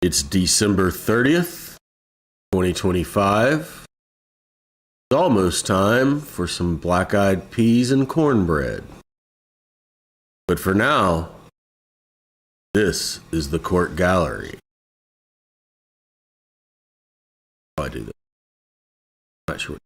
It's December 30th, 2025. It's almost time for some black-eyed peas and cornbread. But for now, this is the court gallery. How do I do that? Not sure.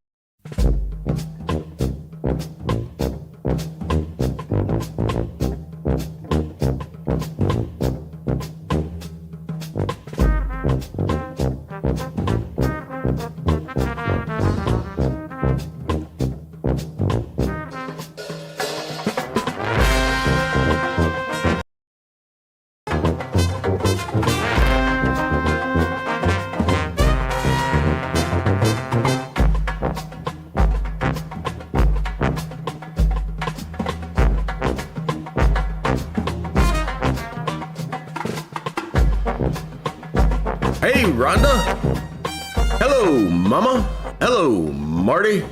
Hey, Rhonda. Hello, Mama. Hello, Marty.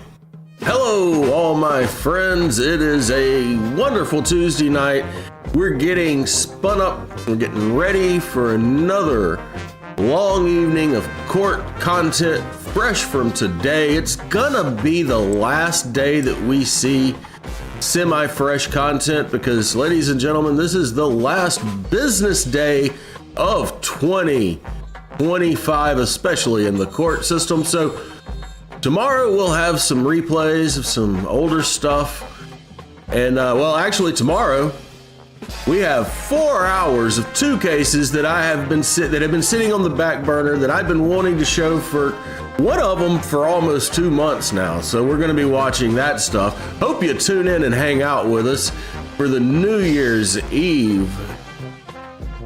Hello, all my friends. It is a wonderful Tuesday night. We're getting spun up. We're getting ready for another long evening of court content fresh from today. It's gonna be the last day that we see semi-fresh content because, ladies and gentlemen, this is the last business day of 2025, especially in the court system. So tomorrow we'll have some replays of some older stuff. And actually tomorrow we have 4 hours of two cases that have been sitting on the back burner that I've been wanting to show for one of them for almost 2 months now. So we're going to be watching that stuff. Hope you tune in and hang out with us for the New Year's Eve,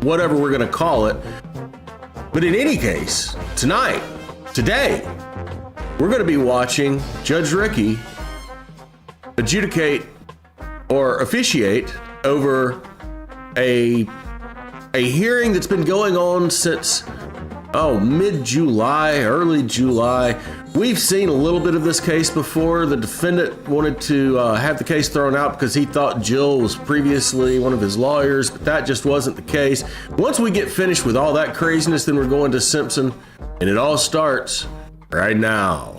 whatever we're going to call it. But in any case, today, we're going to be watching Judge Ricke adjudicate or officiate over a hearing that's been going on since, mid-July, early July. We've seen a little bit of this case before. The defendant wanted to have the case thrown out because he thought Jill was previously one of his lawyers, but that just wasn't the case. Once we get finished with all that craziness, then we're going to Simpson, and it all starts right now.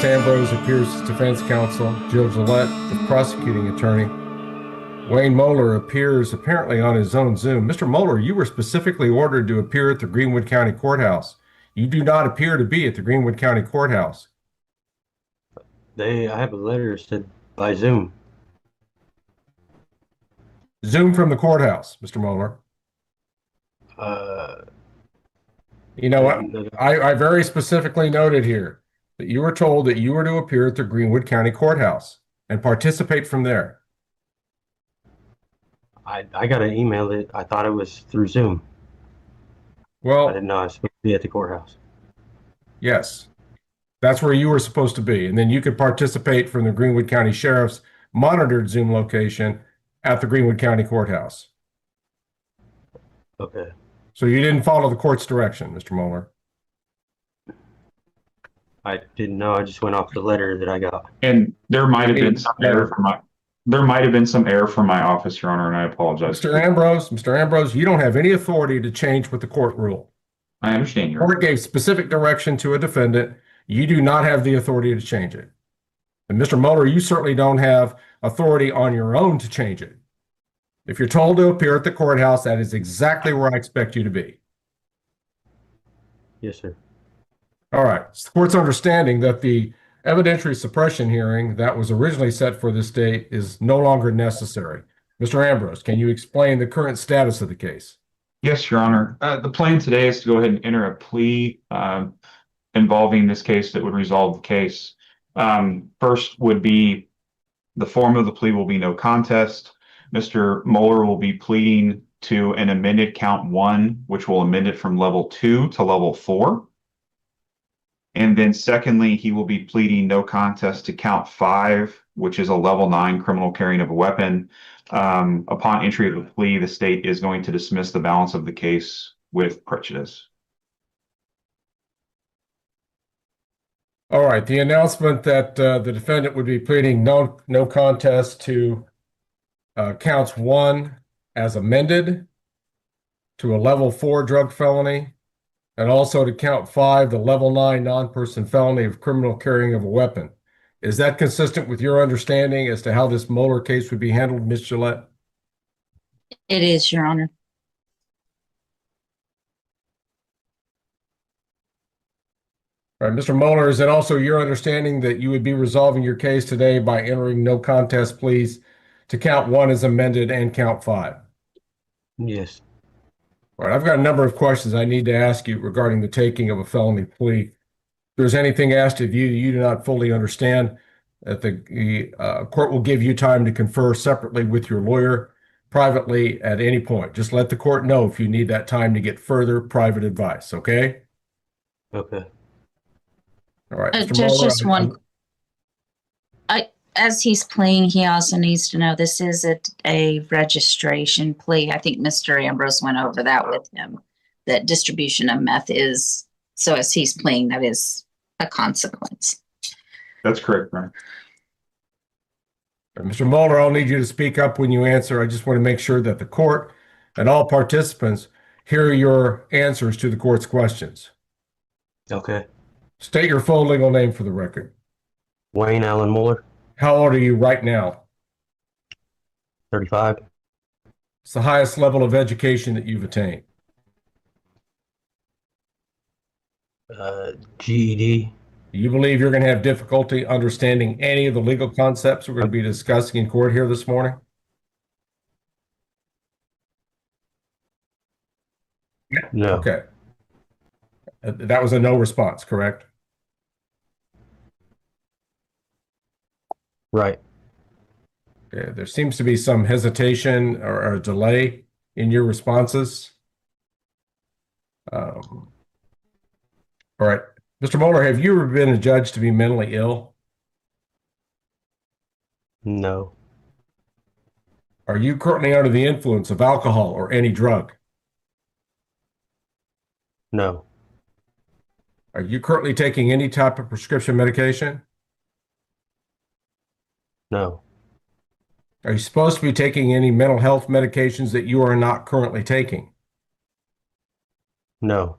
Ambrose appears as defense counsel. Jill Gillette, the prosecuting attorney. Wayne Mueller appears apparently on his own Zoom. Mr. Mueller, you were specifically ordered to appear at the Greenwood County Courthouse. You do not appear to be at the Greenwood County Courthouse. I have a letter said by Zoom. Zoom from the courthouse, Mr. Mueller. You know what? I very specifically noted here that you were told that you were to appear at the Greenwood County Courthouse and participate from there. I got an email that I thought it was through Zoom. Well, I didn't know I was supposed to be at the courthouse. Yes, that's where you were supposed to be. And then you could participate from the Greenwood County Sheriff's monitored Zoom location at the Greenwood County Courthouse. Okay. So you didn't follow the court's direction, Mr. Mueller. I didn't know. I just went off the letter that I got. And there might have been some error from my office, Your Honor, and I apologize. Mr. Ambrose, you don't have any authority to change what the court ruled. I understand, Your The Honor. court gave specific direction to a defendant. You do not have the authority to change it. And Mr. Mueller, you certainly don't have authority on your own to change it. If you're told to appear at the courthouse, that is exactly where I expect you to be. Yes, sir. All right. It's the court's understanding that the evidentiary suppression hearing that was originally set for this date is no longer necessary. Mr. Ambrose, can you explain the current status of the case? Yes, Your Honor. The plan today is to go ahead and enter a plea involving this case that would resolve the case. First would be the form of the plea will be no contest. Mr. Mueller will be pleading to an amended count 1, which will amend it from level 2 to level 4. And then secondly, he will be pleading no contest to count 5, which is a level 9 criminal carrying of a weapon. Upon entry of the plea, the state is going to dismiss the balance of the case with prejudice. All right. The announcement that the defendant would be pleading no contest to counts 1 as amended, to a level 4 drug felony, and also to count 5, the level 9 non-person felony of criminal carrying of a weapon. Is that consistent with your understanding as to how this Mueller case would be handled, Ms. Gillette? It is, Your Honor. All right, Mr. Mueller, is it also your understanding that you would be resolving your case today by entering no contest pleas to count 1 as amended and count 5? Yes. All right, I've got a number of questions I need to ask you regarding the taking of a felony plea. If there's anything asked of you you do not fully understand, that the court will give you time to confer separately with your lawyer privately at any point. Just let the court know if you need that time to get further private advice, okay? Okay. All right, Mr. Just Mueller, one. As he's pleading, he also needs to know this is a registration plea. I think Mr. Ambrose went over that with him, that distribution of meth is, so as he's pleading, that is a consequence. That's correct, Brian. Mr. Mueller, I'll need you to speak up when you answer. I just want to make sure that the court and all participants hear your answers to the court's questions. Okay. State your full legal name for the record. Wayne Allen Mueller, How old are you right now? 35. It's the highest level of education that you've attained. GED. Do you believe you're going to have difficulty understanding any of the legal concepts we're going to be discussing in court here this morning? No. Okay. That was a no response, correct? Right. Okay. There seems to be some hesitation or delay in your responses. All right. Mr. Mueller, have you ever been adjudged to be mentally ill? No. Are you currently under the influence of alcohol or any drug? No. Are you currently taking any type of prescription medication? No. Are you supposed to be taking any mental health medications that you are not currently taking? No.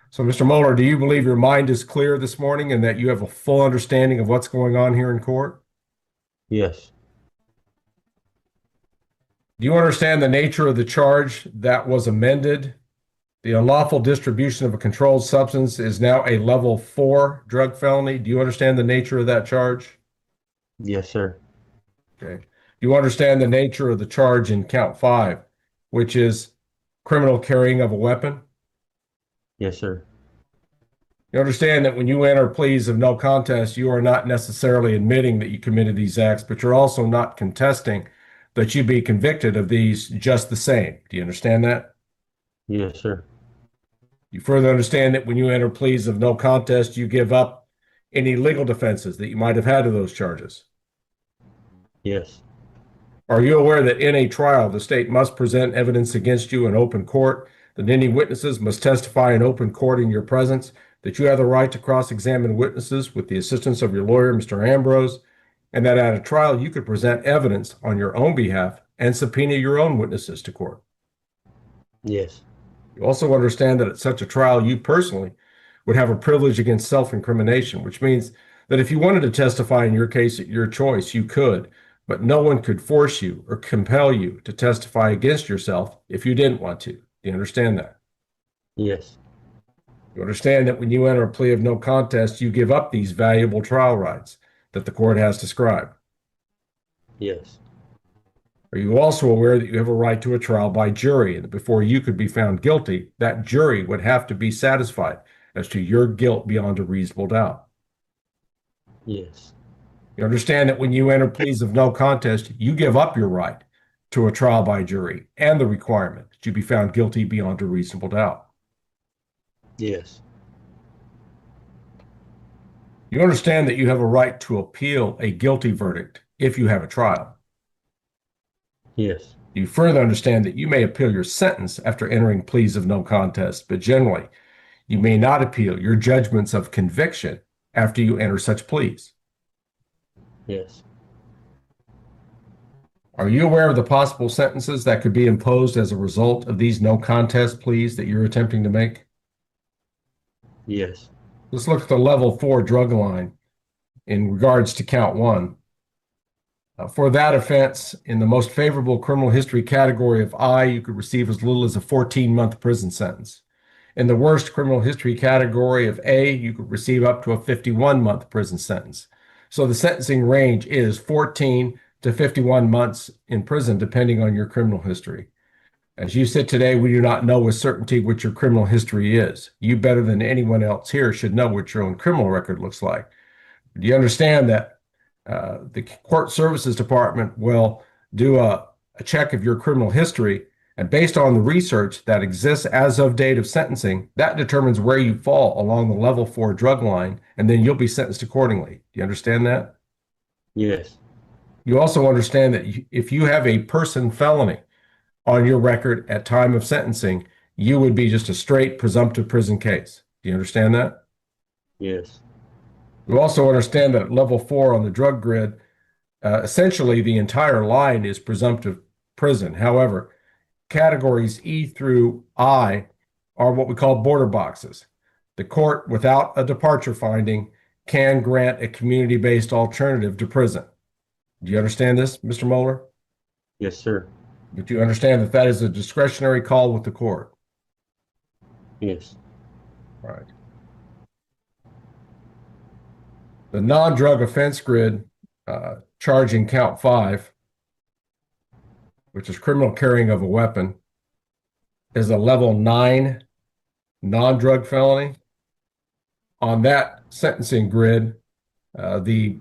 So, Mr. Mueller, do you believe your mind is clear this morning and that you have a full understanding of what's going on here in court? Yes. Do you understand the nature of the charge that was amended? The unlawful distribution of a controlled substance is now a level 4 drug felony. Do you understand the nature of that charge? Yes, sir. Okay. Do you understand the nature of the charge in count 5, which is criminal carrying of a weapon? Yes, sir. You understand that when you enter pleas of no contest, you are not necessarily admitting that you committed these acts, but you're also not contesting that you be convicted of these just the same. Do you understand that? Yes, sir. You further understand that when you enter pleas of no contest, you give up any legal defenses that you might have had to those charges. Yes. Are you aware that in a trial, the state must present evidence against you in open court, that any witnesses must testify in open court in your presence, that you have the right to cross-examine witnesses with the assistance of your lawyer, Mr. Ambrose, and that at a trial you could present evidence on your own behalf and subpoena your own witnesses to court? Yes. You also understand that at such a trial, you personally would have a privilege against self-incrimination, which means that if you wanted to testify in your case at your choice, you could, but no one could force you or compel you to testify against yourself if you didn't want to. Do you understand that? Yes. You understand that when you enter a plea of no contest, you give up these valuable trial rights that the court has described. Yes. Are you also aware that you have a right to a trial by jury, and that before you could be found guilty, that jury would have to be satisfied as to your guilt beyond a reasonable doubt? Yes. You understand that when you enter pleas of no contest, you give up your right to a trial by jury and the requirement that you be found guilty beyond a reasonable doubt. Yes. You understand that you have a right to appeal a guilty verdict if you have a trial. Yes. You further understand that you may appeal your sentence after entering pleas of no contest, but generally, you may not appeal your judgments of conviction after you enter such pleas. Yes. Are you aware of the possible sentences that could be imposed as a result of these no contest pleas that you're attempting to make? Yes. Let's look at the level 4 drug line in regards to count 1. For that offense, in the most favorable criminal history category of I, you could receive as little as a 14-month prison sentence. In the worst criminal history category of A, you could receive up to a 51-month prison sentence. So the sentencing range is 14 to 51 months in prison, depending on your criminal history. As you sit today, we do not know with certainty what your criminal history is. You, better than anyone else here, should know what your own criminal record looks like. Do you understand that the Court Services Department will do a check of your criminal history, and based on the research that exists as of date of sentencing, that determines where you fall along the level 4 drug line, and then you'll be sentenced accordingly. Do you understand that? Yes. You also understand that if you have a person felony on your record at time of sentencing, you would be just a straight presumptive prison case. Do you understand that? Yes. You also understand that at level 4 on the drug grid, essentially the entire line is presumptive prison. However, categories E through I are what we call border boxes. The court, without a departure finding, can grant a community-based alternative to prison. Do you understand this, Mr. Mueller? Yes, sir. But you understand that that is a discretionary call with the court. Yes. All right. The non-drug offense grid charging count 5, which is criminal carrying of a weapon, is a level 9 non-drug felony. On that sentencing grid, the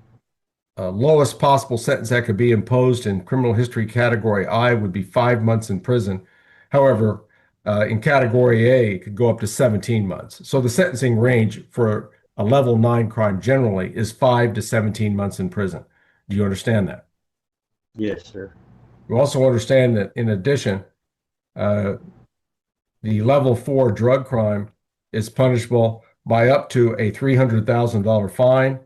lowest possible sentence that could be imposed in criminal history category I would be 5 months in prison. However, in category A, it could go up to 17 months. So the sentencing range for a level 9 crime generally is 5 to 17 months in prison. Do you understand that? Yes, sir. You also understand that in addition, the level 4 drug crime is punishable by up to a $300,000 fine.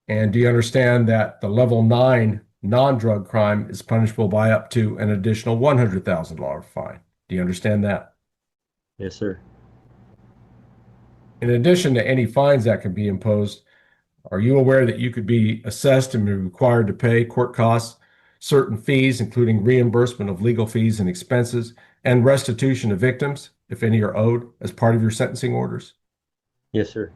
And do you understand that the level 9 non-drug crime is punishable by up to an additional $100,000 fine? Do you understand that? Yes, sir. In addition to any fines that can be imposed, are you aware that you could be assessed and be required to pay court costs, certain fees, including reimbursement of legal fees and expenses, and restitution to victims, if any are owed, as part of your sentencing orders? Yes, sir.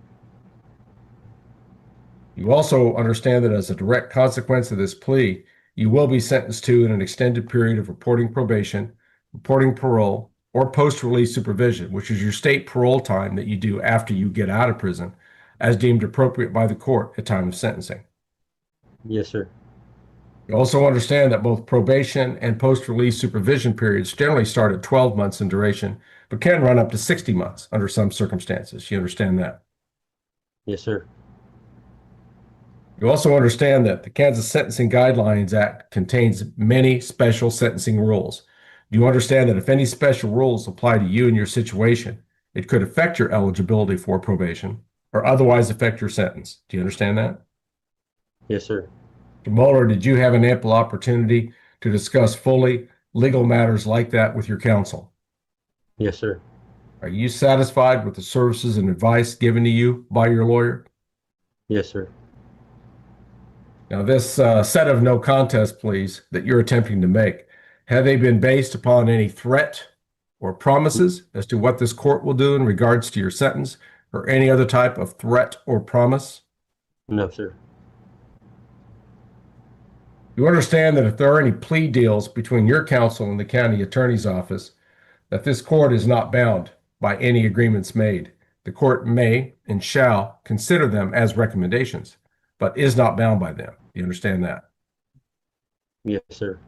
You also understand that as a direct consequence of this plea, you will be sentenced to an extended period of reporting probation, reporting parole, or post-release supervision, which is your state parole time that you do after you get out of prison, as deemed appropriate by the court at time of sentencing. Yes, sir. You also understand that both probation and post-release supervision periods generally start at 12 months in duration, but can run up to 60 months under some circumstances. You understand that? Yes, sir. You also understand that the Kansas Sentencing Guidelines Act contains many special sentencing rules. Do you understand that if any special rules apply to you and your situation, it could affect your eligibility for probation or otherwise affect your sentence? Do you understand that? Yes, sir. Mr. Mueller, did you have an ample opportunity to discuss fully legal matters like that with your counsel? Yes, sir. Are you satisfied with the services and advice given to you by your lawyer? Yes, sir. Now, this set of no contest pleas that you're attempting to make, have they been based upon any threat or promises as to what this court will do in regards to your sentence or any other type of threat or promise? No, sir. You understand that if there are any plea deals between your counsel and the county attorney's office, that this court is not bound by any agreements made. The court may and shall consider them as recommendations, but is not bound by them. Do you understand that? Yes, sir.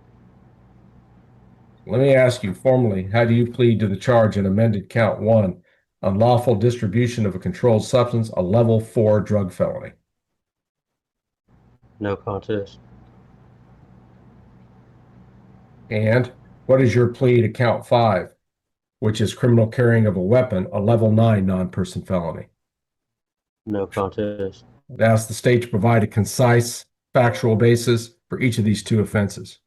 Let me ask you formally, how do you plead to the charge in amended count 1, unlawful distribution of a controlled substance, a level 4 drug felony? No contest. And what is your plea to count 5, which is criminal carrying of a weapon, a level 9 non-person felony? No contest. I'd ask the state to provide a concise, factual basis for each of these 2 offenses.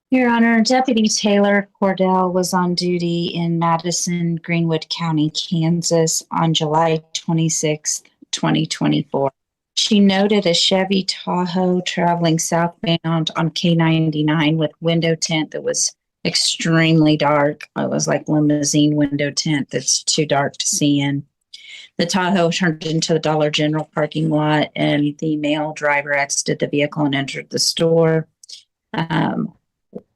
Your Honor, Deputy Taylor Cordell was on duty in Madison, Greenwood County, Kansas on July 26th, 2024. She noted a Chevy Tahoe traveling southbound on K99 with window tint that was extremely dark. It was like limousine window tint that's too dark to see in. The Tahoe turned into the Dollar General parking lot, and the male driver exited the vehicle and entered the store.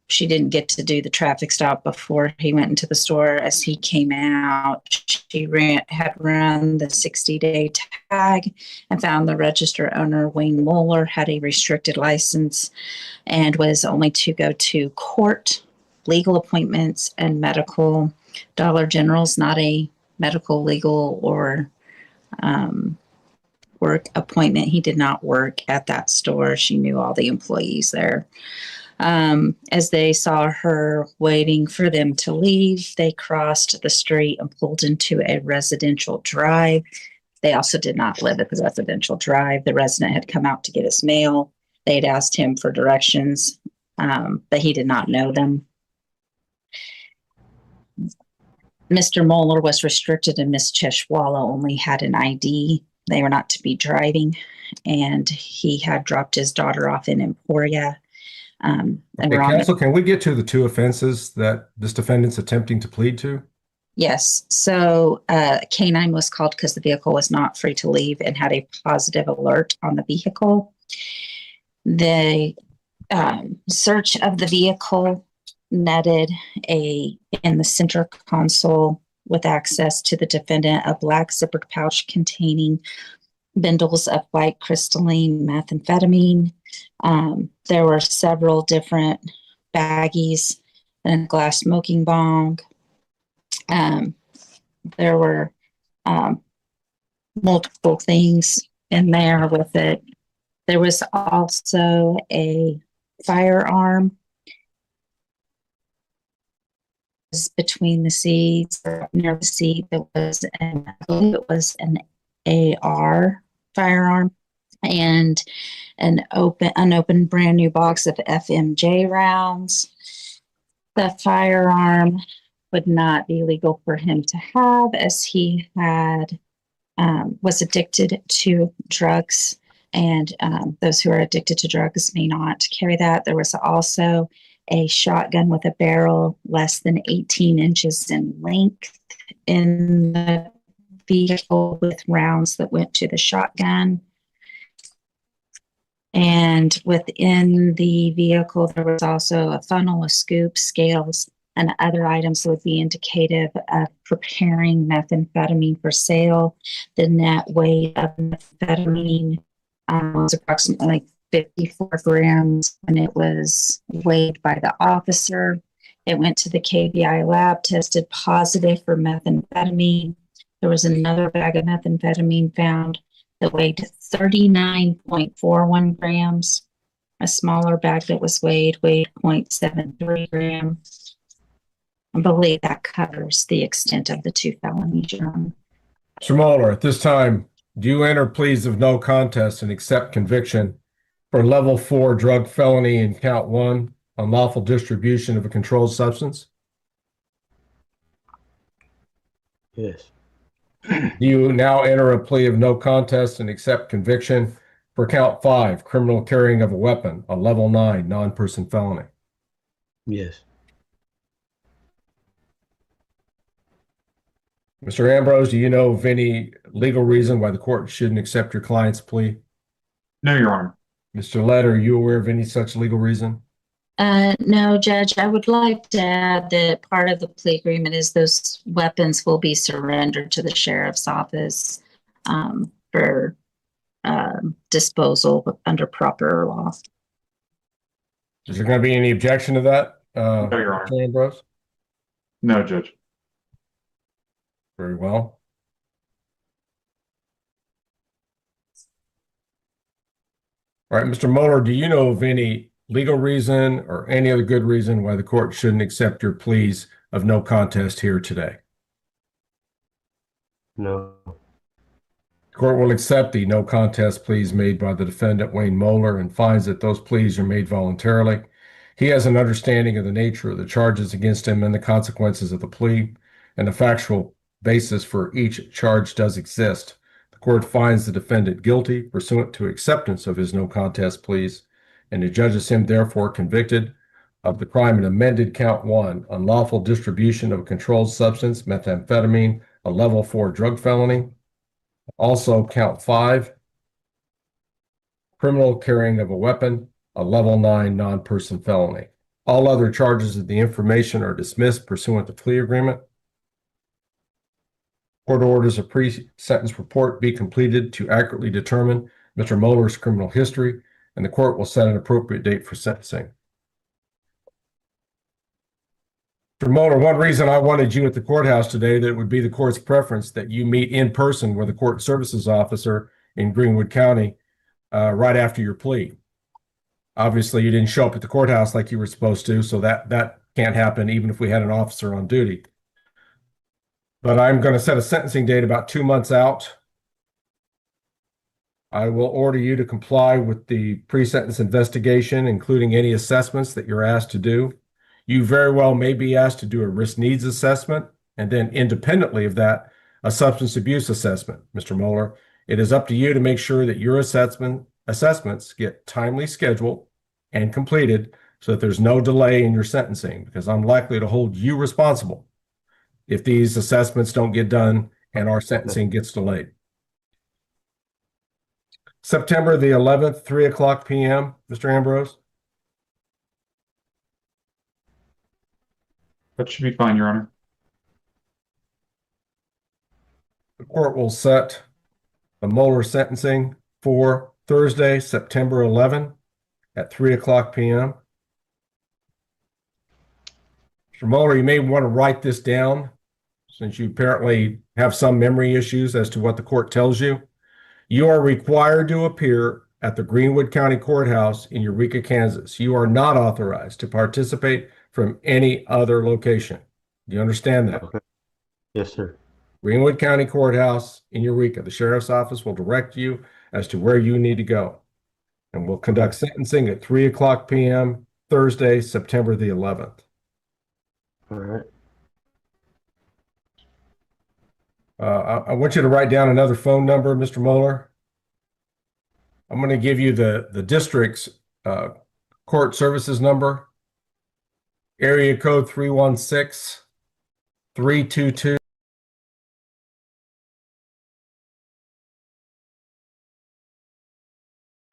She didn't get to do the traffic stop before he went into the store. As he came out, she had run the 60-day tag and found the register owner, Wayne Mueller, had a restricted license and was only to go to court, legal appointments, and medical. Dollar General's not a medical, legal, or work appointment. He did not work at that store. She knew all the employees there. As they saw her waiting for them to leave, they crossed the street and pulled into a residential drive. They also did not live at the residential drive. The resident had come out to get his mail. They had asked him for directions, but he did not know them. Mr. Mueller was restricted and Miss Cheshwala only had an ID. They were not to be driving, and he had dropped his daughter off in Emporia. Okay, counsel, can we get to the 2 offenses that this defendant's attempting to plead to? Yes. So K9 was called because the vehicle was not free to leave and had a positive alert on the vehicle. The search of the vehicle netted in the center console with access to the defendant, a black zippered pouch containing bundles of white crystalline methamphetamine. There were several different baggies and a glass smoking bong. There were multiple things in there with it. There was also a firearm between the seats, or near the seat. That was, I believe it was an AR firearm, and an unopened brand new box of FMJ rounds. The firearm would not be legal for him to have, as he was addicted to drugs, and those who are addicted to drugs may not carry that. There was also a shotgun with a barrel less than 18 inches in length in the vehicle with rounds that went to the shotgun. And within the vehicle, there was also a funnel, a scoop, scales, and other items that would be indicative of preparing methamphetamine for sale. The net weight of methamphetamine was approximately 54 grams when it was weighed by the officer. It went to the KBI lab, tested positive for methamphetamine. There was another bag of methamphetamine found that weighed 39.41 grams. A smaller bag that was weighed 0.73 grams. I believe that covers the extent of the 2 felonies. Mr. Mueller, at this time, do you enter pleas of no contest and accept conviction for level 4 drug felony in count 1, unlawful distribution of a controlled substance? Yes. Do you now enter a plea of no contest and accept conviction for count 5, criminal carrying of a weapon, a level 9 non-person felony? Yes. Mr. Ambrose, do you know of any legal reason why the court shouldn't accept your client's plea? No, Your Honor. Mr. Lett, are you aware of any such legal reason? No, Judge. I would like to add that part of the plea agreement is those weapons will be surrendered to the sheriff's office for disposal under proper law. Is there going to be any objection to that? No, Your Honor. Mr. Ambrose? No, Judge. Very well. All right, Mr. Mueller, do you know of any legal reason or any other good reason why the court shouldn't accept your pleas of no contest here today? No. The court will accept the no contest pleas made by the defendant, Wayne Mueller, and finds that those pleas are made voluntarily. He has an understanding of the nature of the charges against him and the consequences of the plea, and the factual basis for each charge does exist. The court finds the defendant guilty pursuant to acceptance of his no contest pleas, and adjudges him therefore convicted of the crime in amended count 1, unlawful distribution of a controlled substance, methamphetamine, a level 4 drug felony. Also count 5, criminal carrying of a weapon, a level 9 non-person felony. All other charges of the information are dismissed pursuant to plea agreement. Court orders a pre-sentence report be completed to accurately determine Mr. Mueller's criminal history, and the court will set an appropriate date for sentencing. Mr. Mueller, one reason I wanted you at the courthouse today, that it would be the court's preference that you meet in person with a court services officer in Greenwood County right after your plea. Obviously, you didn't show up at the courthouse like you were supposed to, so that can't happen even if we had an officer on duty. But I'm going to set a sentencing date about 2 months out. I will order you to comply with the pre-sentence investigation, including any assessments that you're asked to do. You very well may be asked to do a risk needs assessment, and then independently of that, a substance abuse assessment. Mr. Mueller, it is up to you to make sure that your assessments get timely scheduled and completed so that there's no delay in your sentencing, because I'm likely to hold you responsible if these assessments don't get done and our sentencing gets delayed. September the 11th, 3:00 p.m., Mr. Ambrose? That should be fine, Your Honor. The court will set the Mueller sentencing for Thursday, September 11 at 3:00 p.m. Mr. Mueller, you may want to write this down since you apparently have some memory issues as to what the court tells you. You are required to appear at the Greenwood County Courthouse in Eureka, Kansas. You are not authorized to participate from any other location. Do you understand that? Okay. Yes, sir. Greenwood County Courthouse in Eureka. The sheriff's office will direct you as to where you need to go. And we'll conduct sentencing at 3:00 p.m. Thursday, September the 11th. All right. I want you to write down another phone number, Mr. Mueller. I'm going to give you the district's court services number. Area code 316-322.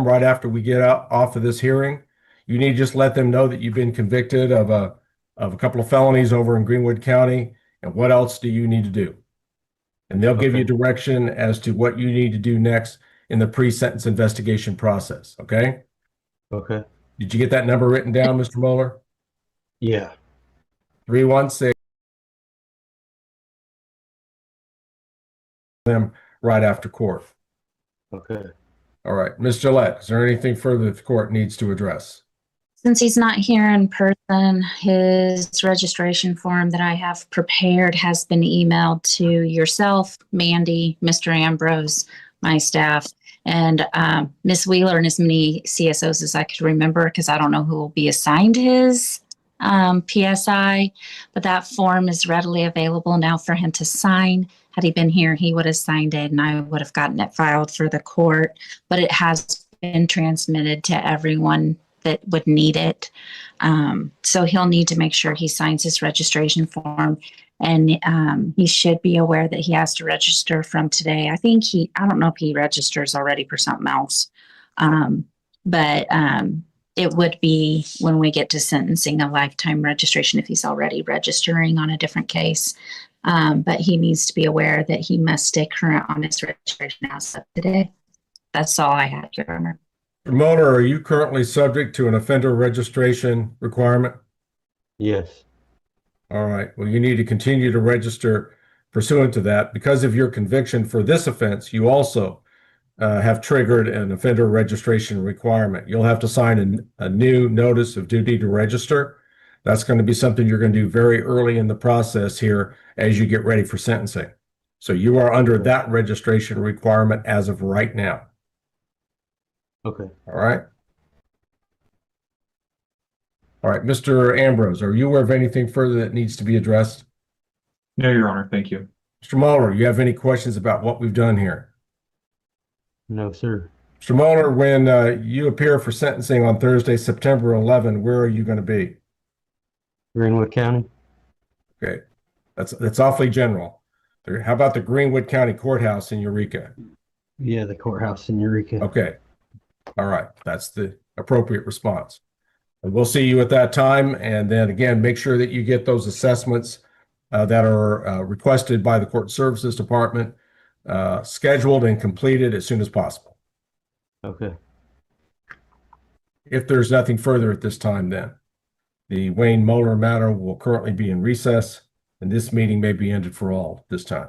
Right after we get off of this hearing, you need to just let them know that you've been convicted of a couple of felonies over in Greenwood County, and what else do you need to do? And they'll give you direction as to what you need to do next in the pre-sentence investigation process, okay? Okay. Did you get that number written down, Mr. Mueller? Yeah. 316 them right after court. Okay. All right, Ms. Gillette, is there anything further that the court needs to address? Since he's not here in person, his registration form that I have prepared has been emailed to yourself, Mandy, Mr. Ambrose, my staff, and Ms. Wheeler, and as many CSOs as I could remember, because I don't know who will be assigned his PSI, but that form is readily available now for him to sign. Had he been here, he would have signed it and I would have gotten it filed for the court, but it has been transmitted to everyone that would need it. So he'll need to make sure he signs his registration form, and he should be aware that he has to register from today. I don't know if he registers already for something else. But it would be when we get to sentencing a lifetime registration if he's already registering on a different case. But he needs to be aware that he must stay current on his registration as of today. That's all I had, Your Honor. Mr. Mueller, are you currently subject to an offender registration requirement? Yes. All right. Well, you need to continue to register pursuant to that. Because of your conviction for this offense, you also have triggered an offender registration requirement. You'll have to sign a new notice of duty to register. That's going to be something you're going to do very early in the process here as you get ready for sentencing. So you are under that registration requirement as of right now. Okay. All right. All right, Mr. Ambrose, are you aware of anything further that needs to be addressed? No, Your Honor. Thank you. Mr. Mueller, you have any questions about what we've done here? No, sir. Mr. Mueller, when you appear for sentencing on Thursday, September 11, where are you going to be? Greenwood County. Okay, that's awfully general. How about the Greenwood County Courthouse in Eureka? Yeah, the courthouse in Eureka. Okay, all right, that's the appropriate response. And we'll see you at that time. And then again, make sure that you get those assessments that are requested by the Court Services Department scheduled and completed as soon as possible. Okay. If there's nothing further at this time, then the Wayne Mueller matter will currently be in recess, and this meeting may be ended for all this time.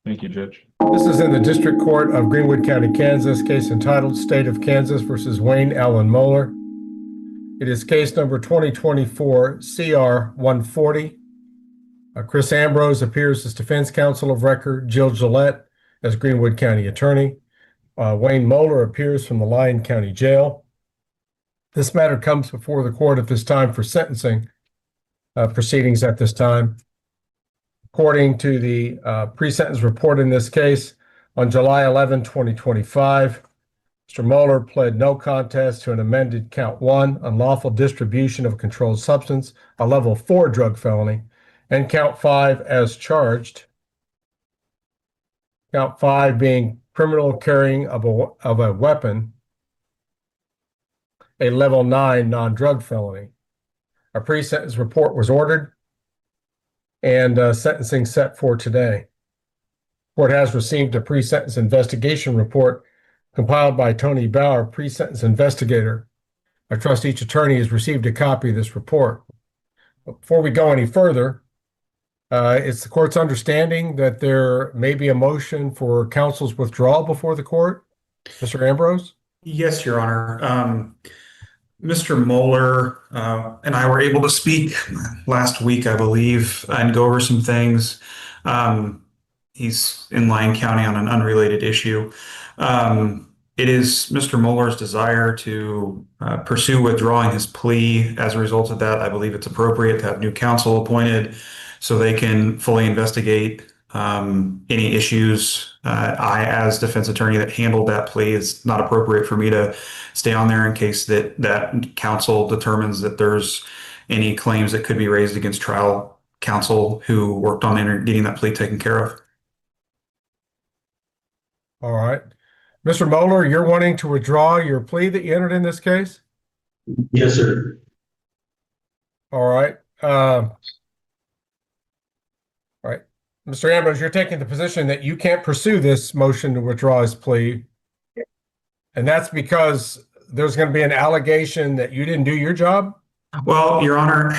Thank you, Judge. This is in the District Court of Greenwood County, Kansas, case entitled State of Kansas versus Wayne Allen Mueller. It is case number 2024 CR 140. Chris Ambrose appears as defense counsel of record, Jill Gillette as Greenwood County attorney. Wayne Mueller appears from the Lyon County Jail. This matter comes before the court at this time for sentencing proceedings at this time. According to the pre-sentence report in this case, on July 11, 2025, Mr. Mueller pled no contest to an amended count 1, unlawful distribution of a controlled substance, a level 4 drug felony, and count 5 as charged. Count 5 being criminal carrying of a weapon, a level 9 non-drug felony. A pre-sentence report was ordered and sentencing set for today. Court has received a pre-sentence investigation report compiled by Tony Bauer, pre-sentence investigator. I trust each attorney has received a copy of this report. Before we go any further, it's the court's understanding that there may be a motion for counsel's withdrawal before the court. Mr. Ambrose? Yes, Your Honor. Mr. Mueller and I were able to speak last week, I believe, and go over some things. He's in Lyon County on an unrelated issue. It is Mr. Mueller's desire to pursue withdrawing his plea. As a result of that, I believe it's appropriate to have new counsel appointed so they can fully investigate any issues. I, as defense attorney that handled that plea, it's not appropriate for me to stay on there in case that counsel determines that there's any claims that could be raised against trial counsel who worked on getting that plea taken care of. All right. Mr. Mueller, you're wanting to withdraw your plea that you entered in this case? Yes, sir. All right. All right. Mr. Ambrose, you're taking the position that you can't pursue this motion to withdraw his plea. And that's because there's going to be an allegation that you didn't do your job? Well, Your Honor,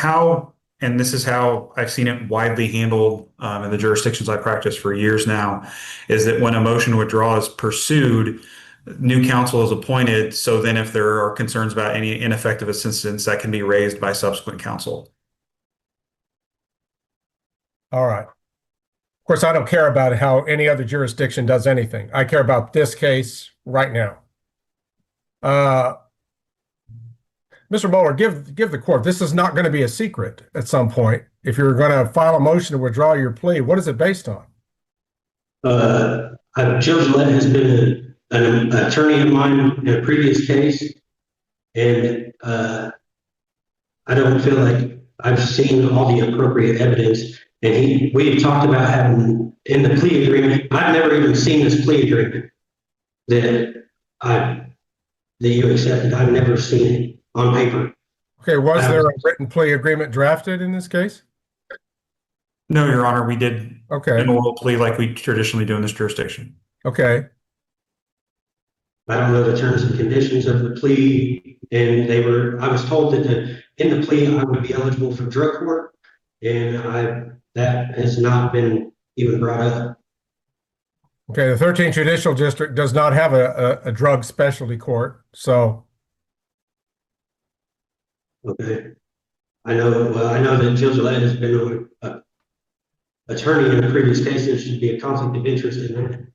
and this is how I've seen it widely handled in the jurisdictions I practiced for years now, is that when a motion to withdraw is pursued, new counsel is appointed. So then if there are concerns about any ineffective assistance, that can be raised by subsequent counsel. All right. Of course, I don't care about how any other jurisdiction does anything. I care about this case right now. Mr. Mueller, give the court, this is not going to be a secret at some point. If you're going to file a motion to withdraw your plea, what is it based on? Jill Gillette has been an attorney of mine in a previous case, and I don't feel like I've seen all the appropriate evidence. And we have talked about having in the plea agreement. I've never even seen this plea agreement that you accepted. I've never seen it on paper. Okay, was there a written plea agreement drafted in this case? No, Your Honor, we did Okay. an oral plea like we traditionally do in this jurisdiction. Okay. I don't know the terms and conditions of the plea, and I was told that in the plea I would be eligible for drug court, and that has not been even brought up. Okay, the 13th Judicial District does not have a drug specialty court, so Okay. I know that Jill Gillette has been an attorney in a previous case. There should be a conflict of interest in that.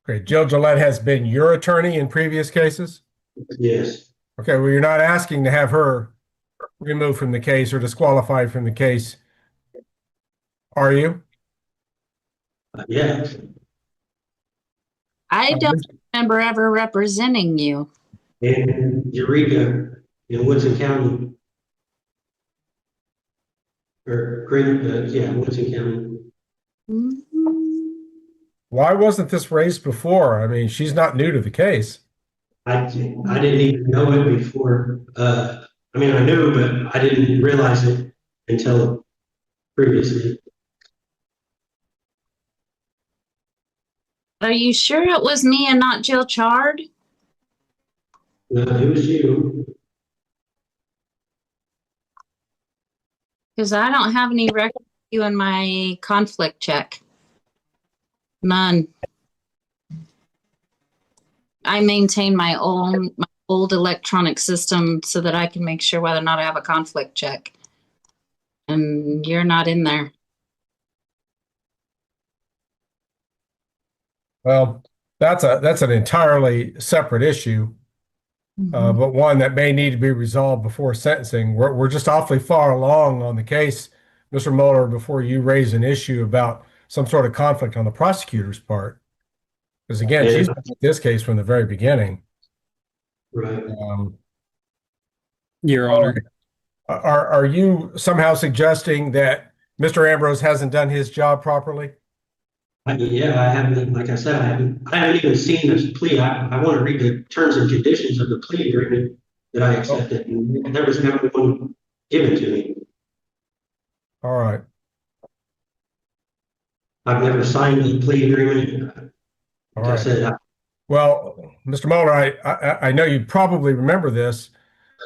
okay, Jill Gillette has been your attorney in previous cases? Yes. Okay, well, you're not asking to have her removed from the case or disqualified from the case, are you? Yeah. I don't remember ever representing you. In Eureka, in Woodson County. Or Woodson County. Mhm. Why wasn't this raised before? I mean, she's not new to the case. I didn't even know it before. I mean, I knew, but I didn't realize it until previously. Are you sure it was me and not Jill Chard? No, it was you. Because I don't have any record of you in my conflict check. None. I maintain my old electronic system so that I can make sure whether or not I have a conflict check. And you're not in there. Well, that's an entirely separate issue, but one that may need to be resolved before sentencing. We're just awfully far along on the case, Mr. Mueller, before you raise an issue about some sort of conflict on the prosecutor's part. Because again, Yeah. she's been with this case from the very beginning. Right. Your Honor. Are you somehow suggesting that Mr. Ambrose hasn't done his job properly? Yeah, I haven't, like I said, I haven't even seen this plea. I want to read the terms and conditions of the plea agreement that I accepted, and there was never one given to me. All right. I've never signed the plea agreement. All Like I right. said, Well, Mr. Mueller, I know you probably remember this.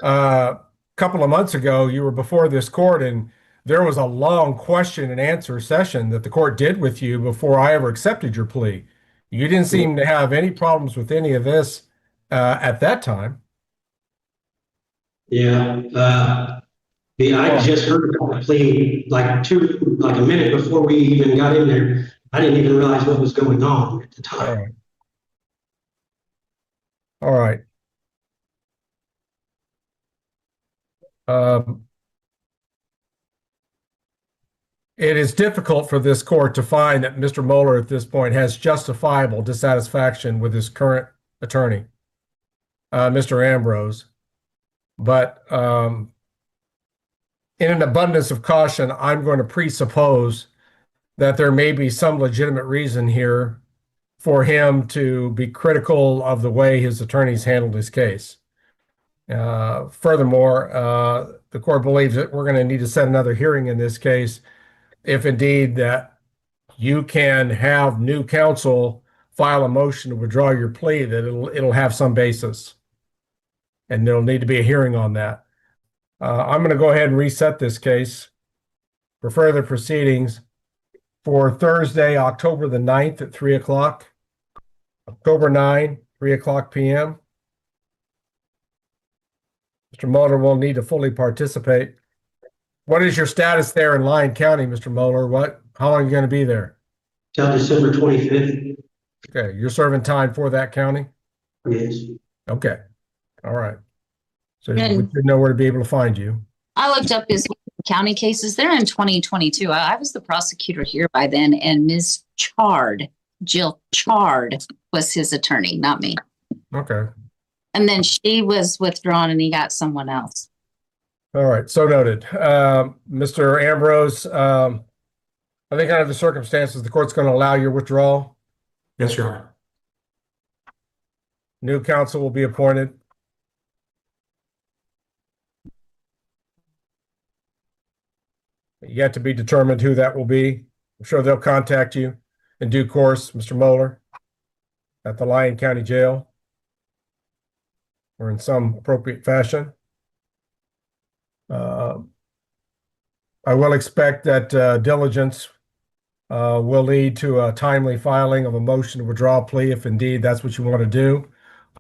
A couple of months ago, you were before this court, and there was a long question and answer session that the court did with you before I ever accepted your plea. You didn't seem to have any problems with any of this at that time. yeah, I just heard about the plea like a minute before we even got in there. I didn't even realize what was going on at the All time. right. All right. It is difficult for this court to find that Mr. Mueller at this point has justifiable dissatisfaction with his current attorney, Mr. Ambrose. But in an abundance of caution, I'm going to presuppose that there may be some legitimate reason here for him to be critical of the way his attorneys handled his case. Furthermore, the court believes that we're going to need to set another hearing in this case if indeed that you can have new counsel file a motion to withdraw your plea, that it'll have some basis. And there'll need to be a hearing on that. I'm going to go ahead and reset this case for further proceedings for Thursday, October the 9th at 3 o'clock. October 9, 3 o'clock p.m. Mr. Mueller will need to fully participate. What is your status there in Lyon County, Mr. Mueller? How long are you going to be there? Till December 25th. Okay, you're serving time for that county? Yes. Okay, all right. So Good. we should know where to be able to find you. I looked up his county cases. They're in 2022. I was the prosecutor here by then, and Ms. Chard, Jill Chard, was his attorney, not me. Okay, And then she was withdrawn, and he got someone else. all right, so noted. Mr. Ambrose, I think under the circumstances, the court's going to allow your withdrawal. Yes, Your Honor. New counsel will be appointed. Yet to be determined who that will be. I'm sure they'll contact you in due course, Mr. Mueller, at the Lyon County Jail or in some appropriate fashion. I will expect that diligence will lead to a timely filing of a motion to withdraw a plea if indeed that's what you want to do,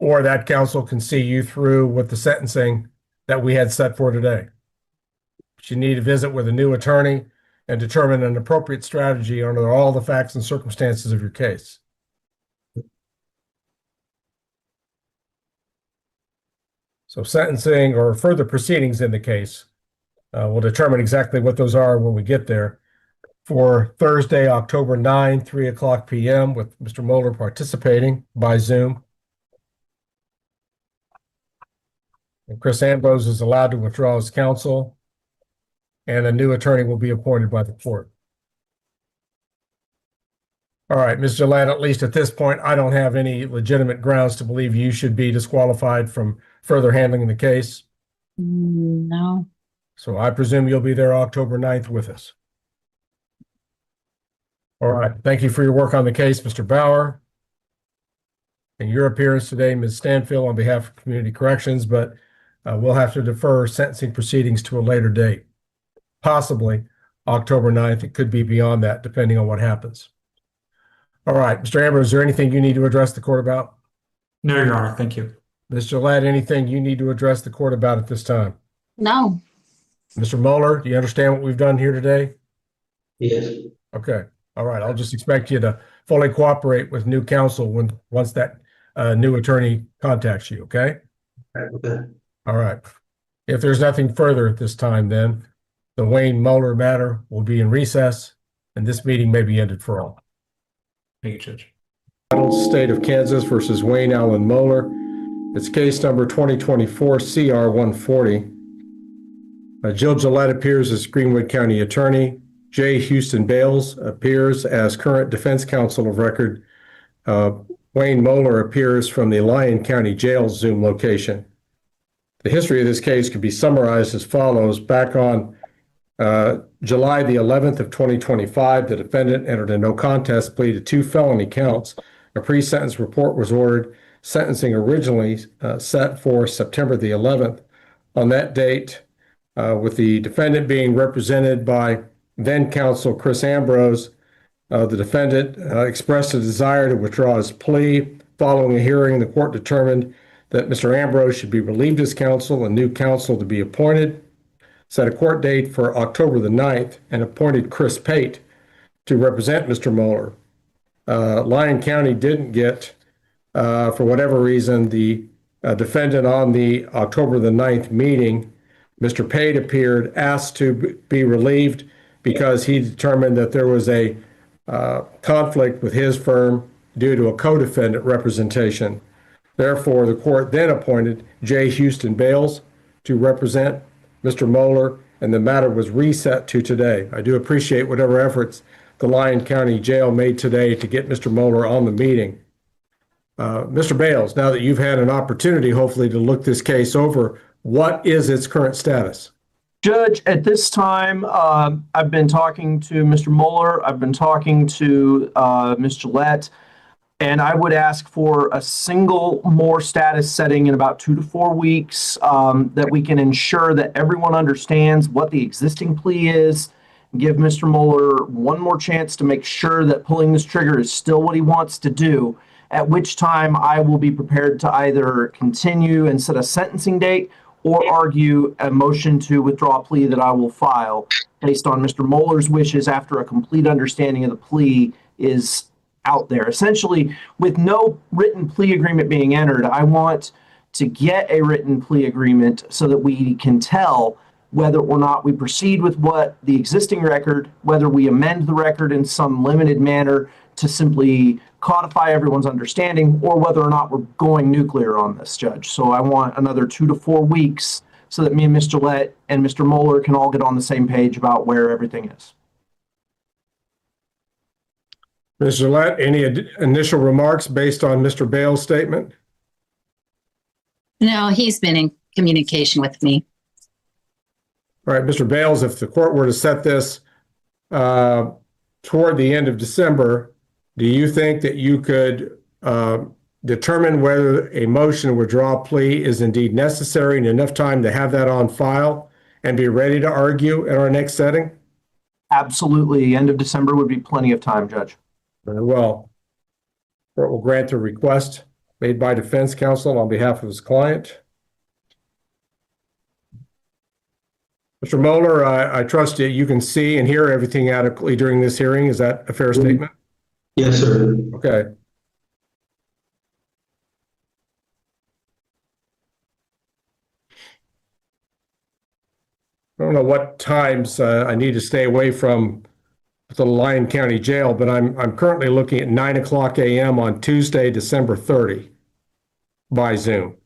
or that counsel can see you through with the sentencing that we had set for today. But you need to visit with a new attorney and determine an appropriate strategy under all the facts and circumstances of your case. So sentencing or further proceedings in the case, we'll determine exactly what those are when we get there. For Thursday, October 9, 3:00 p.m. with Mr. Mueller participating by Zoom. And Chris Ambrose is allowed to withdraw his counsel, and a new attorney will be appointed by the court. All right, Ms. Gillette, at least at this point, I don't have any legitimate grounds to believe you should be disqualified from further handling the case. No. So I presume you'll be there October 9th with us. All right, thank you for your work on the case, Mr. Bauer. And your appearance today, Ms. Stanfield, on behalf of Community Corrections, but we'll have to defer sentencing proceedings to a later date. Possibly October 9th. It could be beyond that, depending on what happens. All right, Mr. Ambrose, is there anything you need to address the court about? No, Your Honor. Thank you. Ms. Gillette, anything you need to address the court about at this time? No. Mr. Mueller, do you understand what we've done here today? Yes. Okay. All right. I'll just expect you to fully cooperate with new counsel once that new attorney contacts you. Okay. Okay. All right. If there's nothing further at this time, then the Wayne Mueller matter will be in recess, and this meeting may be ended for all. Thank you, Judge. State of Kansas versus Wayne Allen Mueller. It's case number 2024 CR 140. Jill Gillette appears as Greenwood County Attorney. J. Houston Bales appears as current defense counsel of record. Wayne Mueller appears from the Lyon County Jail Zoom location. The history of this case could be summarized as follows. Back on July the 11th of 2025, the defendant entered a no contest plea to 2 felony counts. A pre-sentence report was ordered, sentencing originally set for September the 11th. On that date, with the defendant being represented by then counsel Chris Ambrose, the defendant expressed a desire to withdraw his plea. Following a hearing, the court determined that Mr. Ambrose should be relieved as counsel and new counsel to be appointed, set a court date for October the 9th, and appointed Chris Pate to represent Mr. Mueller. Lyon County didn't get, for whatever reason, the defendant on the October the 9th meeting. Mr. Pate appeared, asked to be relieved because he determined that there was a conflict with his firm due to a co-defendant representation. Therefore, the court then appointed J. Houston Bales to represent Mr. Mueller, and the matter was reset to today. I do appreciate whatever efforts the Lyon County Jail made today to get Mr. Mueller on the meeting. Mr. Bales, now that you've had an opportunity, hopefully, to look this case over, what is its current status? Judge, at this time, I've been talking to Mr. Mueller. I've been talking to Ms. Gillette, and I would ask for a single more status setting in about 2 to 4 weeks that we can ensure that everyone understands what the existing plea is, and give Mr. Mueller one more chance to make sure that pulling this trigger is still what he wants to do, at which time I will be prepared to either continue and set a sentencing date or argue a motion to withdraw a plea that I will file based on Mr. Mueller's wishes after a complete understanding of the plea is out there. Essentially, with no written plea agreement being entered, I want to get a written plea agreement so that we can tell whether or not we proceed with what the existing record, whether we amend the record in some limited manner to simply codify everyone's understanding, or whether or not we're going nuclear on this, Judge. So I want another 2 to 4 weeks so that me and Ms. Gillette and Mr. Mueller can all get on the same page about where everything is. Ms. Gillette, any initial remarks based on Mr. Bales' statement? No, he's been in communication with me. All right, Mr. Bales, if the court were to set this toward the end of December, do you think that you could determine whether a motion to withdraw a plea is indeed necessary and enough time to have that on file and be ready to argue at our next setting? Absolutely. End of December would be plenty of time, Judge. Very well. Court will grant the request made by defense counsel on behalf of his client. Mr. Mueller, I trust that you can see and hear everything adequately during this hearing. Is that a fair statement? Yes, sir. Okay. I don't know what times I need to stay away from the Lyon County Jail, but I'm currently looking at 9:00 a.m. on Tuesday, December 30 by Zoom.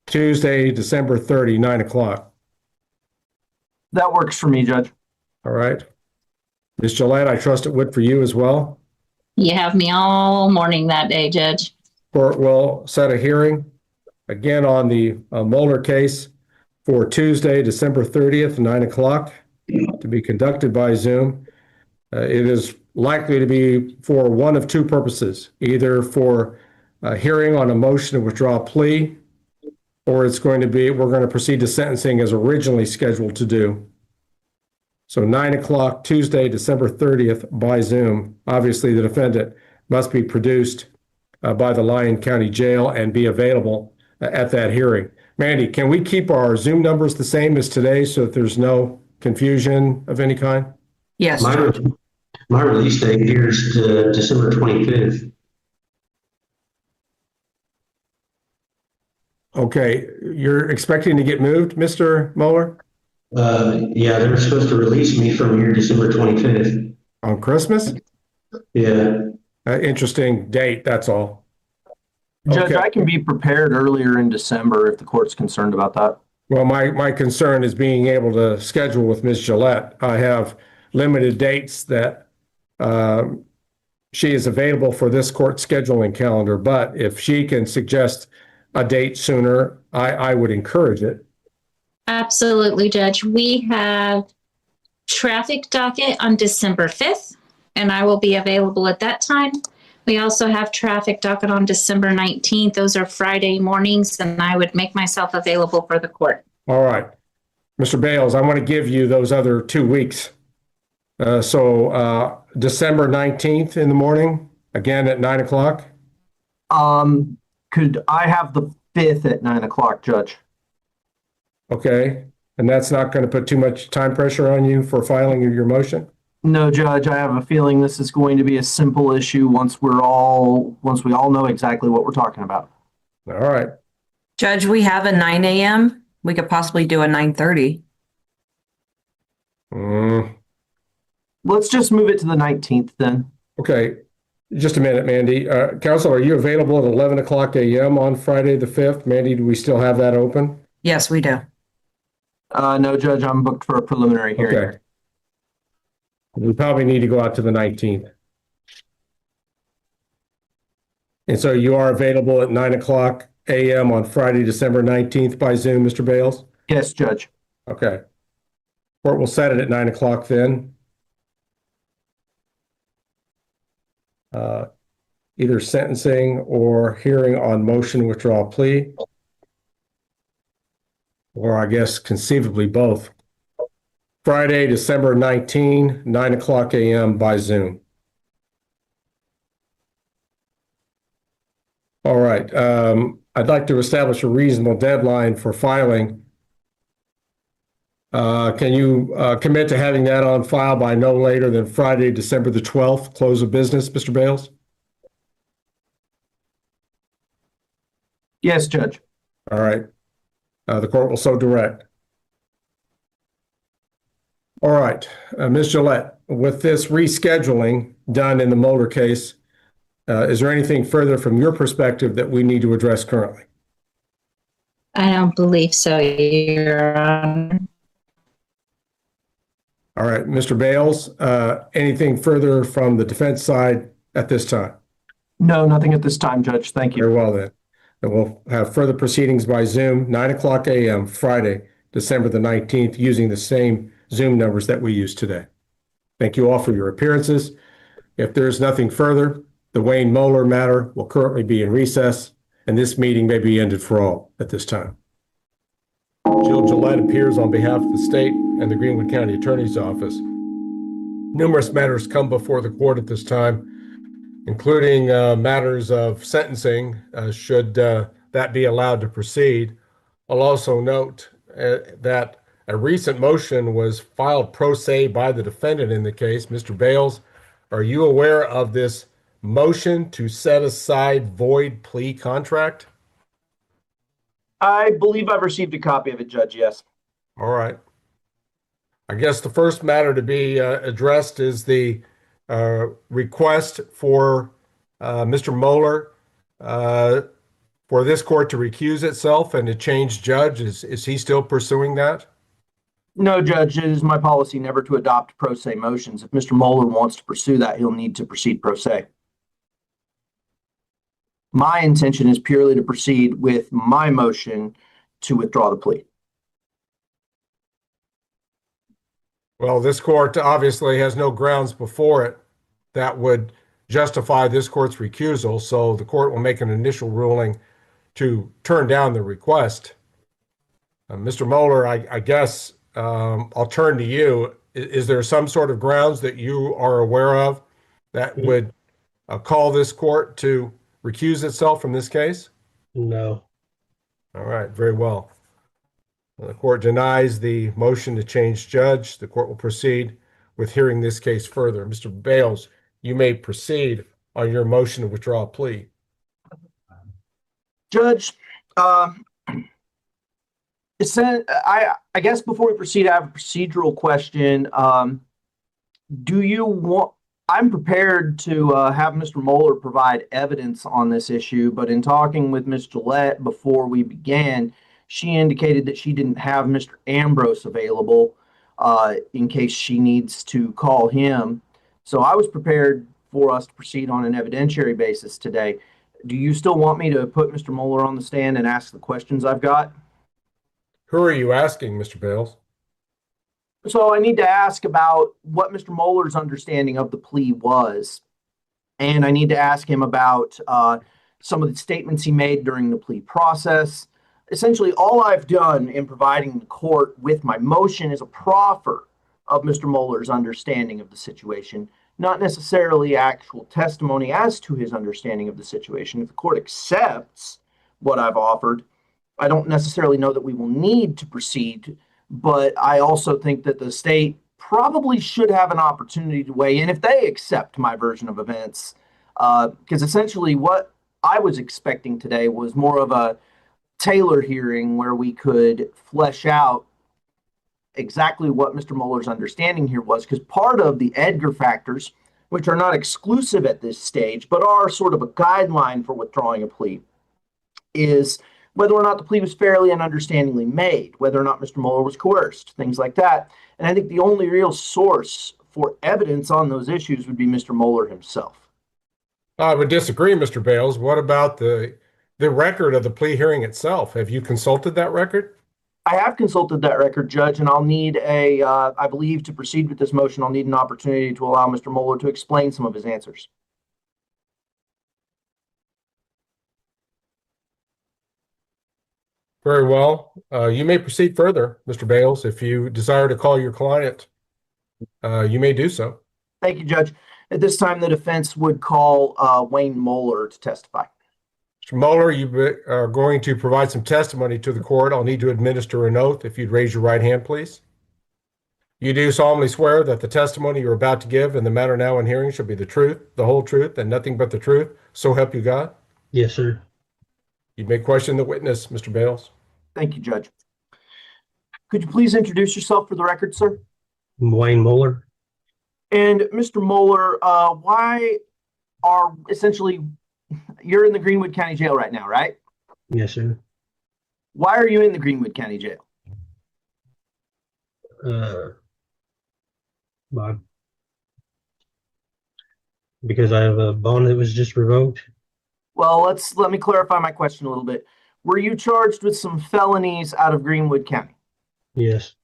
Tuesday, December 30, 9:00. That works for me, Judge. All right. Ms. Gillette, I trust it would for you as well. You have me all morning that day, Judge. Court will set a hearing again on the Mueller case for Tuesday, December 30th, 9:00, to be conducted by Zoom. It is likely to be for one of two purposes, either for a hearing on a motion to withdraw a plea, or we're going to proceed to sentencing as originally scheduled to do. So 9:00, Tuesday, December 30th by Zoom. Obviously, the defendant must be produced by the Lyon County Jail and be available at that hearing. Mandy, can we keep our Zoom numbers the same as today so that there's no confusion of any kind? Yes. My release date here is December 25th. Okay, you're expecting to get moved, Mr. Mueller? Yeah, they're supposed to release me from here December 25th. On Christmas? Yeah. Interesting date, that's all. Judge, Okay. I can be prepared earlier in December if the court's concerned about that. Well, my concern is being able to schedule with Ms. Gillette. I have limited dates that she is available for this court scheduling calendar, but if she can suggest a date sooner, I would encourage it. Absolutely, Judge. We have traffic docket on December 5th, and I will be available at that time. We also have traffic docket on December 19th. Those are Friday mornings, and I would make myself available for the court. All right. Mr. Bales, I want to give you those other 2 weeks. So December 19th in the morning, again at 9:00. Could I have the 5th at 9:00, Judge? Okay. And that's not going to put too much time pressure on you for filing of your motion? No, Judge, I have a feeling this is going to be a simple issue once we all know exactly what we're talking about. All right. Judge, we have a 9 a.m. We could possibly do a 9:30. Let's just move it to the 19th then. Okay. Just a minute, Mandy. Counsel, are you available at 11:00 a.m. on Friday the 5th? Mandy, do we still have that open? Yes, we do. No, Judge, I'm booked for a preliminary hearing. Okay. We probably need to go out to the 19th. And so you are available at 9:00 a.m. on Friday, December 19th by Zoom, Mr. Bales? Yes, Judge. Okay. Court will set it at 9:00 then. Either sentencing or hearing on motion to withdraw a plea. Or I guess conceivably both. Friday, December 19, 9:00 a.m. by Zoom. All right. I'd like to establish a reasonable deadline for filing. Can you commit to having that on file by no later than Friday, December the 12th, close of business, Mr. Bales? Yes, Judge. All right. The court will so direct. All right, Ms. Gillette, with this rescheduling done in the Mueller case, is there anything further from your perspective that we need to address currently? I don't believe so, Your Honor. All right, Mr. Bales, anything further from the defense side at this time? No, nothing at this time, Judge. Thank you. Very well then. And we'll have further proceedings by Zoom, 9:00 a.m., Friday, December the 19th, using the same Zoom numbers that we used today. Thank you all for your appearances. If there's nothing further, the Wayne Mueller matter will currently be in recess, and this meeting may be ended for all at this time. Jill Gillette appears on behalf of the state and the Greenwood County Attorney's Office. Numerous matters come before the court at this time, including matters of sentencing, should that be allowed to proceed. I'll also note that a recent motion was filed pro se by the defendant in the case. Mr. Bales, are you aware of this motion to set aside void plea contract? I believe I've received a copy of it, Judge, yes. All right. I guess the first matter to be addressed is the request for Mr. Mueller for this court to recuse itself and to change judge. Is he still pursuing that? No, Judge, it is my policy never to adopt pro se motions. If Mr. Mueller wants to pursue that, he'll need to proceed pro se. My intention is purely to proceed with my motion to withdraw the plea. Well, this court obviously has no grounds before it that would justify this court's recusal, so the court will make an initial ruling to turn down the request. Mr. Mueller, I guess I'll turn to you. Is there some sort of grounds that you are aware of that would call this court to recuse itself from this case? No. All right, very well. The court denies the motion to change judge. The court will proceed with hearing this case further. Mr. Bales, you may proceed on your motion to withdraw a plea. Judge, I guess before we proceed, I have a procedural question. Do you want? I'm prepared to have Mr. Mueller provide evidence on this issue, but in talking with Ms. Gillette before we began, she indicated that she didn't have Mr. Ambrose available in case she needs to call him. So I was prepared for us to proceed on an evidentiary basis today. Do you still want me to put Mr. Mueller on the stand and ask the questions I've got? Who are you asking, Mr. Bales? So I need to ask about what Mr. Mueller's understanding of the plea was. And I need to ask him about some of the statements he made during the plea process. Essentially, all I've done in providing the court with my motion is a proffer of Mr. Mueller's understanding of the situation, not necessarily actual testimony as to his understanding of the situation. If the court accepts what I've offered, I don't necessarily know that we will need to proceed, but I also think that the state probably should have an opportunity to weigh in if they accept my version of events, because essentially what I was expecting today was more of a Taylor hearing where we could flesh out exactly what Mr. Mueller's understanding here was, because part of the Edgar factors, which are not exclusive at this stage, but are sort of a guideline for withdrawing a plea, is whether or not the plea was fairly and understandingly made, whether or not Mr. Mueller was coerced, things like that. And I think the only real source for evidence on those issues would be Mr. Mueller himself. I would disagree, Mr. Bales. What about the record of the plea hearing itself? Have you consulted that record? I have consulted that record, Judge, and I'll need I believe to proceed with this motion, I'll need an opportunity to allow Mr. Mueller to explain some of his answers. Very well. You may proceed further, Mr. Bales. If you desire to call your client, you may do so. Thank you, Judge. At this time, the defense would call Wayne Mueller to testify. Mr. Mueller, you are going to provide some testimony to the court. I'll need to administer an oath. If you'd raise your right hand, please. You do solemnly swear that the testimony you're about to give in the matter now in hearing shall be the truth, the whole truth, and nothing but the truth. So help you God? Yes, sir. You may question the witness, Mr. Bales. Thank you, Judge. Could you please introduce yourself for the record, sir? Wayne Mueller. And Mr. Mueller, why are essentially, you're in the Greenwood County Jail right now, right? Yes, sir. Why are you in the Greenwood County Jail? Bob. Because I have a bond that was just revoked. Well, let me clarify my question a little bit. Were you charged with some felonies out of Greenwood County? Yes.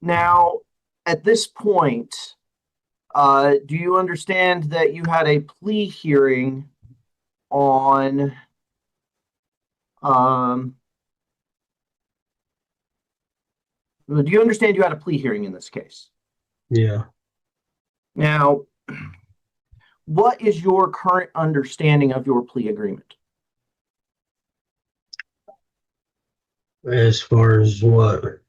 Now, at this point, do you understand that you had a plea hearing on do you understand you had a plea hearing in this case? Yeah. Now, what is your current understanding of your plea agreement? As far as what?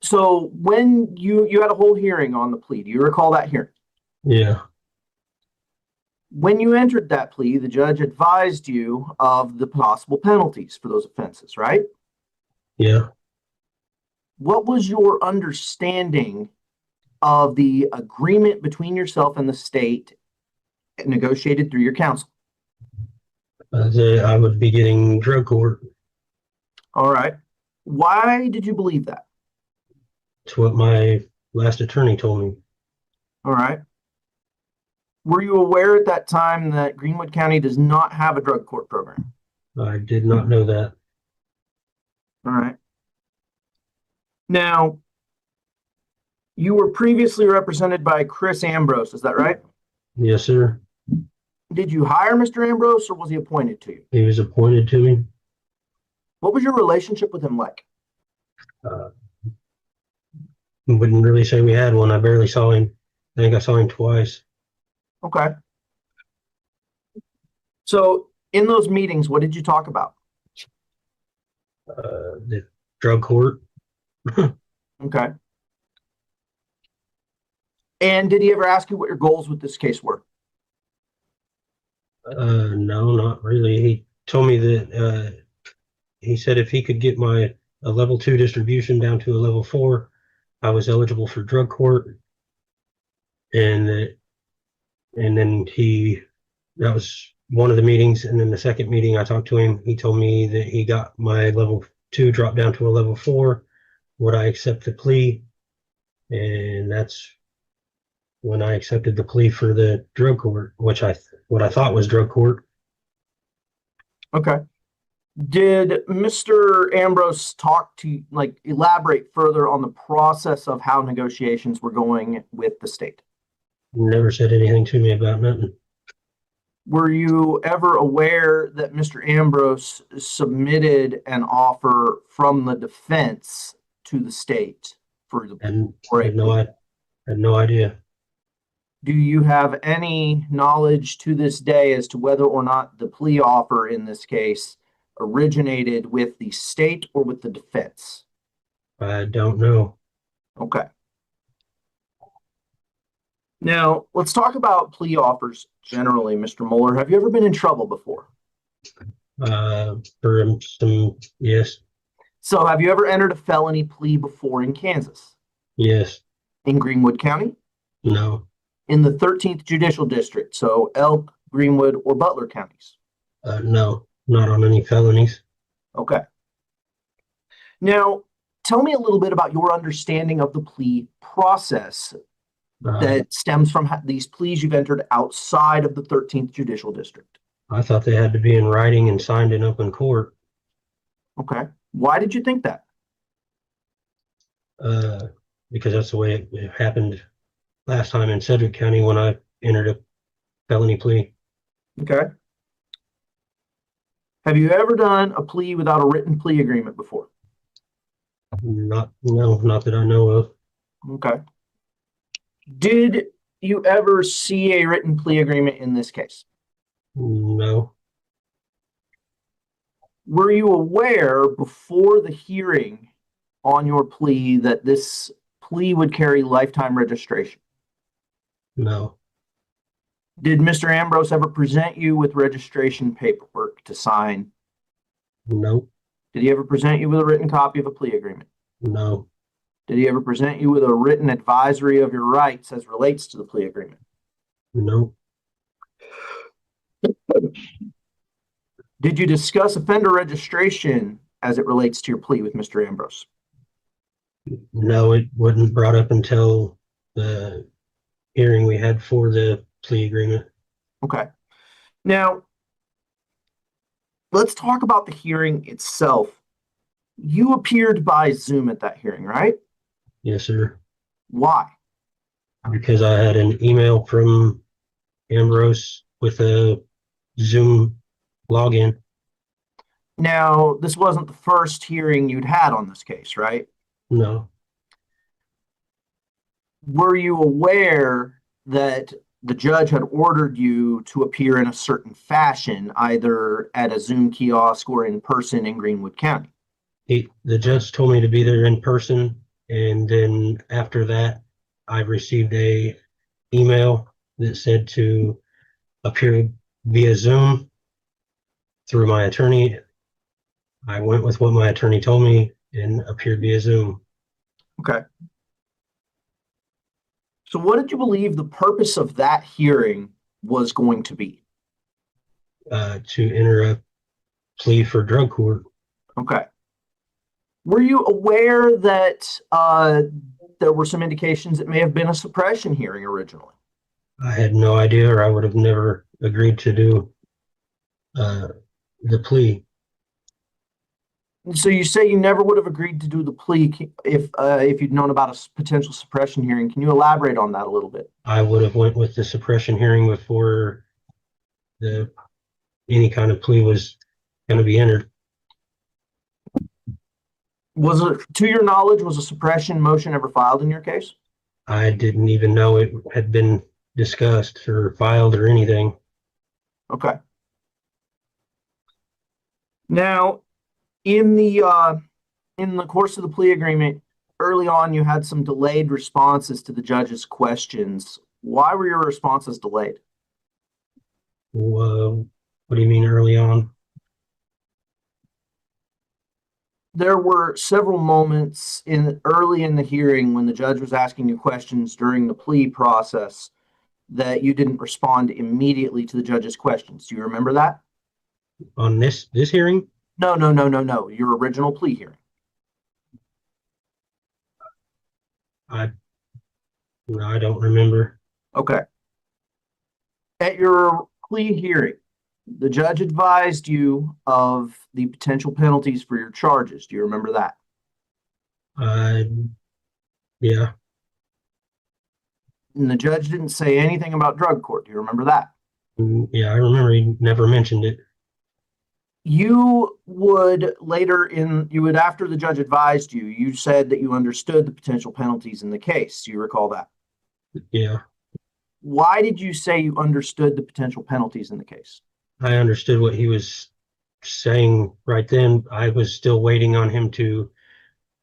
So when you had a whole hearing on the plea, do you recall that hearing? Yeah. When you entered that plea, the judge advised you of the possible penalties for those offenses, right? Yeah. What was your understanding of the agreement between yourself and the state negotiated through your counsel? That I would be getting drug court. All right. Why did you believe that? It's what my last attorney told me. All right. Were you aware at that time that Greenwood County does not have a drug court program? I did not know that. All right. Now, you were previously represented by Chris Ambrose, is that right? Yes, sir. Did you hire Mr. Ambrose or was he appointed to you? He was appointed to me. What was your relationship with him like? Wouldn't really say we had one. I barely saw him. I think I saw him twice. Okay. So in those meetings, what did you talk about? The drug court. Okay. And did he ever ask you what your goals with this case were? No, not really. He told me that he said if he could get a level 2 distribution down to a level 4, I was eligible for drug court. And then that was one of the meetings. And then the second meeting I talked to him, he told me that he got my level 2 dropped down to a level 4. Would I accept the plea? And that's when I accepted the plea for the drug court, what I thought was drug court. Okay. Did Mr. Ambrose elaborate further on the process of how negotiations were going with the state? Never said anything to me about nothing. Were you ever aware that Mr. Ambrose submitted an offer from the defense to the state for the And I had no idea. Do you have any knowledge to this day as to whether or not the plea offer in this case originated with the state or with the defense? I don't know. Okay. Now, let's talk about plea offers generally, Mr. Mueller. Have you ever been in trouble before? For some, yes. So have you ever entered a felony plea before in Kansas? Yes. In Greenwood County? No. In the 13th Judicial District, so Elk, Greenwood, or Butler counties? No, not on any felonies. Okay. Now, tell me a little bit about your understanding of the plea process that stems from these pleas you've entered outside of the 13th Judicial District. I thought they had to be in writing and signed in open court. Okay. Why did you think that? Because that's the way it happened last time in Sedgwick County when I entered a felony plea. Okay. Have you ever done a plea without a written plea agreement before? Not that I know of. Okay. Did you ever see a written plea agreement in this case? No. Were you aware before the hearing on your plea that this plea would carry lifetime registration? No. Did Mr. Ambrose ever present you with registration paperwork to sign? Nope. Did he ever present you with a written copy of a plea agreement? No. Did he ever present you with a written advisory of your rights as relates to the plea agreement? Nope. Did you discuss offender registration as it relates to your plea with Mr. Ambrose? No, it wasn't brought up until the hearing we had for the plea agreement. Okay. Now, let's talk about the hearing itself. You appeared by Zoom at that hearing, right? Yes, sir. Why? Because I had an email from Ambrose with a Zoom login. Now, this wasn't the first hearing you'd had on this case, right? No. Were you aware that the judge had ordered you to appear in a certain fashion, either at a Zoom kiosk or in person in Greenwood County? The judge told me to be there in person, and then after that, I received a email that said to appear via Zoom through my attorney. I went with what my attorney told me and appeared via Zoom. Okay. So what did you believe the purpose of that hearing was going to be? To enter a plea for drug court. Okay. Were you aware that there were some indications it may have been a suppression hearing originally? I had no idea, or I would have never agreed to do the plea. So you say you never would have agreed to do the plea if you'd known about a potential suppression hearing. Can you elaborate on that a little bit? I would have went with the suppression hearing before any kind of plea was going to be entered. Was it, to your knowledge, was a suppression motion ever filed in your case? I didn't even know it had been discussed or filed or anything. Okay. Now, in the course of the plea agreement, early on, you had some delayed responses to the judge's questions. Why were your responses delayed? What do you mean early on? There were several moments early in the hearing when the judge was asking you questions during the plea process that you didn't respond immediately to the judge's questions. Do you remember that? On this hearing? No. Your original plea hearing. No, I don't remember. Okay. At your plea hearing, the judge advised you of the potential penalties for your charges. Do you remember that? Yeah. And the judge didn't say anything about drug court. Do you remember that? Yeah, I remember he never mentioned it. You would after the judge advised you, you said that you understood the potential penalties in the case. Do you recall that? Yeah. Why did you say you understood the potential penalties in the case? I understood what he was saying right then. I was still waiting on him to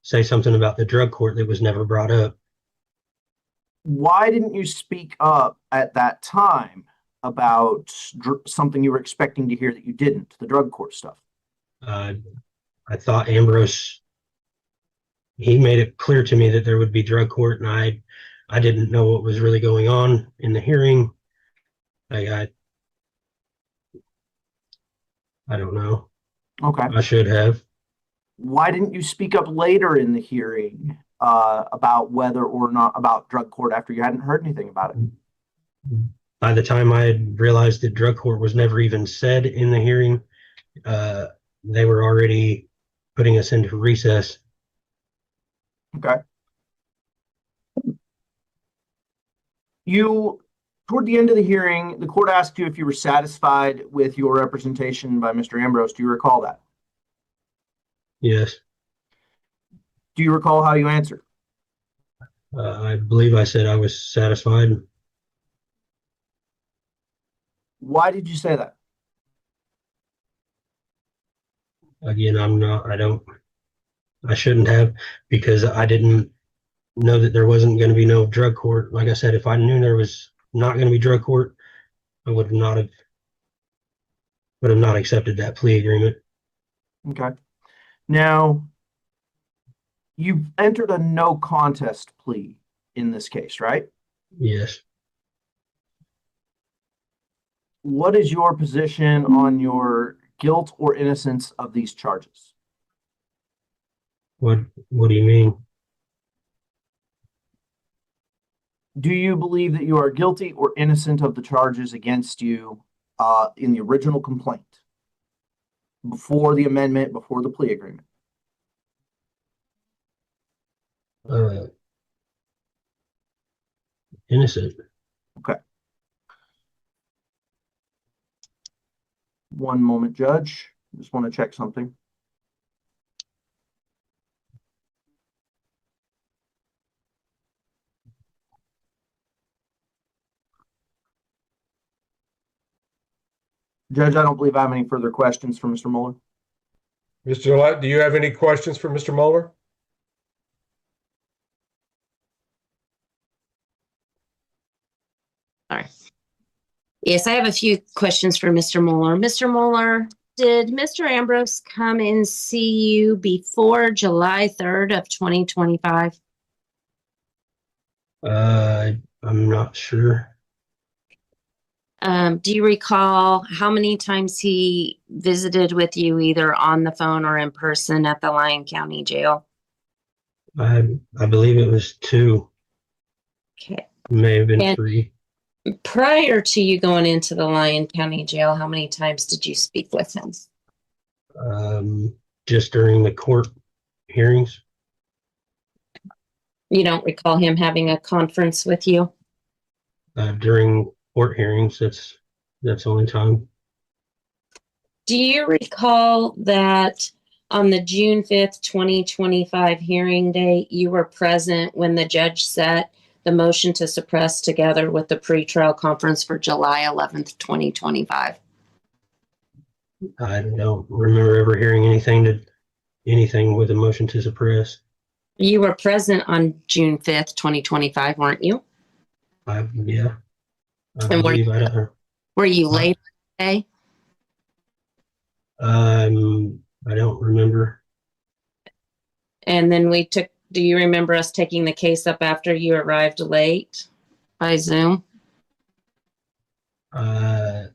say something about the drug court that was never brought up. Why didn't you speak up at that time about something you were expecting to hear that you didn't, the drug court stuff? I thought Ambrose, he made it clear to me that there would be drug court, and I didn't know what was really going on in the hearing. I don't know. Okay. I should have. Why didn't you speak up later in the hearing about whether or not about drug court after you hadn't heard anything about it? By the time I had realized that drug court was never even said in the hearing, they were already putting us into recess. Okay. Toward the end of the hearing, the court asked you if you were satisfied with your representation by Mr. Ambrose. Do you recall that? Yes. Do you recall how you answered? I believe I said I was satisfied. Why did you say that? Again, I shouldn't have, because I didn't know that there wasn't going to be no drug court. Like I said, if I knew there was not going to be drug court, I would not have accepted that plea agreement. Okay. Now, you've entered a no contest plea in this case, right? Yes. What is your position on your guilt or innocence of these charges? What do you mean? Do you believe that you are guilty or innocent of the charges against you in the original complaint before the amendment, before the plea agreement? Innocent. Okay. One moment, Judge. Just want to check something. Judge, I don't believe I have any further questions for Mr. Mueller. Mr. Gillette, do you have any questions for Mr. Mueller? Yes, I have a few questions for Mr. Mueller. Mr. Mueller, did Mr. Ambrose come and see you before July 3rd of 2025? I'm not sure. Do you recall how many times he visited with you either on the phone or in person at the Lyon County Jail? I believe it was 2, Okay. may have been And 3. prior to you going into the Lyon County Jail, how many times did you speak with him? Just during the court hearings. You don't recall him having a conference with you? During court hearings, that's the only time. Do you recall that on the June 5th, 2025 hearing date, you were present when the judge set the motion to suppress together with the pretrial conference for July 11th, 2025? I don't remember ever hearing anything with a motion to suppress. You were present on June 5th, 2025, weren't you? Yeah. I And believe I don't. Were you late today? I don't remember. And then do you remember us taking the case up after you arrived late by Zoom? I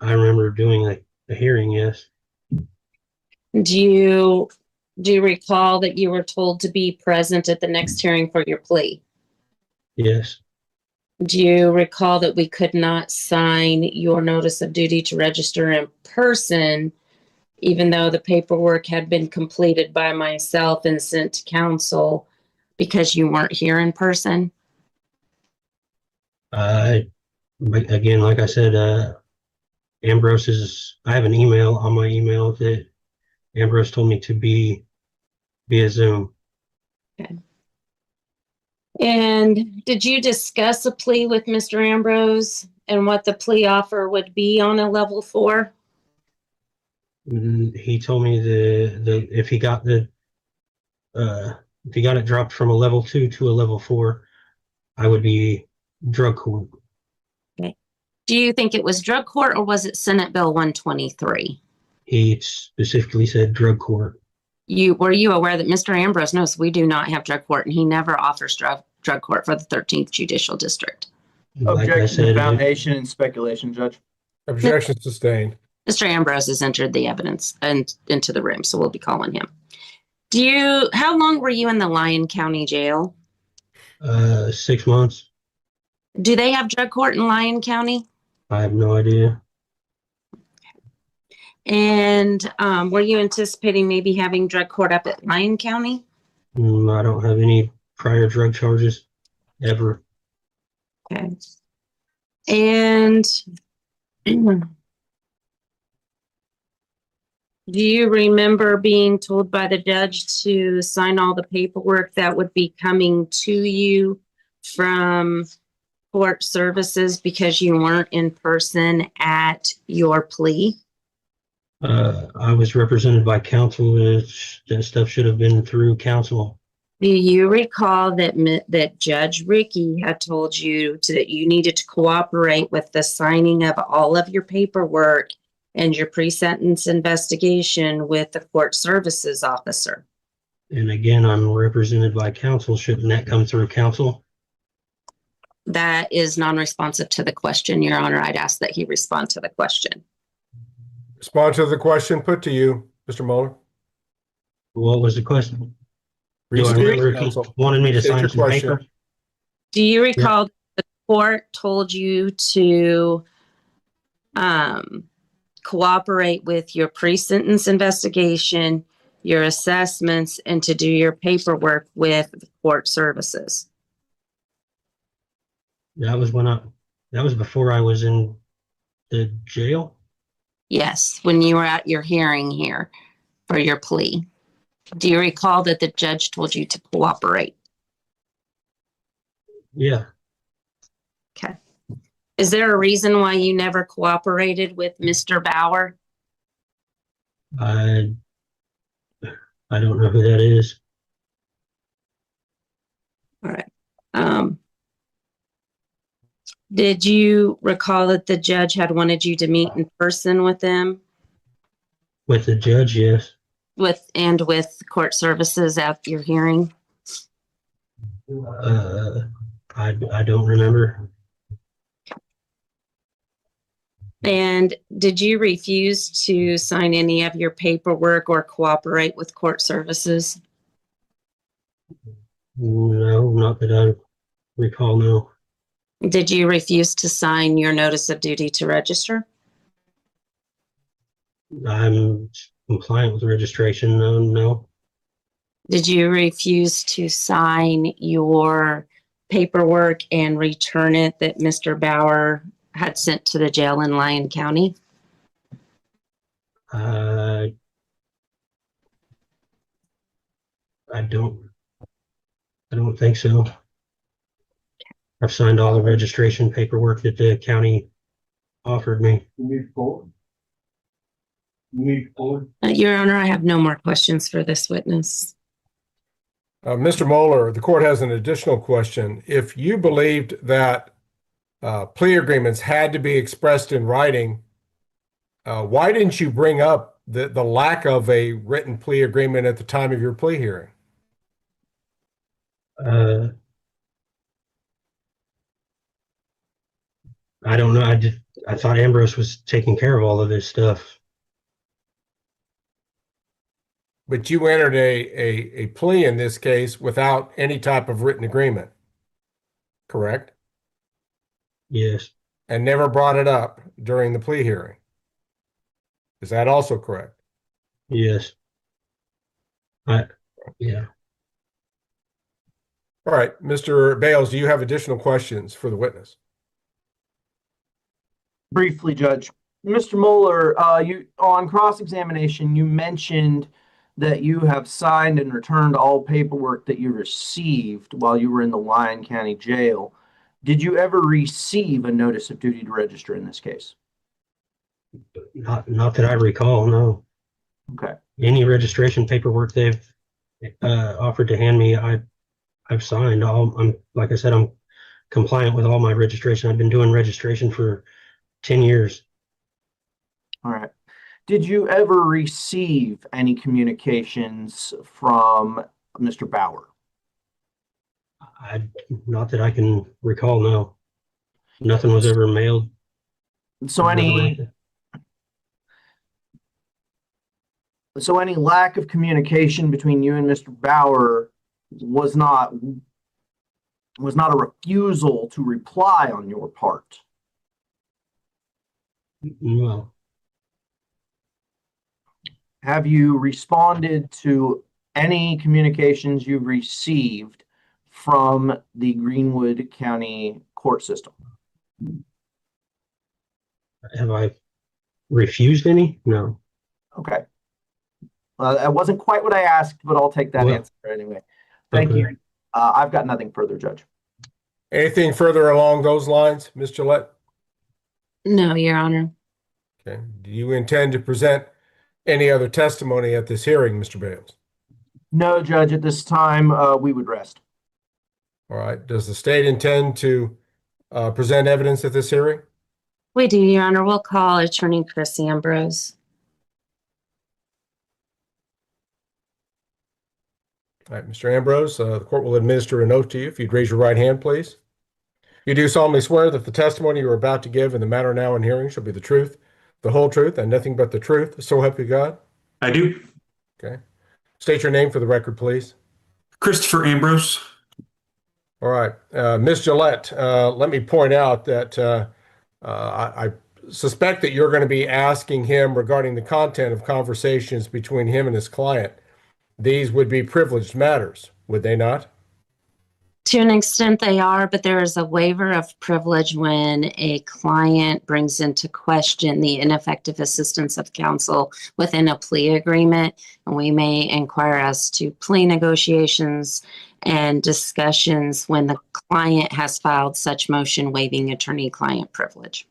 remember doing the hearing, yes. Do you recall that you were told to be present at the next hearing for your plea? Yes. Do you recall that we could not sign your notice of duty to register in person, even though the paperwork had been completed by myself and sent to counsel because you weren't here in person? But again, like I said, I have an email on my email that Ambrose told me to be via Zoom. Okay. And did you discuss a plea with Mr. Ambrose and what the plea offer would be on a level 4? He told me if he got it dropped from a level 2 to a level 4, I would be drug court. Okay. Do you think it was drug court or was it Senate Bill 123? He specifically said drug court. Were you aware that Mr. Ambrose knows we do not have drug court and he never offers drug court for the 13th Judicial District? Like I Objection to said, foundation and speculation, Judge. Objection sustained. Mr. Ambrose has entered the evidence and into the room, so we'll be calling him. How long were you in the Lyon County Jail? 6 months. Do they have drug court in Lyon County? I have no idea. And were you anticipating maybe having drug court up at Lyon County? I don't have any prior drug charges ever. Okay. And do you remember being told by the judge to sign all the paperwork that would be coming to you from court services because you weren't in person at your plea? I was represented by counsel. That stuff should have been through counsel. Do you recall that Judge Ricke had told you that you needed to cooperate with the signing of all of your paperwork and your pre-sentence investigation with the court services officer? And again, I'm represented by counsel. Shouldn't that come through counsel? That is non-responsive to the question, Your Honor. I'd ask that he respond to the question. Respond to the question put to you, Mr. Mueller. What was the question? Do I Restate, remember if counsel. he wanted me to Restate sign your some question. paper? Do you recall the court told you to cooperate with your pre-sentence investigation, your assessments, and to do your paperwork with the court services? That was before I was in the jail. Yes, when you were at your hearing here for your plea. Do you recall that the judge told you to cooperate? Yeah. Okay. Is there a reason why you never cooperated with Mr. Bauer? I don't know who that is. All right. Did you recall that the judge had wanted you to meet in person with them? With the judge, yes. With court services at your hearing? I don't remember. And did you refuse to sign any of your paperwork or cooperate with court services? No, not that I recall, no. Did you refuse to sign your notice of duty to register? I'm compliant with registration, no. Did you refuse to sign your paperwork and return it that Mr. Bauer had sent to the jail in Lyon County? I don't think so. I've signed all the registration paperwork that the county offered me. Your Honor, I have no more questions for this witness. Mr. Mueller, the court has an additional question. If you believed that plea agreements had to be expressed in writing, why didn't you bring up the lack of a written plea agreement at the time of your plea hearing? I don't know. I thought Ambrose was taking care of all of this stuff. But you entered a plea in this case without any type of written agreement, correct? Yes. And never brought it up during the plea hearing. Is that also correct? Yes. Yeah. All right, Mr. Bales, do you have additional questions for the witness? Briefly, Judge. Mr. Mueller, you on cross-examination, you mentioned that you have signed and returned all paperwork that you received while you were in the Lyon County Jail. Did you ever receive a notice of duty to register in this case? Not that I recall, no. Okay. Any registration paperwork they've offered to hand me, I've signed. Like I said, I'm compliant with all my registration. I've been doing registration for 10 years. All right. Did you ever receive any communications from Mr. Bauer? Not that I can recall, no. Nothing was ever mailed. So any lack of communication between you and Mr. Bauer was not a refusal to reply on your part? No. Have you responded to any communications you've received from the Greenwood County court system? Have I refused any? No. Okay. That wasn't quite what I asked, but I'll take that answer anyway. Thank you. I've got nothing further, Judge. Anything further along those lines, Ms. Gillette? No, Your Honor. Okay. Do you intend to present any other testimony at this hearing, Mr. Bales? No, Judge. At this time, we would rest. All right. Does the state intend to present evidence at this hearing? We do, Your Honor. We'll call Attorney Chris Ambrose. All right, Mr. Ambrose, the court will administer an oath to you. If you'd raise your right hand, please. You do solemnly swear that the testimony you are about to give in the matter now in hearing shall be the truth, the whole truth, and nothing but the truth. So help you God. I do. Okay. State your name for the record, please. Christopher Ambrose. All right. Ms. Gillette, let me point out that I suspect that you're going to be asking him regarding the content of conversations between him and his client. These would be privileged matters, would they not? To an extent they are, but there is a waiver of privilege when a client brings into question the ineffective assistance of counsel within a plea agreement. And we may inquire as to plea negotiations and discussions when the client has filed such motion waiving attorney-client privilege.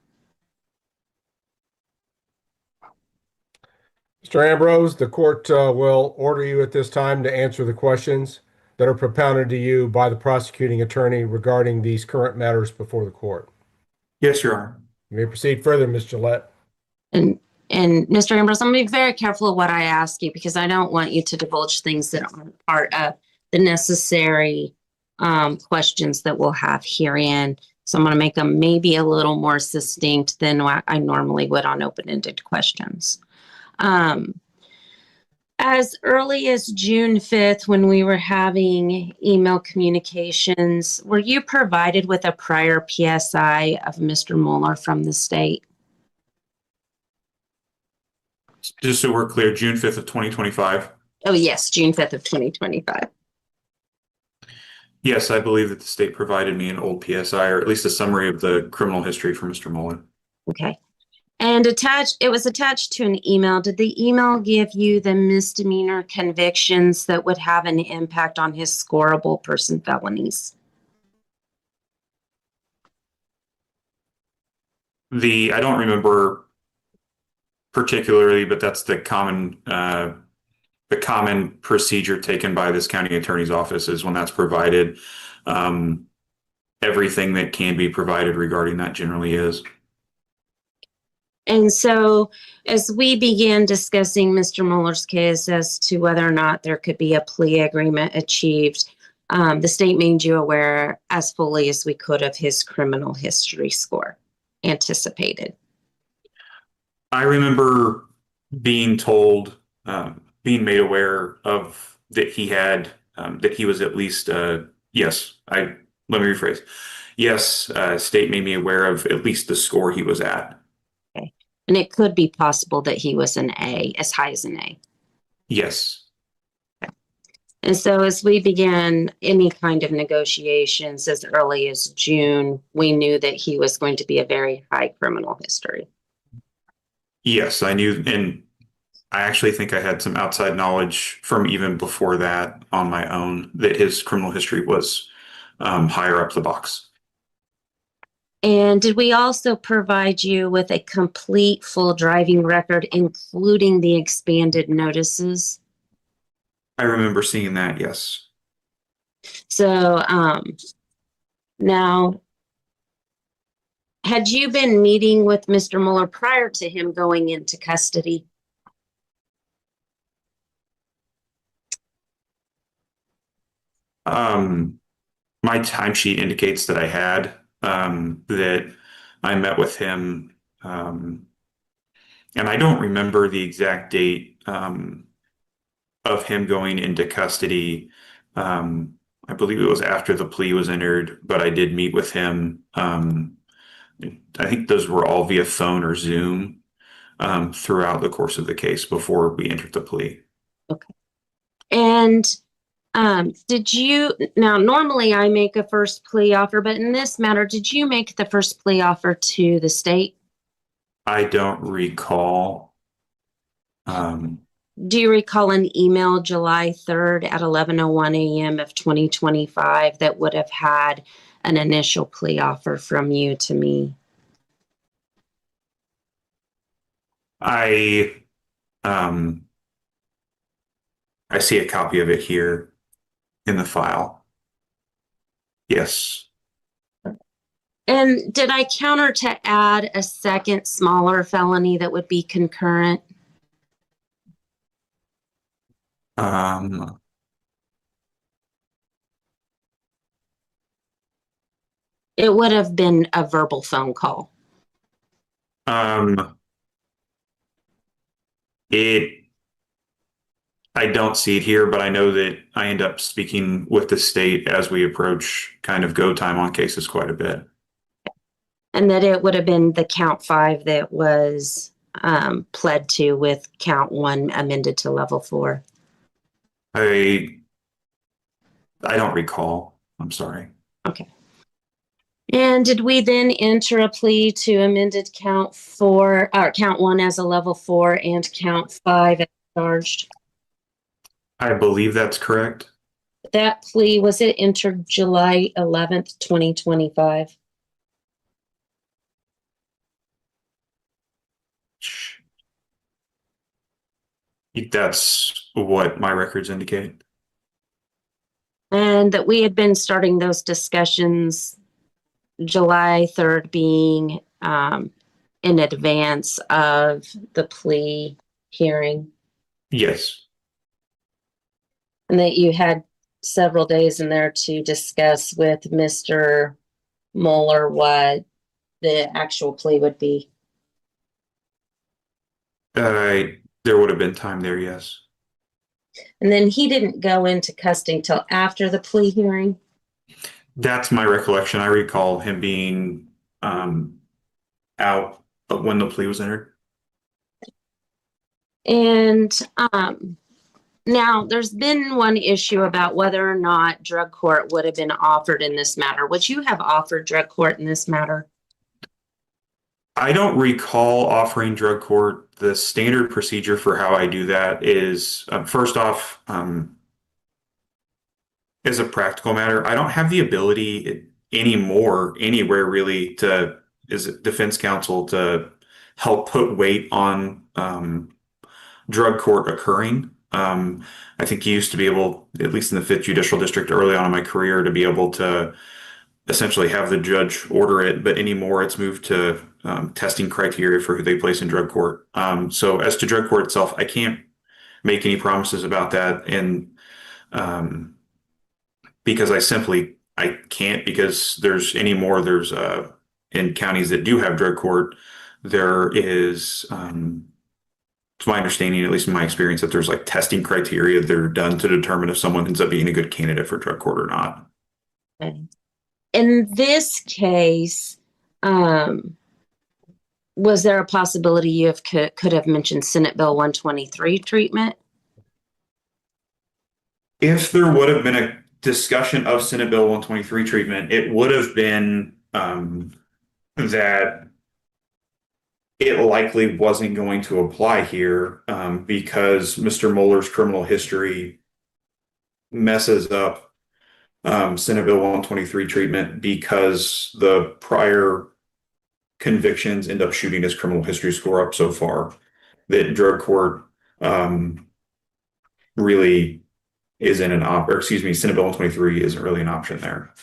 Mr. Ambrose, the court will order you at this time to answer the questions that are propounded to you by the prosecuting attorney regarding these current matters before the court. Yes, Your Honor. You may proceed further, Ms. Gillette. And Mr. Ambrose, I'm going to be very careful of what I ask you because I don't want you to divulge things that aren't part of the necessary questions that we'll have herein. So I'm going to make them maybe a little more succinct than what I normally would on open-ended questions. As early as June 5th, when we were having email communications, were you provided with a prior PSI of Mr. Mueller from the state? Just so we're clear, June 5th of 2025. Oh, yes, June 5th of 2025. Yes, I believe that the state provided me an old PSI, or at least a summary of the criminal history for Mr. Mueller. Okay. And it was attached to an email. Did the email give you the misdemeanor convictions that would have an impact on his scorable person felonies? I don't remember particularly, but that's the common procedure taken by this county attorney's office is when that's provided. Everything that can be provided regarding that generally is. And so as we began discussing Mr. Mueller's case as to whether or not there could be a plea agreement achieved, the state made you aware as fully as we could of his criminal history score anticipated. I remember being told, being made aware of that he had, that he was at least, let me rephrase. Yes, state made me aware of at least the score he was at. Okay. And it could be possible that he was an A, as high as an A. Yes. Okay. And so as we began any kind of negotiations as early as June, we knew that he was going to be a very high criminal history. Yes, I knew, and I actually think I had some outside knowledge from even before that on my own that his criminal history was higher up the box. And did we also provide you with a complete full driving record, including the expanded notices? I remember seeing that, yes. So now, had you been meeting with Mr. Mueller prior to him going into custody? My timesheet indicates that I had, that I met with him, and I don't remember the exact date of him going into custody. I believe it was after the plea was entered, but I did meet with him. I think those were all via phone or Zoom throughout the course of the case before we entered the plea. Okay. And did you, now normally I make a first plea offer, but in this matter, did you make the first plea offer to the state? I don't recall. Do you recall an email July 3rd at 11:01 a.m. of 2025 that would have had an initial plea offer from you to me? I see a copy of it here in the file. Yes. And did I counter to add a second smaller felony that would be concurrent? It would have been a verbal phone call. I don't see it here, but I know that I end up speaking with the state as we approach kind of go time on cases quite a bit. And that it would have been the count 5 that was pled to with count 1 amended to level 4. I don't recall. I'm sorry. Okay. And did we then enter a plea to amended count 1 as a level 4 and count 5 as charged? I believe that's correct. That plea, was it entered July 11th, 2025? That's what my records indicate. And that we had been starting those discussions July 3rd being in advance of the plea hearing. Yes. And that you had several days in there to discuss with Mr. Mueller what the actual plea would be. There would have been time there, yes. And then he didn't go into custody till after the plea hearing. That's my recollection. I recall him being out when the plea was entered. And now there's been one issue about whether or not drug court would have been offered in this matter. Would you have offered drug court in this matter? I don't recall offering drug court. The standard procedure for how I do that is, first off, as a practical matter, I don't have the ability anymore, anywhere really, as a defense counsel to help put weight on drug court occurring. I think you used to be able, at least in the 5th Judicial District early on in my career, to be able to essentially have the judge order it, but anymore it's moved to testing criteria for who they place in drug court. So as to drug court itself, I can't make any promises about that. And because I can't, because there's in counties that do have drug court, there is, it's my understanding, at least in my experience, that there's like testing criteria that are done to determine if someone ends up being a good candidate for drug court or not. Okay. In this case, was there a possibility you could have mentioned Senate Bill 123 treatment? If there would have been a discussion of Senate Bill 123 treatment, it would have been that it likely wasn't going to apply here because Mr. Mueller's criminal history messes up Senate Bill 123 treatment because the prior convictions end up shooting his criminal history score up so far that drug court really isn't an Senate Bill 123 isn't really an option there.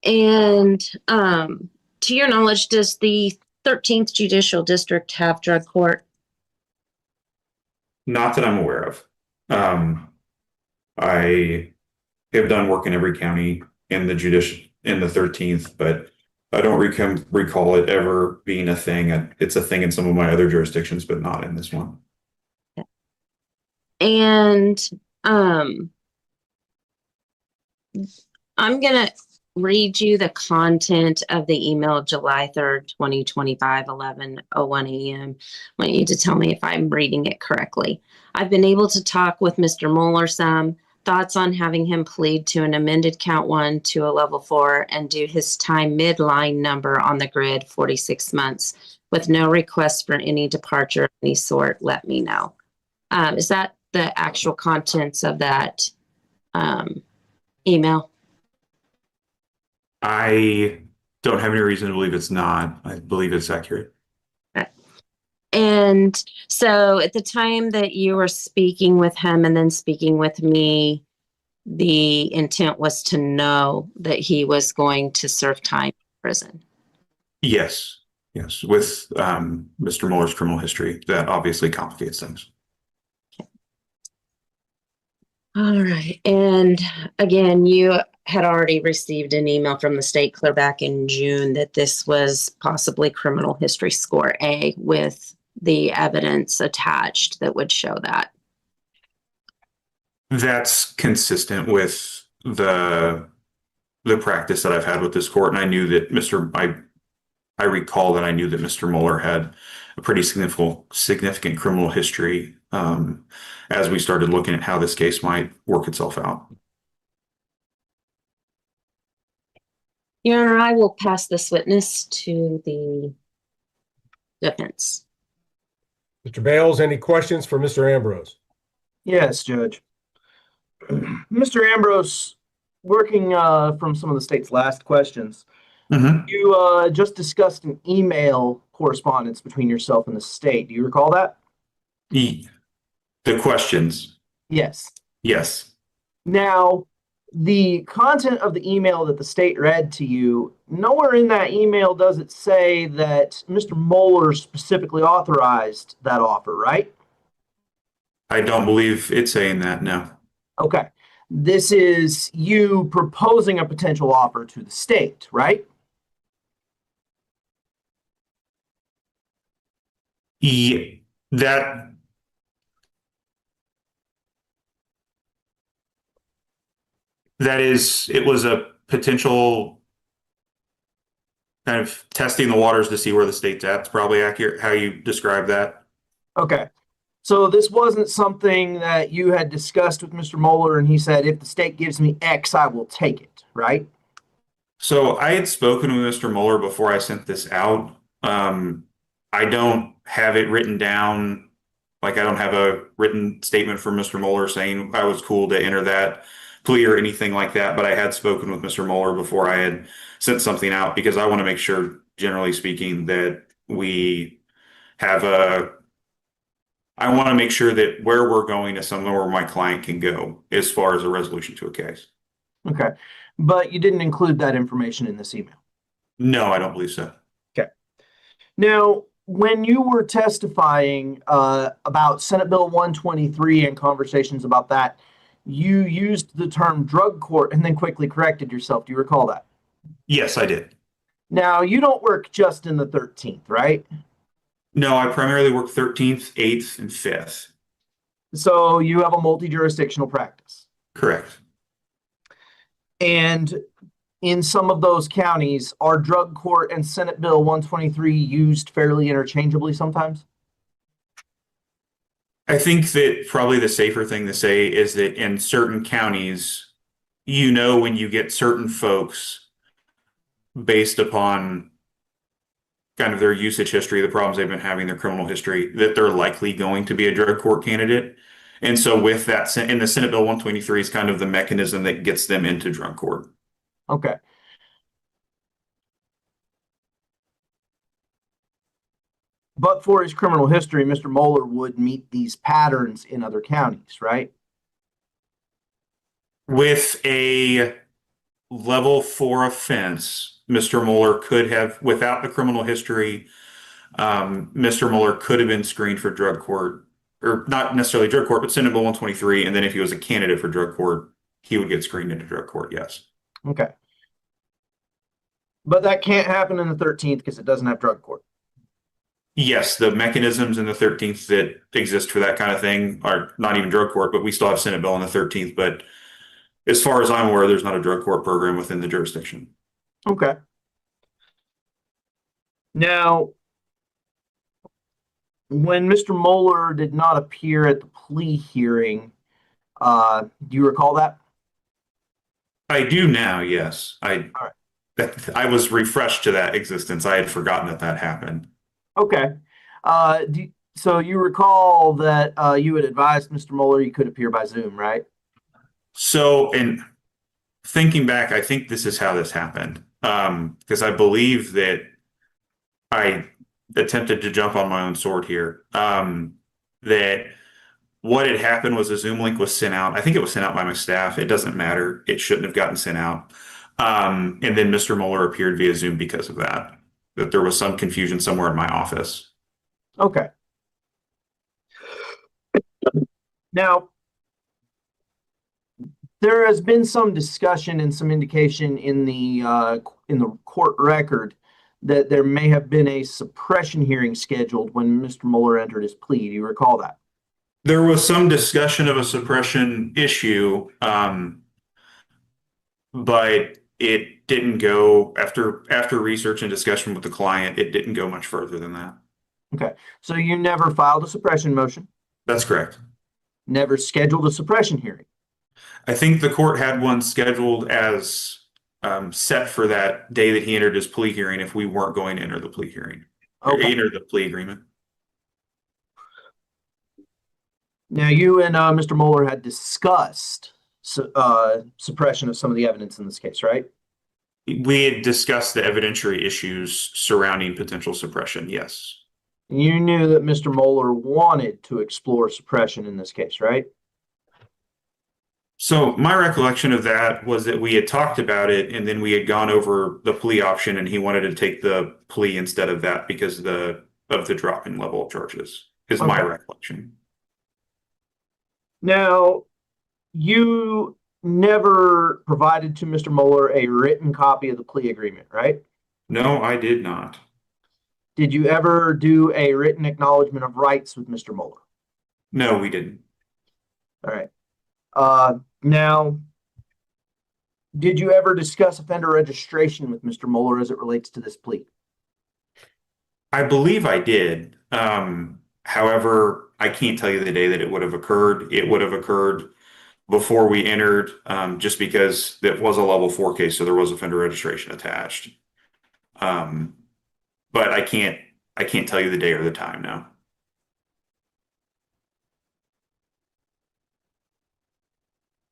And to your knowledge, does the 13th Judicial District have drug court? Not that I'm aware of. I have done work in every county in the 13th, but I don't recall it ever being a thing. It's a thing in some of my other jurisdictions, but not in this one. And I'm going to read you the content of the email of July 3rd, 2025, 11:01 a.m. I want you to tell me if I'm reading it correctly. I've been able to talk with Mr. Mueller some. Thoughts on having him plead to an amended count 1 to a level 4 and do his time midline number on the grid, 46 months, with no request for any departure of any sort. Let me know. Is that the actual contents of that email? I don't have any reason to believe it's not. I believe it's accurate. And so at the time that you were speaking with him and then speaking with me, the intent was to know that he was going to serve time in prison. Yes. Yes. With Mr. Mueller's criminal history, that obviously complicates things. Okay. All right. And again, you had already received an email from the state clear back in June that this was possibly criminal history score A with the evidence attached that would show that. That's consistent with the practice that I've had with this court. And I knew that I recall that I knew that Mr. Mueller had a pretty significant criminal history as we started looking at how this case might work itself out. Your Honor, I will pass this witness to the defense. Mr. Bales, any questions for Mr. Ambrose? Yes, Judge. Mr. Ambrose, working from some of the state's last questions, you just discussed an email correspondence between yourself and the state. Do you recall that? The questions. Yes. Yes. Now, the content of the email that the state read to you, nowhere in that email does it say that Mr. Mueller specifically authorized that offer, right? I don't believe it's saying that, no. Okay. This is you proposing a potential offer to the state, right? Yeah, that is, it was a potential kind of testing the waters to see where the state's at. It's probably accurate how you describe that. Okay. So this wasn't something that you had discussed with Mr. Mueller and he said, if the state gives me X, I will take it, right? So I had spoken with Mr. Mueller before I sent this out. I don't have it written down. Like, I don't have a written statement from Mr. Mueller saying I was cool to enter that plea or anything like that. But I had spoken with Mr. Mueller before I had sent something out because I want to make sure, generally speaking, that we have I want to make sure that where we're going is somewhere where my client can go as far as a resolution to a case. Okay. But you didn't include that information in this email? No, I don't believe so. Okay. Now, when you were testifying about Senate Bill 123 and conversations about that, you used the term drug court and then quickly corrected yourself. Do you recall that? Yes, I did. Now, you don't work just in the 13th, right? No, I primarily work 13th, 8th, and 5th. So you have a multi-jurisdictional practice. Correct. And in some of those counties, are drug court and Senate Bill 123 used fairly interchangeably sometimes? I think that probably the safer thing to say is that in certain counties, you know, when you get certain folks based upon kind of their usage history, the problems they've been having, their criminal history, that they're likely going to be a drug court candidate. And so with that, in the Senate Bill 123 is kind of the mechanism that gets them into drug court. Okay. But for his criminal history, Mr. Mueller would meet these patterns in other counties, right? With a level 4 offense, Mr. Mueller could have, without the criminal history, Mr. Mueller could have been screened for drug court, or not necessarily drug court, but Senate Bill 123. And then if he was a candidate for drug court, he would get screened into drug court, yes. Okay. But that can't happen in the 13th because it doesn't have drug court. Yes, the mechanisms in the 13th that exist for that kind of thing are not even drug court, but we still have Senate Bill on the 13th. But as far as I'm aware, there's not a drug court program within the jurisdiction. Okay. Now, when Mr. Mueller did not appear at the plea hearing, do you recall that? I do now, yes. I was refreshed to that existence. I had forgotten that that happened. Okay. So you recall that you had advised Mr. Mueller you could appear by Zoom, right? So, in thinking back, I think this is how this happened. Because I believe that I attempted to jump on my own sword here. That what had happened was a Zoom link was sent out. I think it was sent out by my staff. It doesn't matter. It shouldn't have gotten sent out. And then Mr. Mueller appeared via Zoom because of that. That there was some confusion somewhere in my office. Okay. Now, there has been some discussion and some indication in the court record that there may have been a suppression hearing scheduled when Mr. Mueller entered his plea. Do you recall that? There was some discussion of a suppression issue, but it didn't go after research and discussion with the client. It didn't go much further than that. Okay. So you never filed a suppression motion, That's correct. never scheduled a suppression hearing. I think the court had one scheduled as set for that day that he entered his plea hearing if we weren't going to enter the plea hearing. Or Okay. enter the plea agreement. Now, you and Mr. Mueller had discussed suppression of some of the evidence in this case, right? We had discussed the evidentiary issues surrounding potential suppression, yes. You knew that Mr. Mueller wanted to explore suppression in this case, right? So my recollection of that was that we had talked about it and then we had gone over the plea option and he wanted to take the plea instead of that because of the dropping level of charges, is my Okay. recollection. Now, you never provided to Mr. Mueller a written copy of the plea agreement, right? No, I did not. Did you ever do a written acknowledgement of rights with Mr. Mueller? No, we didn't. All right. Now, did you ever discuss offender registration with Mr. Mueller as it relates to this plea? I believe I did. However, I can't tell you the day that it would have occurred. It would have occurred before we entered, just because it was a level 4 case, so there was offender registration attached. But I can't tell you the day or the time now.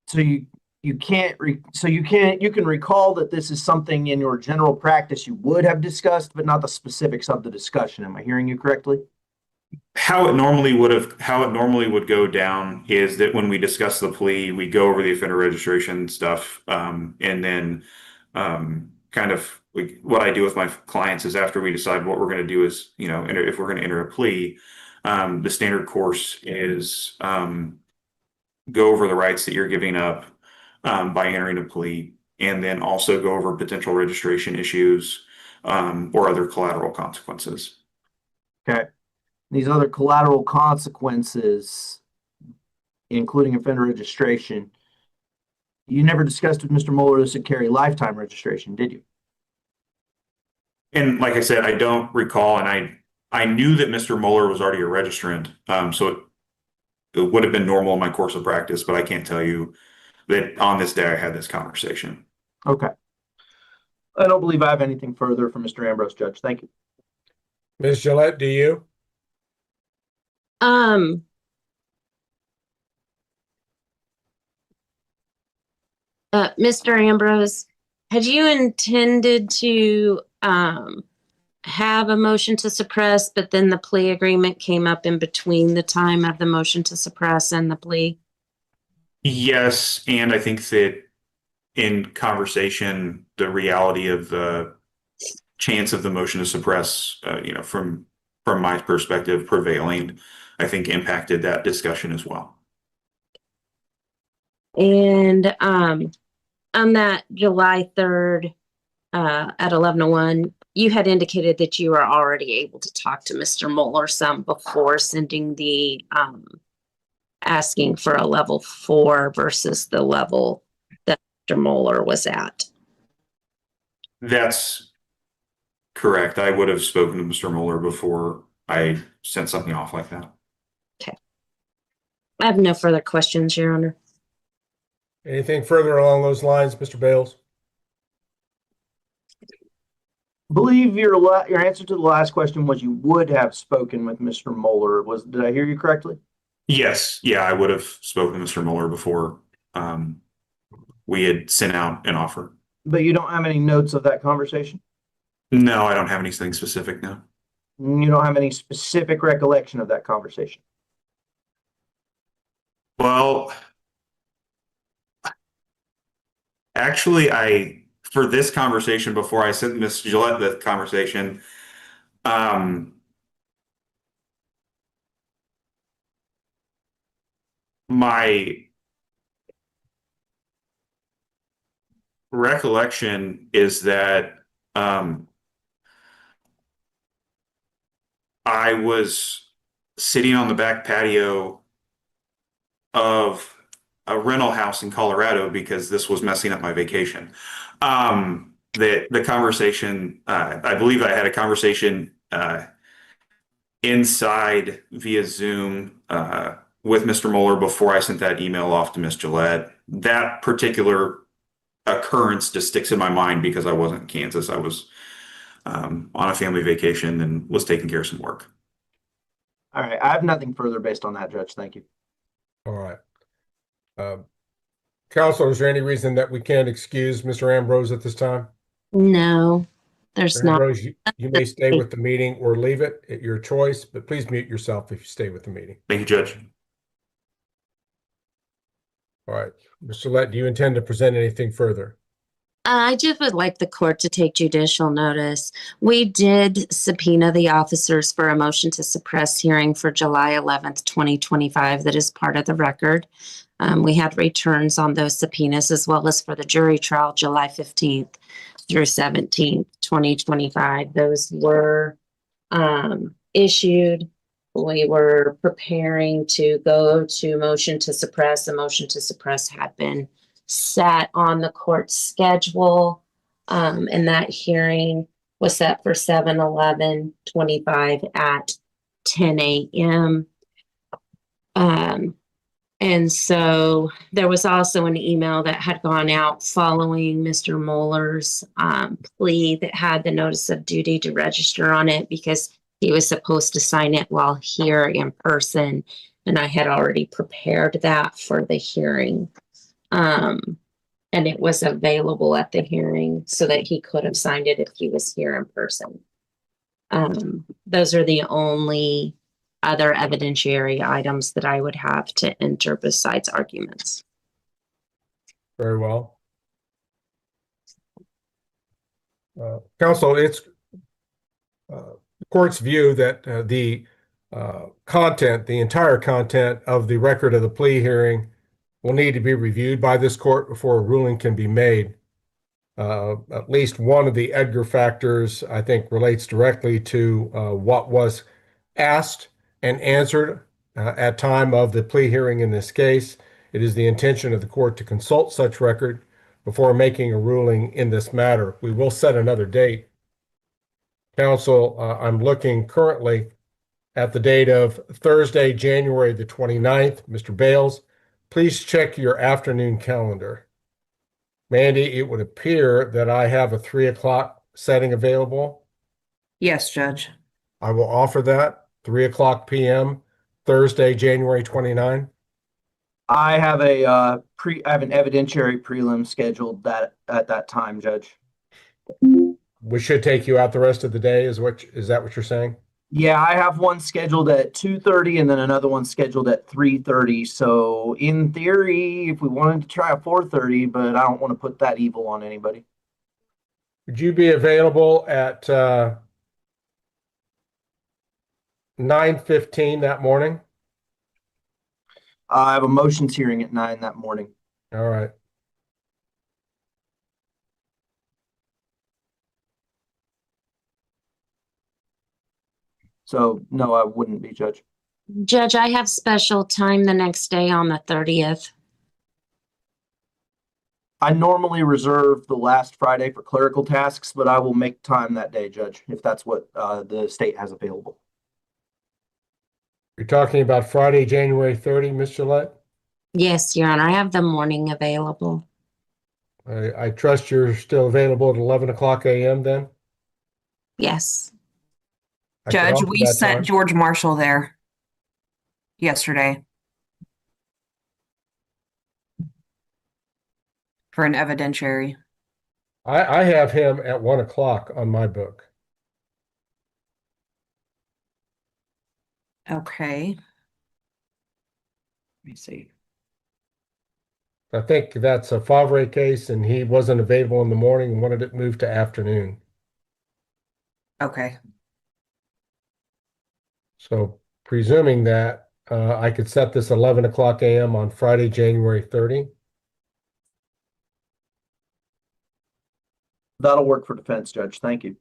So you can recall that this is something in your general practice you would have discussed, but not the specifics of the discussion. Am I hearing you correctly? How it normally would go down is that when we discuss the plea, we go over the offender registration stuff, and then kind of what I do with my clients is after we decide what we're going to do is, if we're going to enter a plea, the standard course is go over the rights that you're giving up by entering a plea, and then also go over potential registration issues or other collateral consequences. Okay. These other collateral consequences, including offender registration, you never discussed with Mr. Mueller this would carry lifetime registration, did you? And like I said, I don't recall, and I knew that Mr. Mueller was already a registrant, so it would have been normal in my course of practice, but I can't tell you that on this day I had this conversation. Okay. I don't believe I have anything further from Mr. Ambrose, Judge. Thank you. Ms. Gillette, do you? Mr. Ambrose, had you intended to have a motion to suppress, but then the plea agreement came up in between the time of the motion to suppress and the plea? Yes, and I think that in conversation, the reality of the chance of the motion to suppress, from my perspective, prevailing, I think impacted that discussion as well. And on that July 3rd at 11:01, you had indicated that you were already able to talk to Mr. Mueller some before sending the asking for a level 4 versus the level that Mr. Mueller was at. That's correct. I would have spoken to Mr. Mueller before I sent something off like that. Okay. I have no further questions, Your Honor. Anything further along those lines, Mr. Bales? I believe your answer to the last question was you would have spoken with Mr. Mueller. Did I hear you correctly? Yes. Yeah, I would have spoken to Mr. Mueller before we had sent out an offer. But you don't have any notes of that conversation? No, I don't have anything specific now. You don't have any specific recollection of that conversation? Well, actually, for this conversation, before I sent Ms. Gillette the conversation, my recollection is that I was sitting on the back patio of a rental house in Colorado because this was messing up my vacation. The conversation, I believe I had a conversation inside via Zoom with Mr. Mueller before I sent that email off to Ms. Gillette. That particular occurrence just sticks in my mind because I wasn't in Kansas. I was on a family vacation and was taking care of some work. All right. I have nothing further based on that, Judge. Thank you. All right. Counselor, is there any reason that we can't excuse Mr. Ambrose at this time? No, there's Mr. not. Ambrose, you may stay with the meeting or leave it at your choice, but please mute yourself if you stay with the meeting. Thank you, Judge. All right. Mr. Lett, do you intend to present anything further? I just would like the court to take judicial notice. We did subpoena the officers for a motion to suppress hearing for July 11th, 2025. That is part of the record. We had returns on those subpoenas as well as for the jury trial, July 15th through 17th, 2025. Those were issued. We were preparing to go to motion to suppress. A motion to suppress had been set on the court schedule, and that hearing was set for 7/11/25 at 10 a.m. And so there was also an email that had gone out following Mr. Mueller's plea that had the notice of duty to register on it because he was supposed to sign it while here in person, and I had already prepared that for the hearing. And it was available at the hearing so that he could have signed it if he was here in person. Those are the only other evidentiary items that I would have to enter besides arguments. Very well. Counsel, it's the court's view that the entire content of the record of the plea hearing will need to be reviewed by this court before a ruling can be made. At least one of the Edgar factors, I think, relates directly to what was asked and answered at time of the plea hearing in this case. It is the intention of the court to consult such record before making a ruling in this matter. We will set another date. Counsel, I'm looking currently at the date of Thursday, January the 29th. Mr. Bales, please check your afternoon calendar. Mandy, it would appear that I have a 3 o'clock setting available. Yes, Judge. I will offer that 3 o'clock p.m. Thursday, January 29. I have an evidentiary prelim scheduled that at that time, Judge. We should take you out the rest of the day. Is that what you're saying? Yeah, I have one scheduled at 2:30 and then another one scheduled at 3:30. So in theory, if we wanted to try a 4:30, but I don't want to put that evil on anybody. Would you be available at 9:15 that morning? I have a motions hearing at 9 that morning. All right. So no, I wouldn't be, Judge. Judge, I have special time the next day on the 30th. I normally reserve the last Friday for clerical tasks, but I will make time that day, Judge, if that's what the state has available. You're talking about Friday, January 30, Ms. Gillette? Yes, Your Honor, I have the morning available. I trust you're still available at 11 o'clock a.m. then? Yes. I can Judge, offer we that sent time. George Marshall there yesterday for an evidentiary. I have him at 1 o'clock on my book. Okay. Let me see. I think that's a Favre case, and he wasn't available in the morning and wanted it moved to afternoon. Okay. So presuming that I could set this 11 o'clock a.m. on Friday, January 30. That'll work for defense, Judge. Thank you.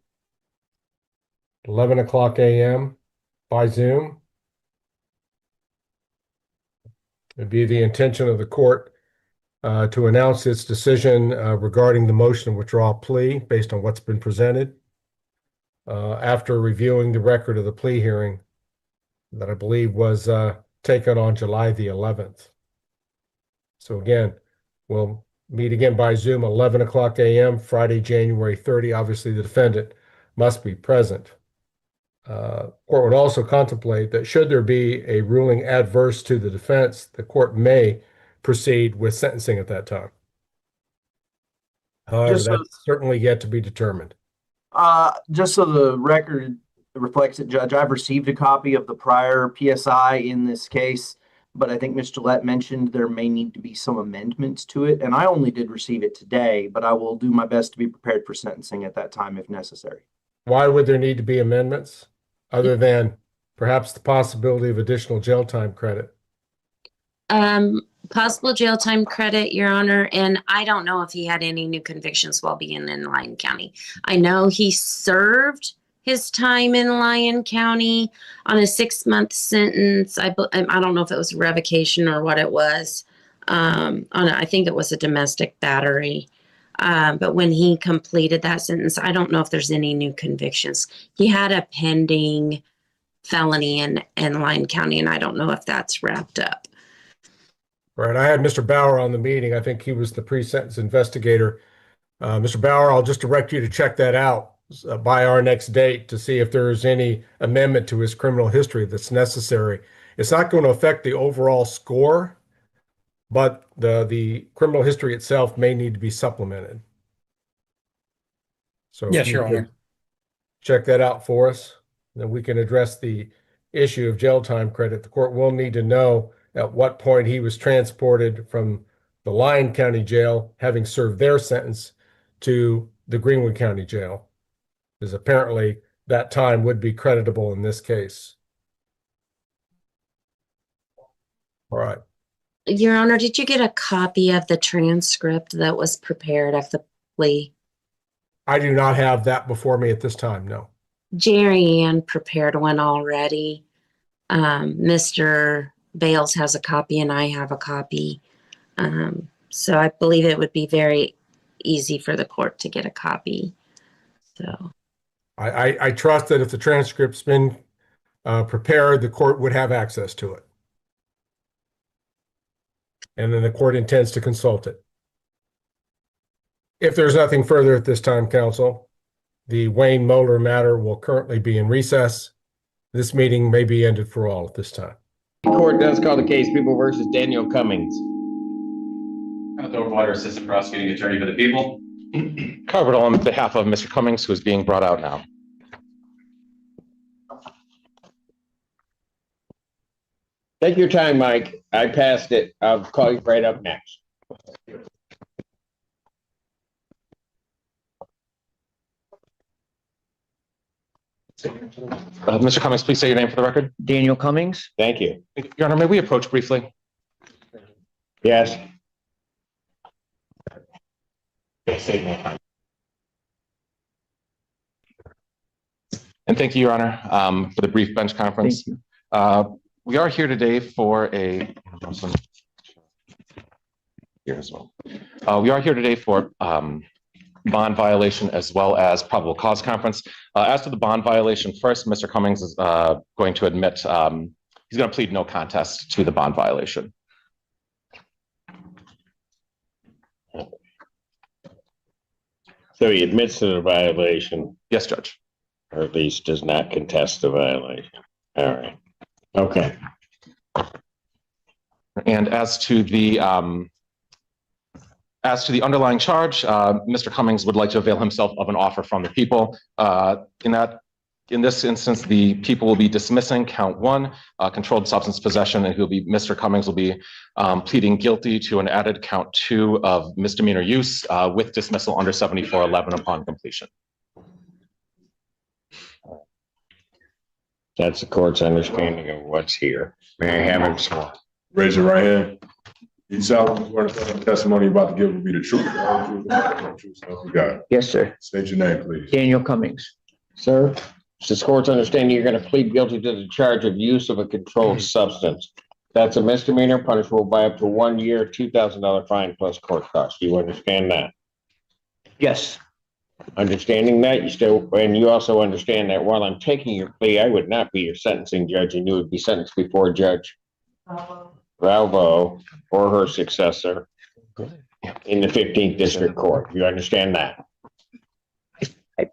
11 o'clock a.m. by Zoom. It'd be the intention of the court to announce its decision regarding the motion to withdraw plea based on what's been presented after reviewing the record of the plea hearing that I believe was taken on July the 11th. So again, we'll meet again by Zoom, 11 o'clock a.m., Friday, January 30. Obviously, the defendant must be present. Court would also contemplate that should there be a ruling adverse to the defense, the court may proceed with sentencing at that time. However, Just so- that's certainly yet to be determined. Just so the record reflects it, Judge, I've received a copy of the prior PSI in this case, but I think Ms. Gillette mentioned there may need to be some amendments to it, and I only did receive it today, but I will do my best to be prepared for sentencing at that time if necessary. Why would there need to be amendments other than perhaps the possibility of additional jail time credit? Possible jail time credit, Your Honor, and I don't know if he had any new convictions while being in Lyon County. I know he served his time in Lyon County on a 6-month sentence. I don't know if it was revocation or what it was. I think it was a domestic battery. But when he completed that sentence, I don't know if there's any new convictions. He had a pending felony in Lyon County, and I don't know if that's wrapped up. Right. I had Mr. Bauer on the meeting. I think he was the pre-sentence investigator. Mr. Bauer, I'll just direct you to check that out by our next date to see if there is any amendment to his criminal history that's necessary. It's not going to affect the overall score, but the criminal history itself may need to be supplemented. So Yes, Your Honor. Check that out for us. Then we can address the issue of jail time credit. The court will need to know at what point he was transported from the Lyon County Jail, having served their sentence, to the Greenwood County Jail, because apparently that time would be creditable in this case. All right. Your Honor, did you get a copy of the transcript that was prepared of the plea? I do not have that before me at this time, no. Jerry Ann prepared one already. Mr. Bales has a copy and I have a copy. So I believe it would be very easy for the court to get a copy. So I trust that if the transcript's been prepared, the court would have access to it. And then the court intends to consult it. If there's nothing further at this time, counsel, the Wayne Mueller matter will currently be in recess. This meeting may be ended for all at this time. The court does call the case People versus Daniel Cummings. Water, Assistant Prosecuting Attorney for the People. Covered on behalf of Mr. Cummings, who is being brought out now. Take your time, Mike. I passed it. I'll call you right up next. Mr. Cummings, please say your name for the record. Daniel Cummings. Thank you. Your Honor, may we approach briefly? Yes. And thank you, Your Honor, for the brief bench conference. We are here today for a here as well. We are here today for bond violation as well as probable cause conference. As to the bond violation, first, Mr. Cummings is going to admit he's going to plead no contest to the bond violation. So he admits to the violation. Yes, Judge. Or at least does not contest the violation. All right. Okay. And as to the underlying charge, Mr. Cummings would like to avail himself of an offer from the people. In this instance, the people will be dismissing count 1, controlled substance possession, and Mr. Cummings will be pleading guilty to an added count 2 of misdemeanor use with dismissal under 7411 upon completion. That's the court's understanding of what's here. May I have him sworn? Raise your right hand. You solemnly swear that the testimony you're about to give will be the truth. You got it. Yes, sir. State your name, please. Daniel Cummings. Sir, it's the court's understanding you're going to plead guilty to the charge of use of a controlled substance. That's a misdemeanor punishable by up to 1 year, $2,000 fine plus court costs. Do you understand that? Yes. Understanding that, and you also understand that while I'm taking your plea, I would not be your sentencing judge, and you would be sentenced before Judge Valvo or her successor in the 15th District Court. You understand that?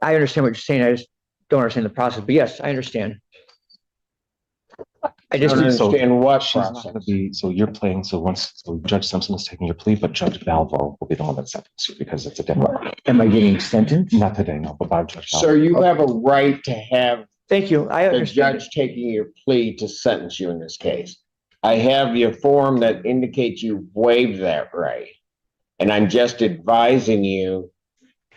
I understand what you're saying. I just don't understand the process. But yes, I understand. I just don't understand what she's not going to be. So you're playing. So Judge Simpson is taking your plea, but Judge Valvo will be the one that sentences you because it's a different. Am I getting sentenced? Not today, no. But by Judge Valvo. So you have a right to have. Thank you. I the understand. judge taking your plea to sentence you in this case. I have your form that indicates you waived that right, and I'm just advising you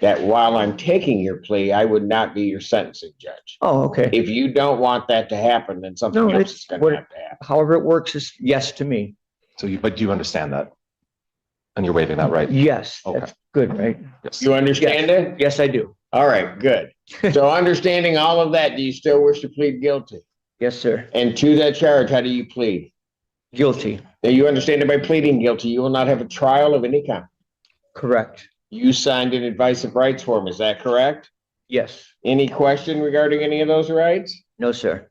that while I'm taking your plea, I would not be your sentencing judge. Oh, okay. If you don't want that to happen, then something else is going to have to happen. However it works is yes to me. So but you understand that, and you're waiving that right? Yes. Okay. That's good, right? Yes. You understand it? Yes, I do. All right, good. So understanding all of that, do you still wish to plead guilty? Yes, sir. And to that charge, how do you plead? Guilty. Now you understand that by pleading guilty, you will not have a trial of any kind. Correct. You signed an advice of rights form, is that correct? Yes. Any question regarding any of those rights? No, sir.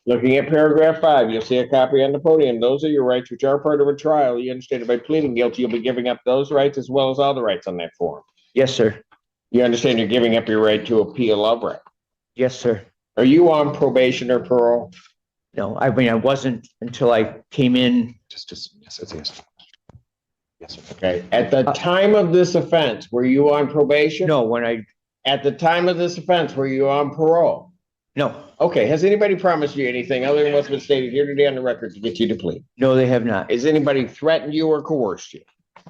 Looking at paragraph 5, you'll see a copy on the podium. Those are your rights which are part of a trial. You understand that by pleading guilty, you'll be giving up those rights as well as all the rights on that form. Yes, sir. You understand you're giving up your right to appeal of right. Yes, sir. Are you on probation or parole? No, I mean, I wasn't until I came in. Just yes. Yes, sir. Okay. At the time of this offense, were you on probation? No, At the time of this offense, were you on parole? No. Okay. Has anybody promised you anything other than what's been stated here today on the record to get you to plead? No, they have not. Has anybody threatened you or coerced you?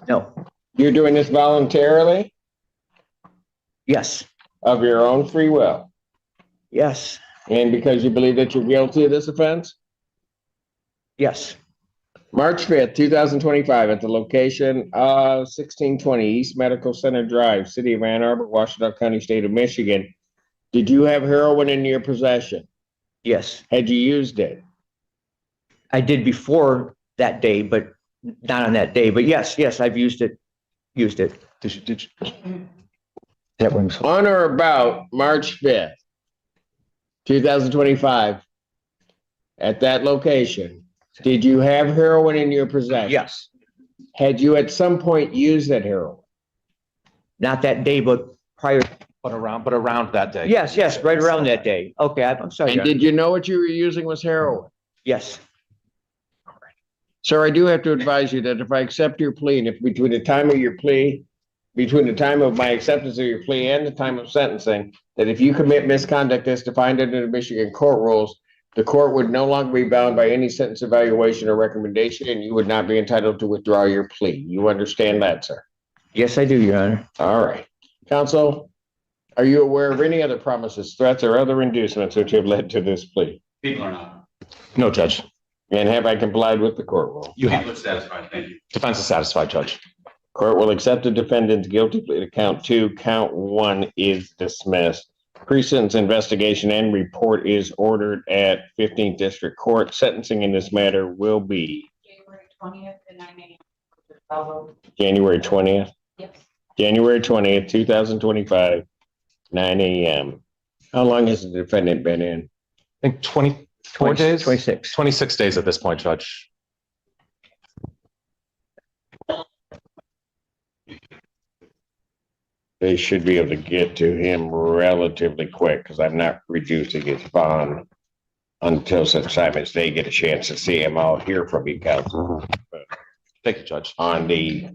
No. You're doing this voluntarily? Yes. Of your own free will? Yes. And because you believe that you're guilty of this offense? Yes. March 5th, 2025, at the location of 1620 East Medical Center Drive, City of Ann Arbor, Washington County, State of Michigan. Did you have heroin in your possession? Yes. Had you used it? I did before that day, but not on that day. But yes, I've used it. Did you? That rings. On or about March 5th, 2025, at that location, did you have heroin in your possession? Yes. Had you at some point used that heroin? Not that day, but prior. But around that day. Yes, right around that day. Okay, I'm sorry. And did you know what you were using was heroin? Yes. Sir, I do have to advise you that if I accept your plea, and if between the time of my acceptance of your plea and the time of sentencing, that if you commit misconduct as defined under the Michigan court rules, the court would no longer be bound by any sentence evaluation or recommendation, and you would not be entitled to withdraw your plea. You understand that, sir? Yes, I do, Your Honor. All right. Counsel, are you aware of any other promises, threats, or other inducements which have led to this plea? People are not. No, Judge. And have I complied with the court rule? You People have. are satisfied. Thank you. Defense is satisfied, Judge. Court will accept the defendant's guilty plea to count 2. Count 1 is dismissed. Pre-sentence investigation and report is ordered at 15th District Court. Sentencing in this matter will be January 20th at 9 a.m. January 20th. Yes. January 20th, 2025, 9 a.m. How long has the defendant been in? I think 24 days? 26. 26 days at this point, Judge. They should be able to get to him relatively quick because I'm not reducing his bond until such time as they get a chance to see him. I'll hear from you, counsel. Thank you, Judge. On the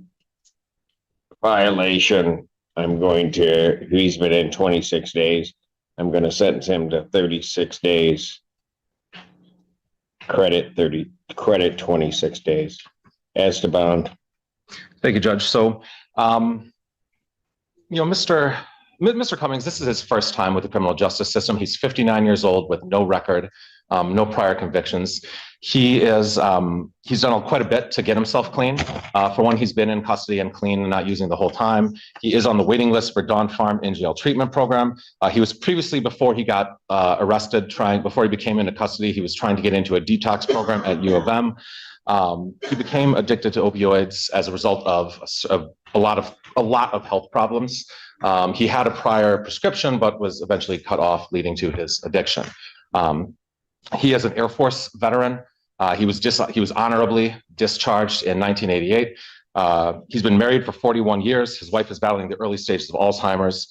violation, he's been in 26 days. I'm going to sentence him to 36 days. Credit 26 days. As to bond. Thank you, Judge. So, Mr. Cummings, this is his first time with the criminal justice system. He's 59 years old with no record, no prior convictions. He is, he's done quite a bit to get himself clean. For one, he's been in custody and clean and not using the whole time. He is on the waiting list for Dawn Farm in-jail treatment program. He was previously, before he got arrested, before he became into custody, he was trying to get into a detox program at U of M. He became addicted to opioids as a result of a lot of health problems. He had a prior prescription, but was eventually cut off, leading to his addiction. He is an Air Force veteran. He was honorably discharged in 1988. He's been married for 41 years. His wife is battling the early stages of Alzheimer's.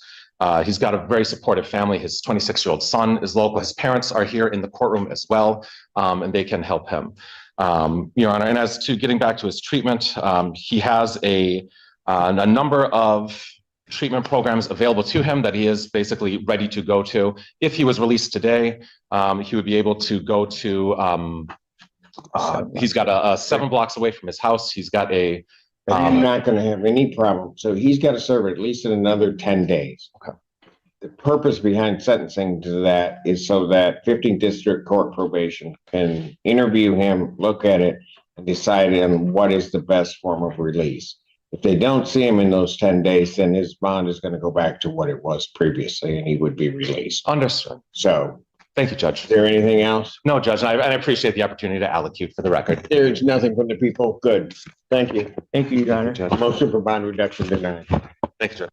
He's got a very supportive family. His 26-year-old son is local. His parents are here in the courtroom as well, and they can help him. Your Honor, and as to getting back to his treatment, he has a number of treatment programs available to him that he is basically ready to go to. If he was released today, he would be able to go to, he's got a 7 blocks away from his house. He's got a... I'm not going to have any problem. So he's got to serve at least another 10 days. Okay. The purpose behind sentencing to that is so that 15th District Court probation can interview him, look at it, and decide on what is the best form of release. If they don't see him in those 10 days, then his bond is going to go back to what it was previously, and he would be released. Understood. So, thank you, Judge. Is there anything else? No, Judge, and I appreciate the opportunity to allocute for the record. There's nothing from the people. Good. Thank you. Thank you, Your Honor. Motion for bond reduction denied. Thank you, Judge.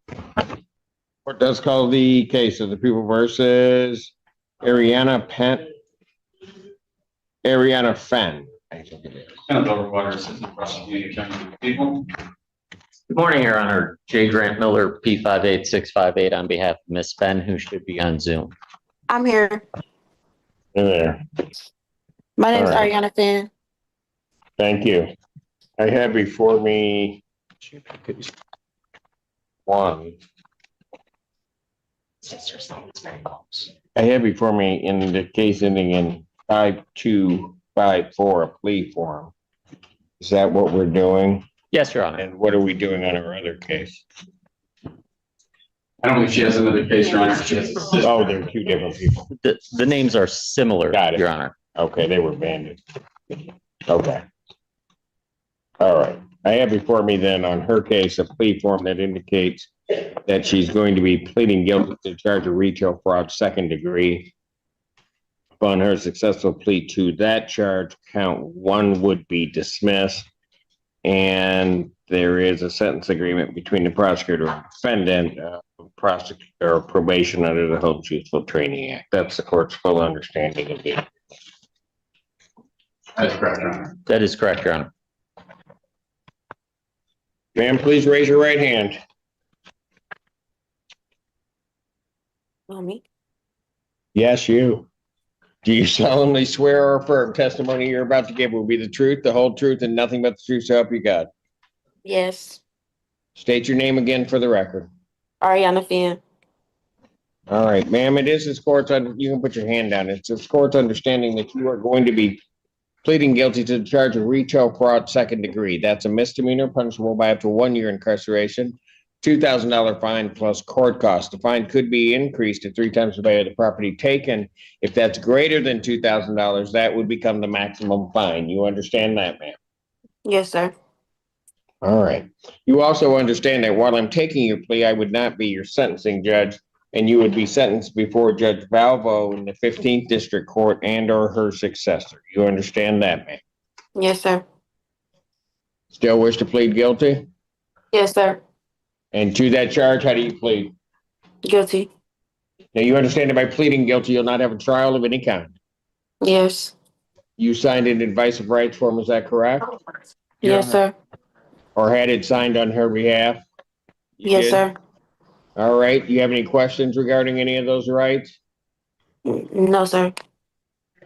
Court does call the case of the people versus Ariana Fenn. I think it is. Assistant Prosecuting Attorney for the People. Good morning, Your Honor. J. Grant Miller, P58658, on behalf of Ms. Fenn, who should be on Zoom. I'm here. Hey there. My name is All right. Ariana Fenn. Thank you. I have before me one. I have before me in the case ending in 5254, a plea form. Is that what we're doing? Yes, Your Honor. And what are we doing on our other case? I don't think she has another case, Your Honor. Oh, they're 2 different people. The names are similar, Got it. Your Honor. Okay, they were banded. Okay. All right. I have before me then on her case a plea form that indicates that she's going to be pleading guilty to the charge of retail fraud 2nd degree. Upon her successful plea to that charge, count 1 would be dismissed. And there is a sentence agreement between the prosecutor and defendant, prosecutor probation under the Hope Useful Training Act. That's the court's full understanding of it. That is correct, Your Honor. That is correct, Your Honor. Ma'am, please raise your right hand. Me? Yes, you. Do you solemnly swear or affirm testimony you're about to give will be the truth, the whole truth, and nothing but the truth, so help you God? Yes. State your name again for the record. Ariana Fenn. All right, ma'am, it is this court's, you can put your hand down. It's this court's understanding that you are going to be pleading guilty to the charge of retail fraud 2nd degree. That's a misdemeanor punishable by up to 1 year incarceration, $2,000 fine plus court costs. The fine could be increased to 3 times the value of the property taken. If that's greater than $2,000, that would become the maximum fine. You understand that, ma'am? Yes, sir. All right. You also understand that while I'm taking your plea, I would not be your sentencing judge, and you would be sentenced before Judge Valvo in the 15th District Court and or her successor. You understand that, ma'am? Yes, sir. Still wish to plead guilty? Yes, sir. And to that charge, how do you plead? Guilty. Now, you understand that by pleading guilty, you'll not have a trial of any kind. Yes. You signed an advice of rights form, is that correct? Yes, sir. Or had it signed on her behalf? You Yes, did? sir. All right. Do you have any questions regarding any of those rights? No, sir.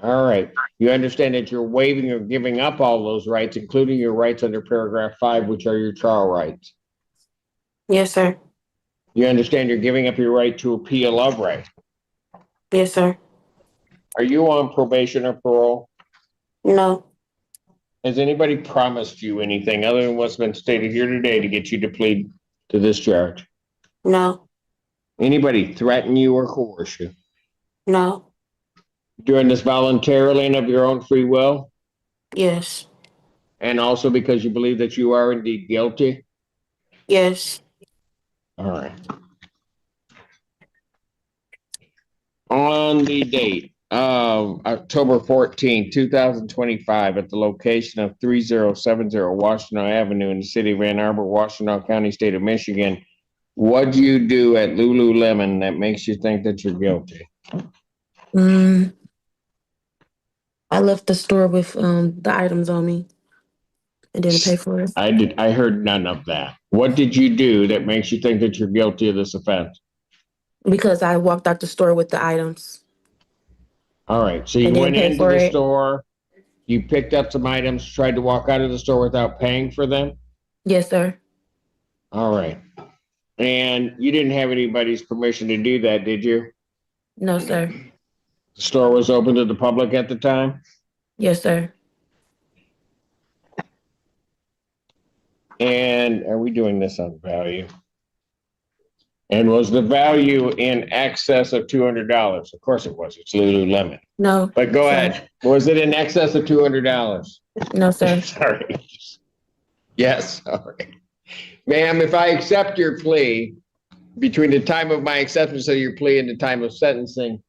All right. You understand that you're waiving or giving up all those rights, including your rights under paragraph 5, which are your trial rights. Yes, sir. You understand you're giving up your right to appeal of right. Yes, sir. Are you on probation or parole? No. Has anybody promised you anything other than what's been stated here today to get you to plead to this charge? No. Anybody threaten you or coerce you? No. Doing this voluntarily and of your own free will? Yes. And also because you believe that you are indeed guilty? Yes. All right. On the date of October 14, 2025, at the location of 3070 Washington Avenue in the city of Ann Arbor, Washington County, state of Michigan, what do you do at Lululemon that makes you think that you're guilty? I left the store with the items on me and didn't pay for it I heard none of that. What did you do that makes you think that you're guilty of this offense? because I walked out the store with the items. All right, so you And didn't went pay into for the it. store, you picked up some items, tried to walk out of the store without paying for them? Yes, sir. All right. And you didn't have anybody's permission to do that, did you? No, sir. The store was open to the public at the time? Yes, sir. And are we doing this on value? And was the value in excess of $200? Of course it was. It's Lululemon. No. But go ahead. Was it in excess of $200? No, sir. Sorry. Yes. All right. Ma'am, if I accept your plea, between the time of my acceptance of your plea and the time of sentencing,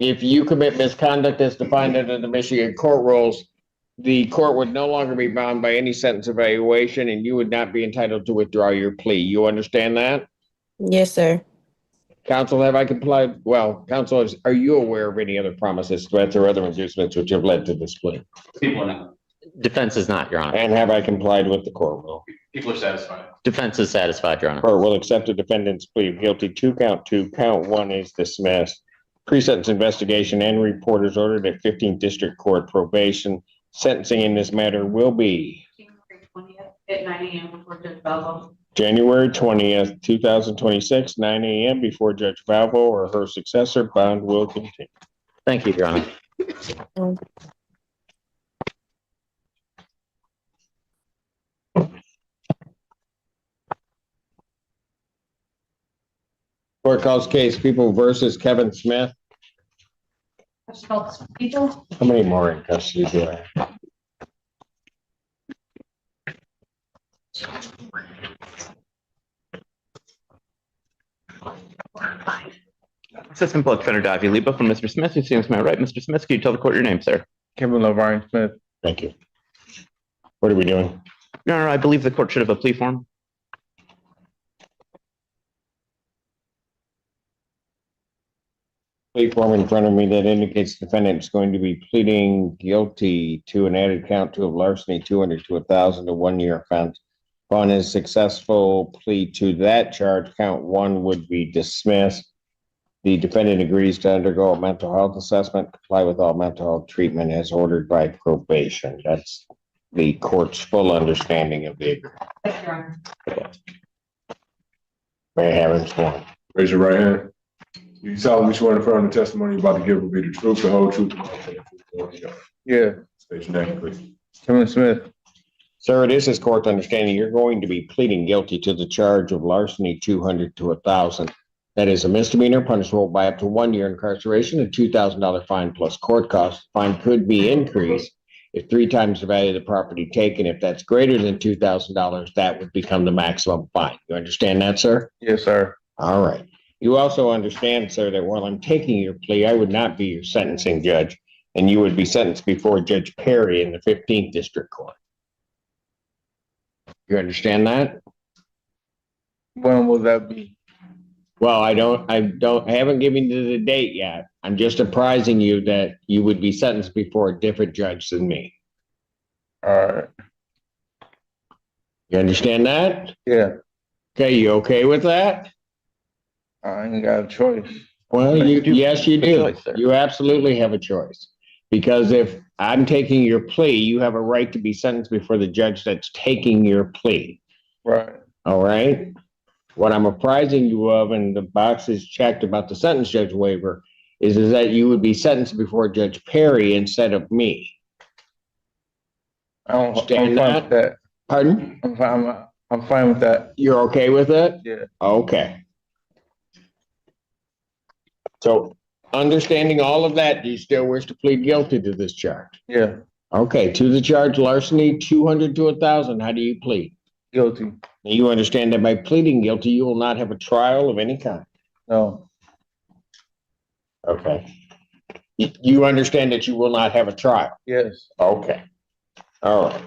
if you commit misconduct as defined under the Michigan court rules, the court would no longer be bound by any sentence evaluation and you would not be entitled to withdraw your plea. You understand that? Yes, sir. Counsel, have I complied? Well, counsel, are you aware of any other promises, threats, or other inducements which have led to this plea? People are not. Defense is not, Your Honor. And have I complied with the court rule? People are satisfied. Defense is satisfied, Your Honor. Court will accept the defendant's plea of guilty to count 2. Count 1 is dismissed. Pre-sentence investigation and report is ordered at 15th District Court probation. Sentencing in this matter will be At 9 a.m. before Judge Valvo. January 20th, 2026, 9 a.m. before Judge Valvo or her successor. Bond will continue. Thank you, Your Honor. Court calls case People versus Kevin Smith. People? How many more in custody do I have? Assistant Public Defender Davy Lipa from Mr. Smith, who seems to my right. Mr. Smith, can you tell the court your name, sir? Kevin LaVarne Smith. Thank you. What are we doing? Your Honor, I believe the court should have a plea form. Plea form in front of me that indicates the defendant is going to be pleading guilty to an added count 2 of larceny, 200 to 1,000 to 1 year offense. Upon his successful plea to that charge, count 1 would be dismissed. The defendant agrees to undergo a mental health assessment, comply with all mental health treatment as ordered by probation. That's the court's full understanding of the agreement. May I have him sworn? Raise your right hand. You solemnly swear to affirm the testimony you're about to give will be the truth, the whole truth, and nothing but the truth. Yeah. State your name, please. Kevin Smith. Sir, it is his court's understanding you're going to be pleading guilty to the charge of larceny, 200 to 1,000. That is a misdemeanor punishable by up to 1 year incarceration, a $2,000 fine plus court costs. Fine could be increased if 3 times the value of the property taken. If that's greater than $2,000, that would become the maximum fine. You understand that, sir? Yes, sir. All right. You also understand, sir, that while I'm taking your plea, I would not be your sentencing judge, and you would be sentenced before Judge Perry in the 15th District Court. You understand that? When will that be? Well, I haven't given you the date yet. I'm just apprising you that you would be sentenced before a different judge than me. All right. You understand that? Yeah. Okay, you okay with that? I ain't got a choice. Well, yes, you do. You absolutely have a choice. Because if I'm taking your plea, you have a right to be sentenced before the judge that's taking your plea. Right. All right. What I'm apprising you of, and the box is checked about the sentence judge waiver, is that you would be sentenced before Judge Perry instead of me. I'm fine with that. Pardon? I'm fine with that. You're okay with it? Yeah. Okay. So, understanding all of that, do you still wish to plead guilty to this charge? Yeah. Okay, to the charge larceny, 200 to 1,000. How do you plead? Guilty. You understand that by pleading guilty, you will not have a trial of any kind? No. Okay. You understand that you will not have a trial? Yes. Okay. All right.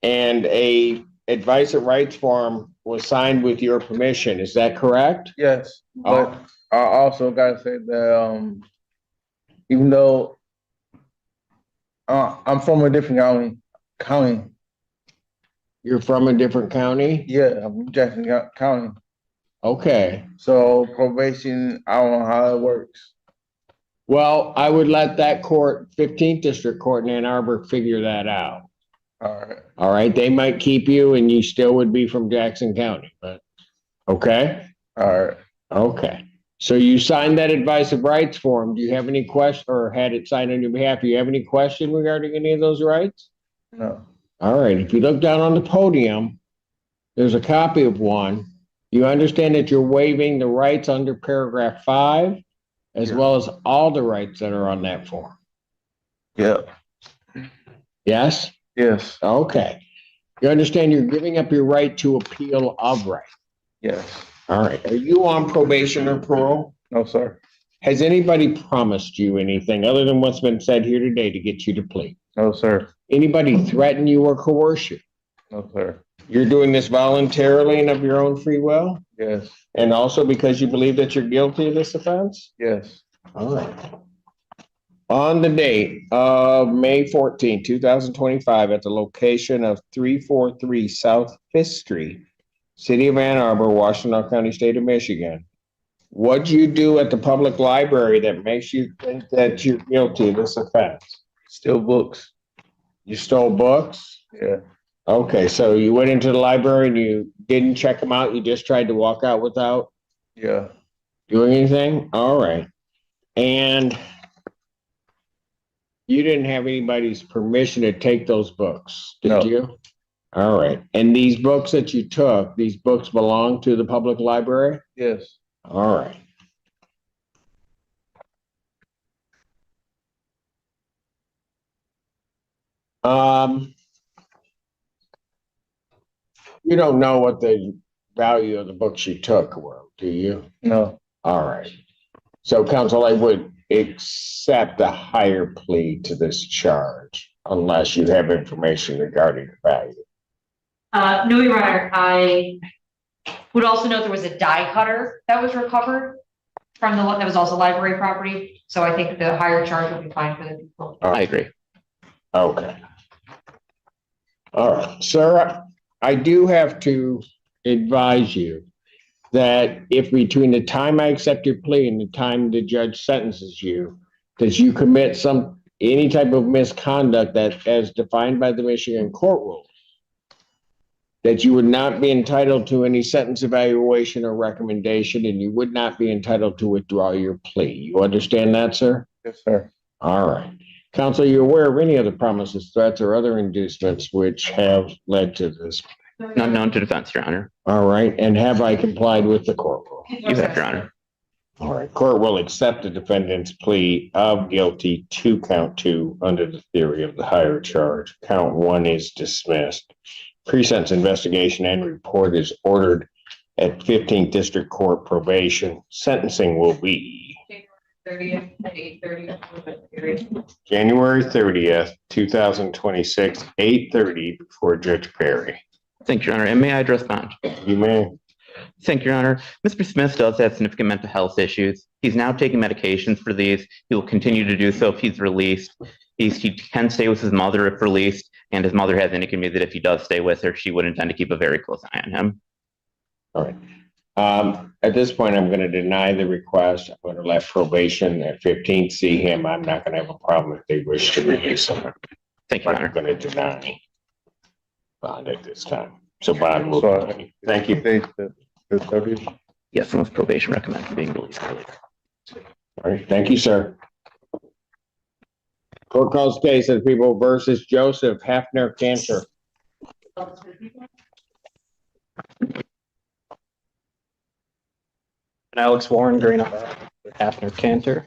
And a advice of rights form was signed with your permission. Is that correct? Yes. But I also gotta say that even though I'm from a different county. You're from a different county? Yeah, I'm from Jackson County. Okay. So probation, I don't know how it works. Well, I would let that court, 15th District Court in Ann Arbor, figure that out. All right. All right. They might keep you and you still would be from Jackson County, but okay. All right. Okay. So you signed that advice of rights form. Do you have any question or had it signed on your behalf? Do you have any question regarding any of those rights? No. All right. If you look down on the podium, there's a copy of one. You understand that you're waiving the rights under paragraph 5, as well as all the rights that are on that form. Yeah. Yes? Yes. Okay. You understand you're giving up your right to appeal of right? Yes. All right. Are you on probation or parole? No, sir. Has anybody promised you anything other than what's been said here today to get you to plead? No, sir. Anybody threaten you or coerce you? No, sir. You're doing this voluntarily and of your own free will? Yes. And also because you believe that you're guilty of this offense? Yes. All right. On the date of May 14, 2025, at the location of 343 South 5th Street, City of Ann Arbor, Washtenaw County, State of Michigan, what'd you do at the public library that makes you think that you're guilty of this offense? Steal books. You stole books? Yeah. Okay, so you went into the library and you didn't check them out, you just tried to walk out without Yeah. doing anything? All right. And you didn't have anybody's permission to take those books, did you? All right. And these books that you took, these books belong to the public library? Yes. All right. You don't know what the value of the books you took were, do you? No. All right. So, counsel, I would accept a higher plea to this charge unless you have information regarding the value. No, Your Honor. I would also note there was a die cutter that was recovered from that was also library property. So I think the higher charge would be fine for the people. I agree. Okay. All right, sir, I do have to advise you that if between the time I accept your plea and the time the judge sentences you, that you commit any type of misconduct that as defined by the Michigan court rules, that you would not be entitled to any sentence evaluation or recommendation, and you would not be entitled to withdraw your plea. You understand that, sir? Yes, sir. All right. Counsel, are you aware of any other promises, threats, or other inducements which have led to this? Not known to defense, Your Honor. All right. And have I complied with the court rule? You have, Your Honor. All right. Court will accept the defendant's plea of guilty to count 2 under the theory of the higher charge. Count 1 is dismissed. Pre-sentence investigation and report is ordered at 15th District Court probation. Sentencing will be 30th at 8:30. January 30th, 2026, 8:30 before Judge Perry. Thank you, Your Honor. And may I address bond? You may. Thank you, Your Honor. Mr. Smith does have significant mental health issues. He's now taking medications for these. He will continue to do so if he's released. He can stay with his mother if released, and his mother has indicated to me that if he does stay with her, she would intend to keep a very close eye on him. All right. At this point, I'm going to deny the request. I'm going to let probation at 15th see him. I'm not going to have a problem if they wish to release him. Thank you, Your Honor. I'm going to deny bond at this time. So bond will. Thank you. Yes, unless probation recommends being released earlier. All right. Thank you, sir. Court calls case of People versus Joseph Hafner-Cantor. Alex Warren, Green Hafner-Cantor.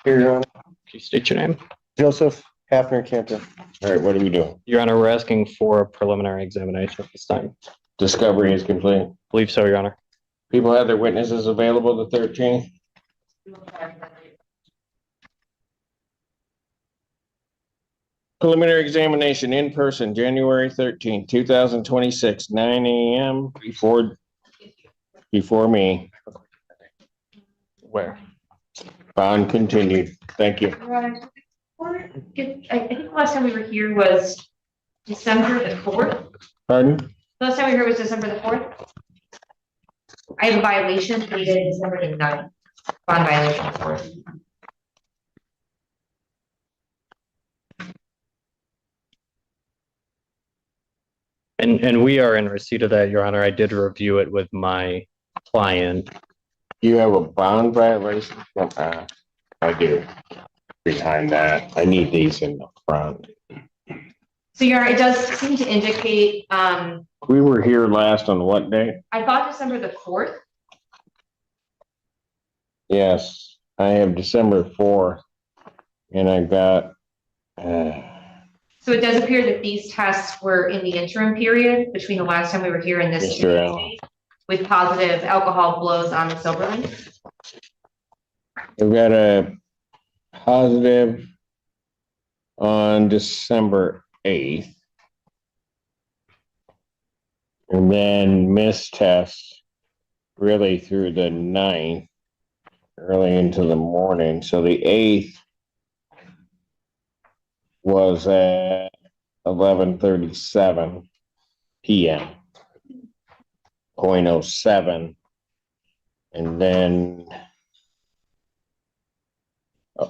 Here, can you state your name? Joseph Hafner-Cantor. All right, what are we doing? Your Honor, we're asking for a preliminary examination at this time. Discovery is complete. Believe so, Your Honor. People have their witnesses available the 13th. Preliminary examination in person, January 13th, 2026, 9 a.m. before me. Where? Bond continued. Thank you. I think last time we were here was December the 4th. Pardon? Last time we were here was December the 4th. I have a violation dated December the 9th. Bond violation, of course. And we are in receipt of that, Your Honor. I did review it with my client. You have a bond violation? I do. Behind that, I need these in the front. So Your Honor, it does seem to indicate, We were here last on what day? I thought December the 4th. Yes, I have December 4th, and I got, So it does appear that these tests were in the interim period between the last time we were here and this Mr. Allen. with positive alcohol blows on the silver link. We've got a positive on December 8th. And then missed test really through the 9th, early into the morning. So the 8th was at 11:37 p.m. 0.07. And then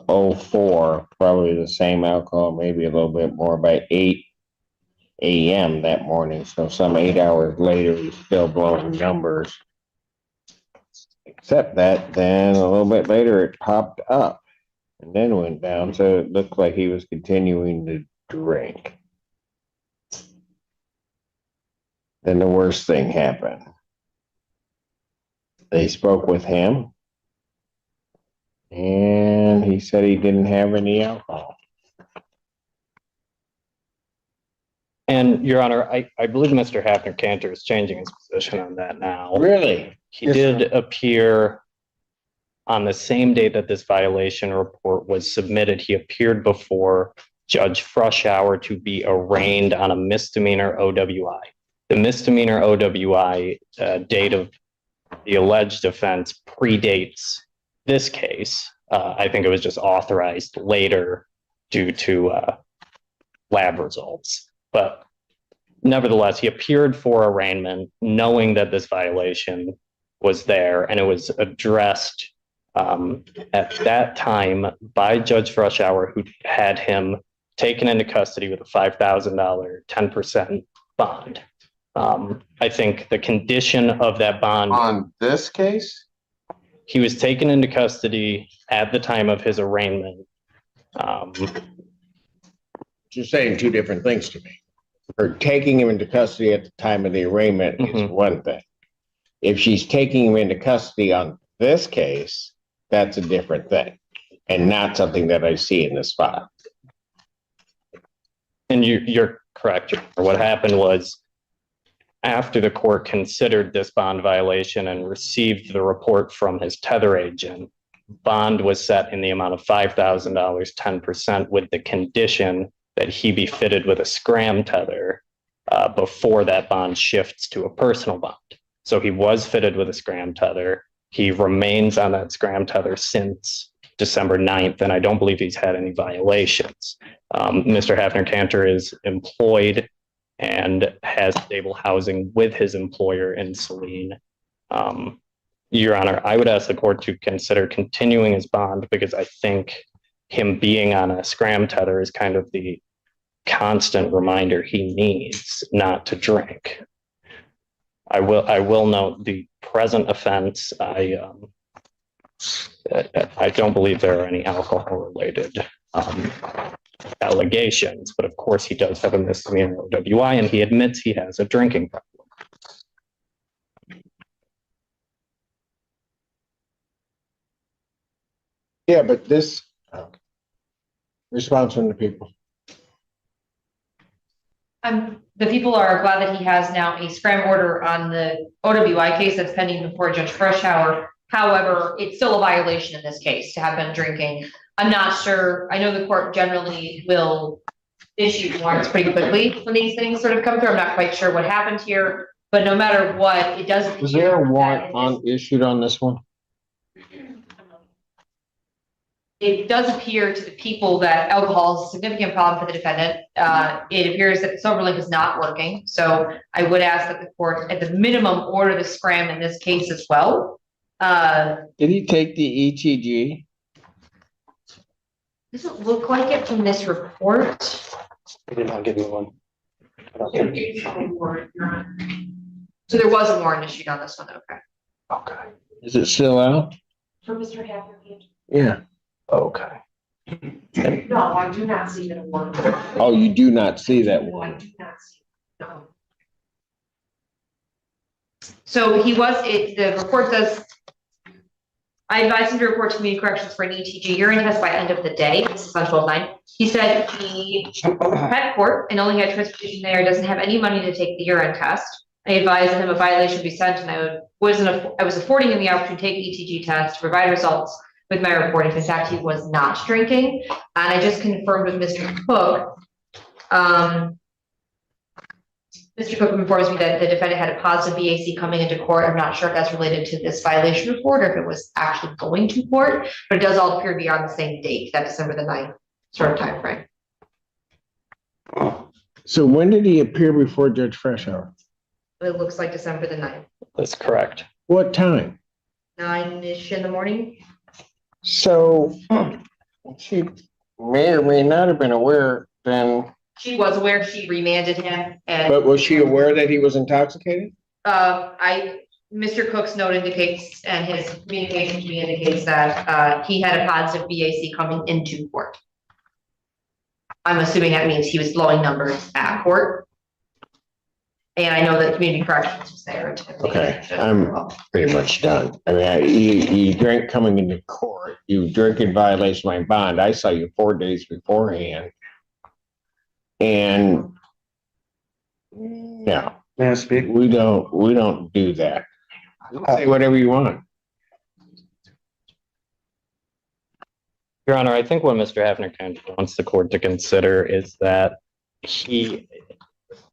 04, probably the same alcohol, maybe a little bit more, by 8 a.m. that morning. So some 8 hours later, he's still blowing numbers. Except that then a little bit later, it popped up and then went down. So it looked like he was continuing to drink. Then the worst thing happened. They spoke with him, and he said he didn't have any alcohol. And Your Honor, I believe Mr. Hafner-Cantor is changing his position on that now. Really? He did appear on the same day that this violation report was submitted. He appeared before Judge Frushauer to be arraigned on a misdemeanor OWI. The misdemeanor OWI date of the alleged offense predates this case. I think it was just authorized later due to lab results. But nevertheless, he appeared for arraignment knowing that this violation was there, and it was addressed at that time by Judge Frushauer, who had him taken into custody with a $5,000 10% bond. I think the condition of that bond on this case, he was taken into custody at the time of his arraignment. You're saying two different things to me. Her taking him into custody at the time of the arraignment is one thing. If she's taking him into custody on this case, that's a different thing, and not something that I see in this file. And you're correct. What happened was, after the court considered this bond violation and received the report from his tether agent, bond was set in the amount of $5,000, 10%, with the condition that he be fitted with a scram tether before that bond shifts to a personal bond. So he was fitted with a scram tether. He remains on that scram tether since December 9th, and I don't believe he's had any violations. Mr. Hafner-Cantor is employed and has stable housing with his employer in Saline. Your Honor, I would ask the court to consider continuing his bond, because I think him being on a scram tether is kind of the constant reminder he needs not to drink. I will note the present offense. I don't believe there are any alcohol related allegations, but of course he does have a misdemeanor OWI, and he admits he has a drinking problem. Yeah, but this response from the people. The people are glad that he has now a scram order on the OWI case that's pending before Judge Freshour. However, it's still a violation in this case to have been drinking. I'm not sure. I know the court generally will issue warrants pretty quickly when these things sort of come through. I'm not quite sure what happened here, but no matter what, it does appear. Was there a warrant issued on this one? It does appear to the people that alcohol is a significant problem for the defendant. It appears that SilverLink is not working. So I would ask that the court, at the minimum, order the scram in this case as well. Did he take the ETG? Doesn't look like it from this report. I did not give you one. So there was a warrant issued on this one. Okay. Okay. Is it still out? For Mr. Hafner-Cantor? Yeah. Okay. No, I do not see that warrant. Oh, you do not see that I one. do not see. No. So he was. The report says. I advised him to report to community corrections for an ETG urine test by end of the day. This is on 12/9. He said he had court and only had transportation there. Doesn't have any money to take the urine test. I advised him a violation be sent, and I was affording him the opportunity to take ETG test to provide results with my report if in fact he was not drinking. And I just confirmed with Mr. Cook. Mr. Cook informs me that the defendant had a positive BAC coming into court. I'm not sure if that's related to this violation report or if it was actually going to court, but it does all appear to be on the same date, that December the 9th sort of time frame. So when did he appear before Judge Freshour? It looks like December the 9th. That's correct. What time? 9-ish in the morning. So she may or may not have been aware then. She was aware. She remanded him. And But was she aware that he was intoxicated? Mr. Cook's note indicates, and his communication to me indicates that he had a positive BAC coming into court. I'm assuming that means he was blowing numbers at court. And I know that community corrections was there. Okay, I'm pretty much done. I mean, you drink coming into court. You drink in violation of my bond. I saw you 4 days beforehand. And no, we don't do that. Say whatever you want. Your Honor, I think what Mr. Hafner-Cantor wants the court to consider is that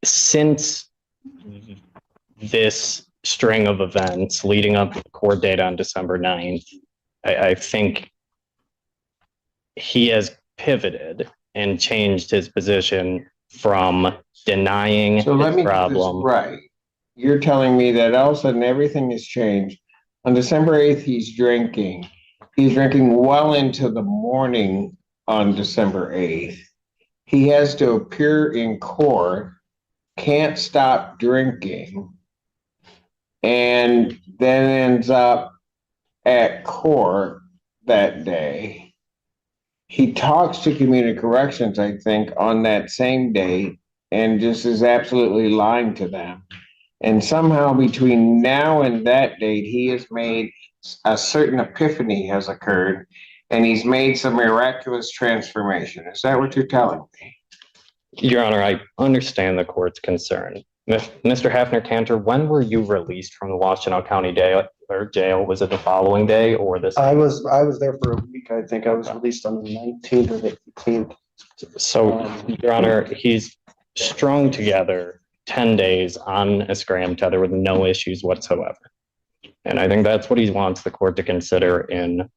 since this string of events leading up to the court date on December 9th, I think he has pivoted and changed his position from denying the problem. Right. You're telling me that all of a sudden everything has changed. On December 8th, he's drinking. He's drinking well into the morning on December 8th. He has to appear in court, can't stop drinking, and then ends up at court that day. He talks to community corrections, I think, on that same day and just is absolutely lying to them. And somehow between now and that date, he has made a certain epiphany has occurred and he's made some miraculous transformation. Is that what you're telling me? Your Honor, I understand the court's concern. Mr. Hafner-Cantor, when were you released from the Washtenaw County jail? Was it the following day or this? I was there for a week. I think I was released on the 19th or the 18th. So, Your Honor, he's strung together 10 days on a scram tether with no issues whatsoever. And I think that's what he wants the court to consider in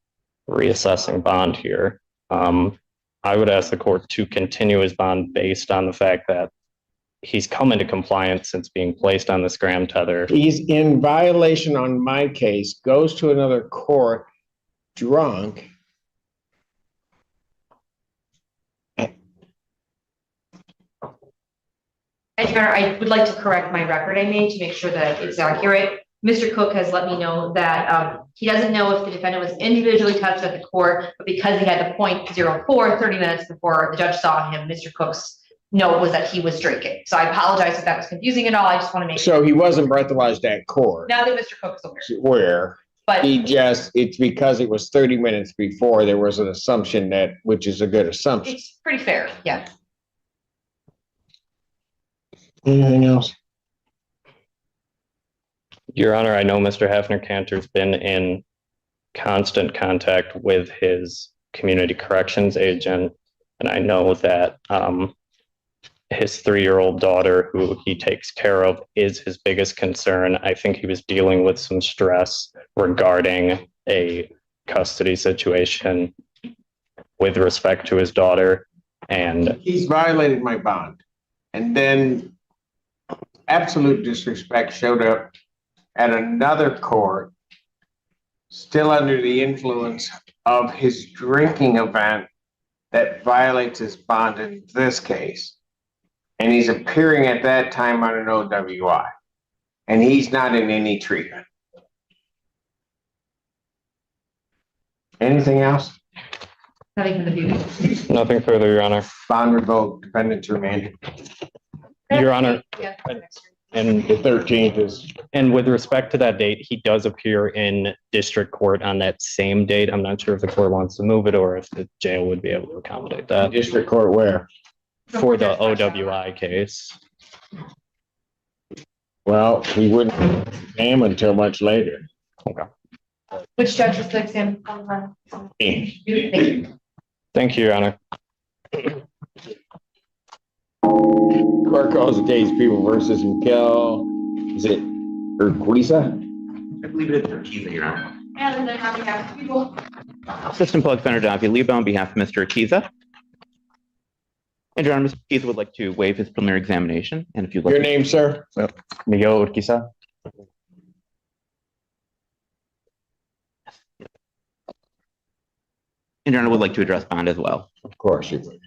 reassessing bond here. I would ask the court to continue his bond based on the fact that he's come into compliance since being placed on the scram tether. He's in violation on my case, goes to another court drunk. And Your Honor, I would like to correct my record I made to make sure that it's accurate. Mr. Cook has let me know that he doesn't know if the defendant was individually touched at the court, but because he had the .04 30 minutes before the judge saw him, Mr. Cook's note was that he was drinking. So I apologize if that was confusing at all. I just want to make sure. So he wasn't breathalyzed at court. Now that Mr. Cook's aware. Where? But it's because it was 30 minutes before, there was an assumption that, which is a good assumption. It's pretty fair, yeah. Anything else? Your Honor, I know Mr. Hafner-Cantor's been in constant contact with his community corrections agent, and I know that his 3-year-old daughter, who he takes care of, is his biggest concern. I think he was dealing with some stress regarding a custody situation with respect to his daughter, and He's violated my bond. And then absolute disrespect showed up at another court, still under the influence of his drinking event that violates his bond in this case. And he's appearing at that time on an OWI. And he's not in any treatment. Anything else? Nothing from the view. nothing further, Your Honor. Bond revoked, defendants remanded. Your Honor, Yeah. and The 13th is. and with respect to that date, he does appear in district court on that same date. I'm not sure if the court wants to move it or if the jail would be able to accommodate that District court where? for the OWI case. Well, he wouldn't name until much later. Okay. Which judge is the exam? Thank you, Your Honor. Court calls the case People versus Miguel. Is it Urquiza? I believe it is Urquiza, Your Honor. And then on behalf of people. Assistant Public Defender Donavia Leba on behalf of Mr. Urquiza. And Your Honor, Mr. Urquiza would like to waive his preliminary examination. And if you'd like Your name, sir? Miguel Urquiza. And Your Honor would like to address bond as well. Of course you would.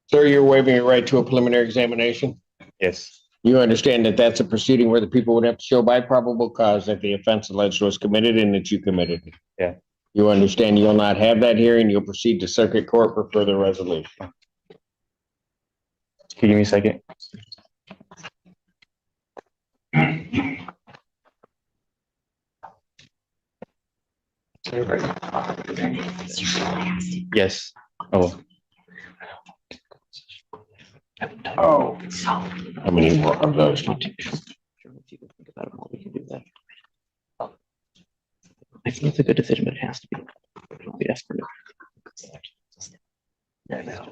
Sir, you're waiving your right to a preliminary examination? Yes. You understand that that's a proceeding where the people would have to show by probable cause that the offense alleged was committed and that you committed it? Yeah. You understand you'll not have that hearing, you'll proceed to circuit court for further resolution? Can you give me a second? Yes. Oh. Oh. How many more of those? I think it's a good decision, but it has to be. Yes. Yeah.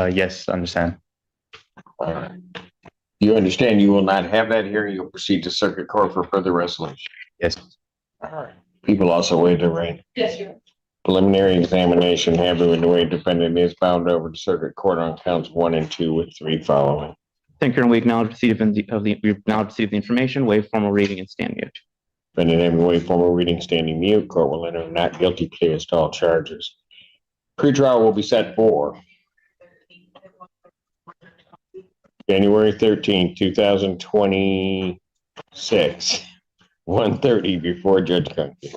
Yes, understand. You understand you will not have that hearing, you'll proceed to circuit court for further resolution? Yes. People also waive their right. Yes, Your Honor. Preliminary examination having been waived, defendant is bound over to circuit court on counts 1 and 2 with 3 following. Thank you, and we acknowledge receipt we've now received the information, waive formal reading and stand mute. Defendant having waived formal reading, standing mute, court will enter a not guilty plea as to all charges. Pretrial will be set for January 13th, 2026, 1:30 before Judge Cummings.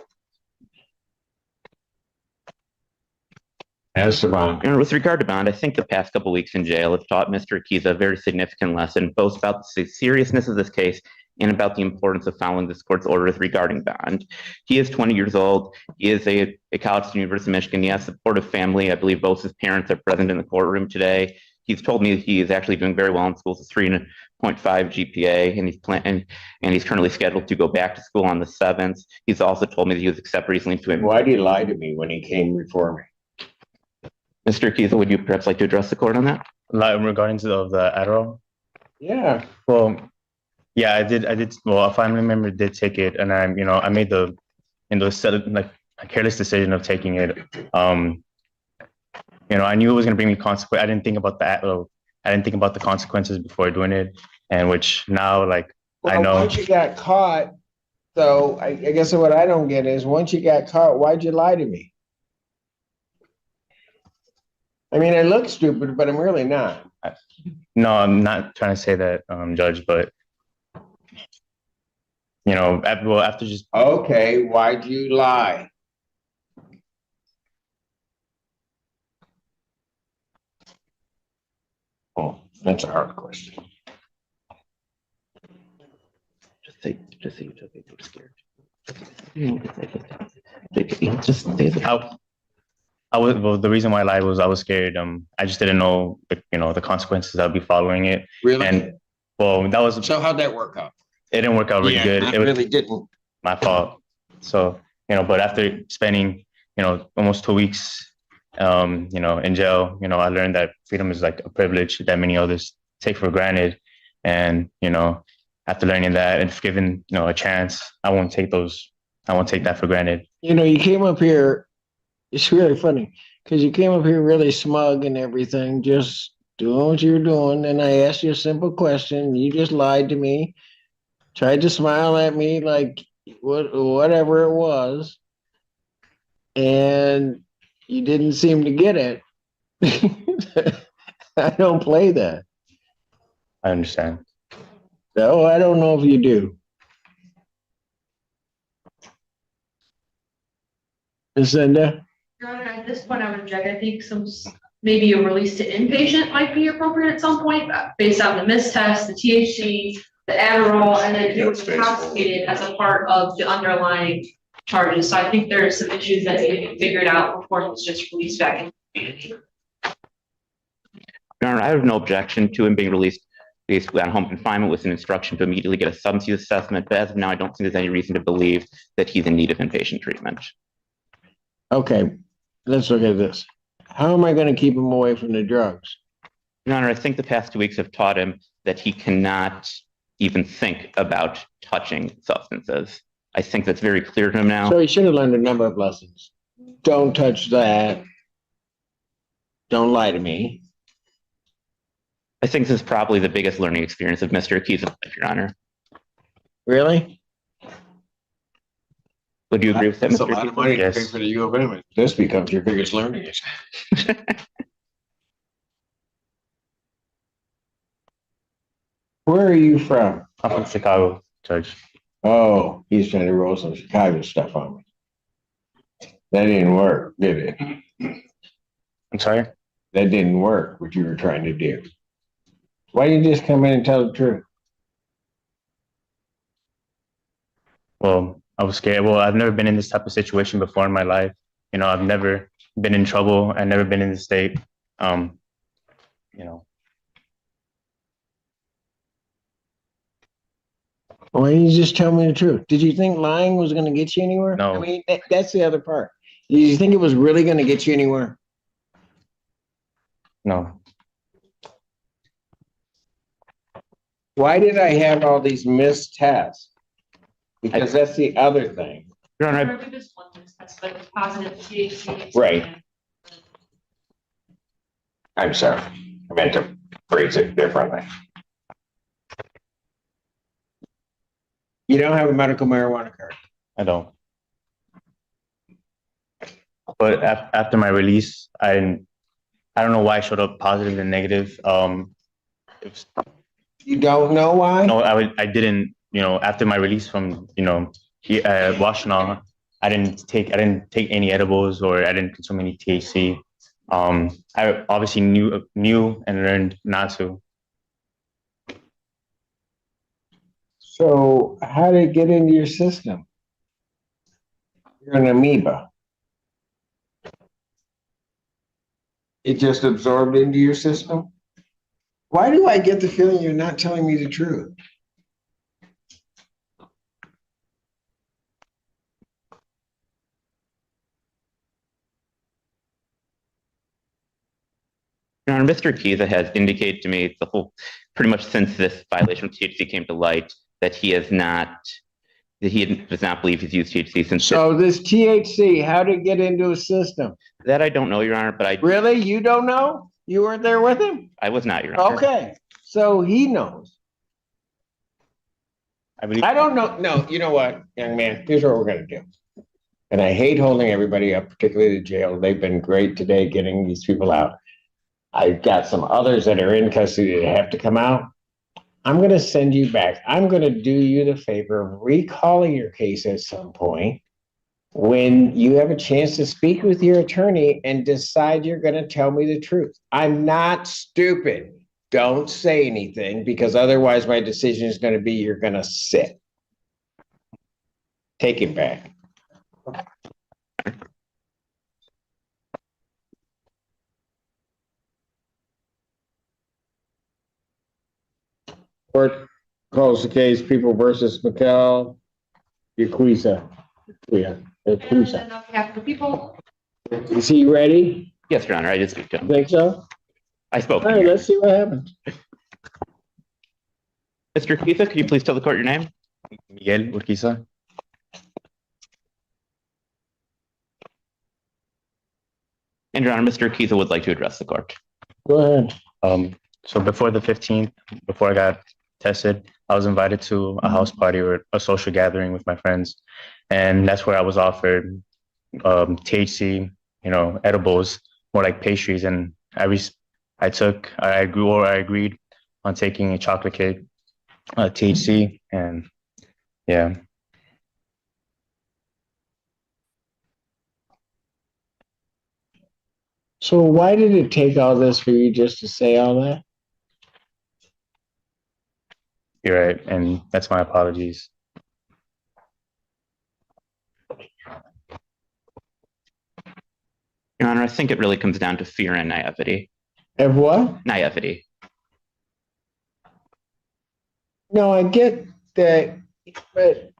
As to bond. And with regard to bond, I think the past couple weeks in jail have taught Mr. Urquiza a very significant lesson, both about the seriousness of this case and about the importance of following this court's orders regarding bond. He is 20 years old. He is a college student at the University of Michigan. He has a supportive family. I believe both his parents are present in the courtroom today. He's told me he is actually doing very well in school. It's a 3.5 GPA, and he's currently scheduled to go back to school on the 7th. He's also told me that he was accepted recently to him. Why did he lie to me when he came before me? Mr. Urquiza, would you perhaps like to address the court on that? Like regarding to the Adderall? Yeah. Well, yeah, I did. Well, a family member did take it, and I made the a careless decision of taking it. I knew it was going to bring me consequence. I didn't think about that. I didn't think about the consequences before doing it, and which now, I know. Once you got caught, so I guess what I don't get is once you got caught, why'd you lie to me? I mean, I look stupid, but I'm really not. No, I'm not trying to say that, Judge, but after just. Okay, why'd you lie? Oh, that's a hard question. Just say you took it. You were scared. Just say that. Well, the reason why I lied was I was scared. I just didn't know, the consequences that would be following it. Really? And well, that was. So how'd that work out? It didn't work out really good. It was really didn't. my fault. So, but after spending, almost 2 weeks, in jail, I learned that freedom is like a privilege that many others take for granted. And, after learning that and if given, a chance, I won't take that for granted. You came up here, it's really funny, because you came up here really smug and everything, just doing what you were doing. And I asked you a simple question. You just lied to me, tried to smile at me like whatever it was. And you didn't seem to get it. I don't play that. I understand. No, I don't know if you do. Lucinda? Your Honor, at this point, I would object. I think maybe a release to inpatient might be appropriate at some point, based on the mistest, the THC, the Adderall, and then it was intoxicated as a part of the underlying charges. So I think there are some issues that need to be figured out before it's just released back in the community. Your Honor, I have no objection to him being released basically on home confinement with an instruction to immediately get a substance use assessment. But as of now, I don't think there's any reason to believe that he's in need of inpatient treatment. Okay, let's look at this. How am I going to keep him away from the drugs? Your Honor, I think the past 2 weeks have taught him that he cannot even think about touching substances. I think that's very clear to him now. So he should have learned a number of lessons. Don't touch that. Don't lie to me. I think this is probably the biggest learning experience of Mr. Urquiza's life, Your Honor. Really? Would you agree with that, That's Mr. a lot of Urquiza? money to Yes. pay for the U of M. This becomes your biggest learning experience. Where are you from? I'm from Chicago, Judge. Oh, he's trying to roll some Chicago stuff on me. That didn't work, did it? I'm sorry? That didn't work, what you were trying to do. Why didn't you just come in and tell the truth? Well, I was scared. Well, I've never been in this type of situation before in my life. I've never been in trouble. I've never been in this state. Why didn't you just tell me the truth? Did you think lying was going to get you anywhere? No. I mean, that's the other part. Did you think it was really going to get you anywhere? No. Why did I have all these missed tests? Because that's the other thing. Your Honor, This one test, but it's positive THC. Right. I'm sorry. I meant to phrase it differently. You don't have a medical marijuana card. I don't. But after my release, I don't know why I showed up positive and negative. You don't know why? No, I didn't. After my release from Washington, I didn't take any edibles or I didn't consume any THC. I obviously knew and learned not to. So how did it get into your system? You're an amoeba. It just absorbed into your system? Why do I get the feeling you're not telling me the truth? Your Honor, Mr. Urquiza has indicated to me pretty much since this violation of THC came to light that he does not believe he's used THC since. So this THC, how did it get into his system? That I don't know, Your Honor, but I. Really? You don't know? You weren't there with him? I was not, Your Honor. Okay, so he knows. I don't know. No, you know what, young man, here's what we're gonna do. And I hate holding everybody up, particularly the jail. They've been great today getting these people out. I've got some others that are in custody that have to come out. I'm going to send you back. I'm going to do you the favor of recalling your case at some point when you have a chance to speak with your attorney and decide you're going to tell me the truth. I'm not stupid. don't say anything, because otherwise my decision is going to be you're going to sit. Take it back. Court calls the case People versus Miguel Urquiza. Urquiza. On behalf of the people. Is he ready? Yes, Your Honor, I did speak to him. Think so? I spoke. All right, let's see what happens. Mr. Urquiza, could you please tell the court your name? Miguel Urquiza. And Your Honor, Mr. Urquiza would like to address the court. Go ahead. So before the 15th, before I got tested, I was invited to a house party or a social gathering with my friends. And that's where I was offered THC, edibles, more like pastries. And I agreed on taking a chocolate cake, THC, and yeah. So why did it take all this for you just to say all that? You're right, and that's my apologies. Your Honor, I think it really comes down to fear and naivety. Of what? Naivety. No, I get that, but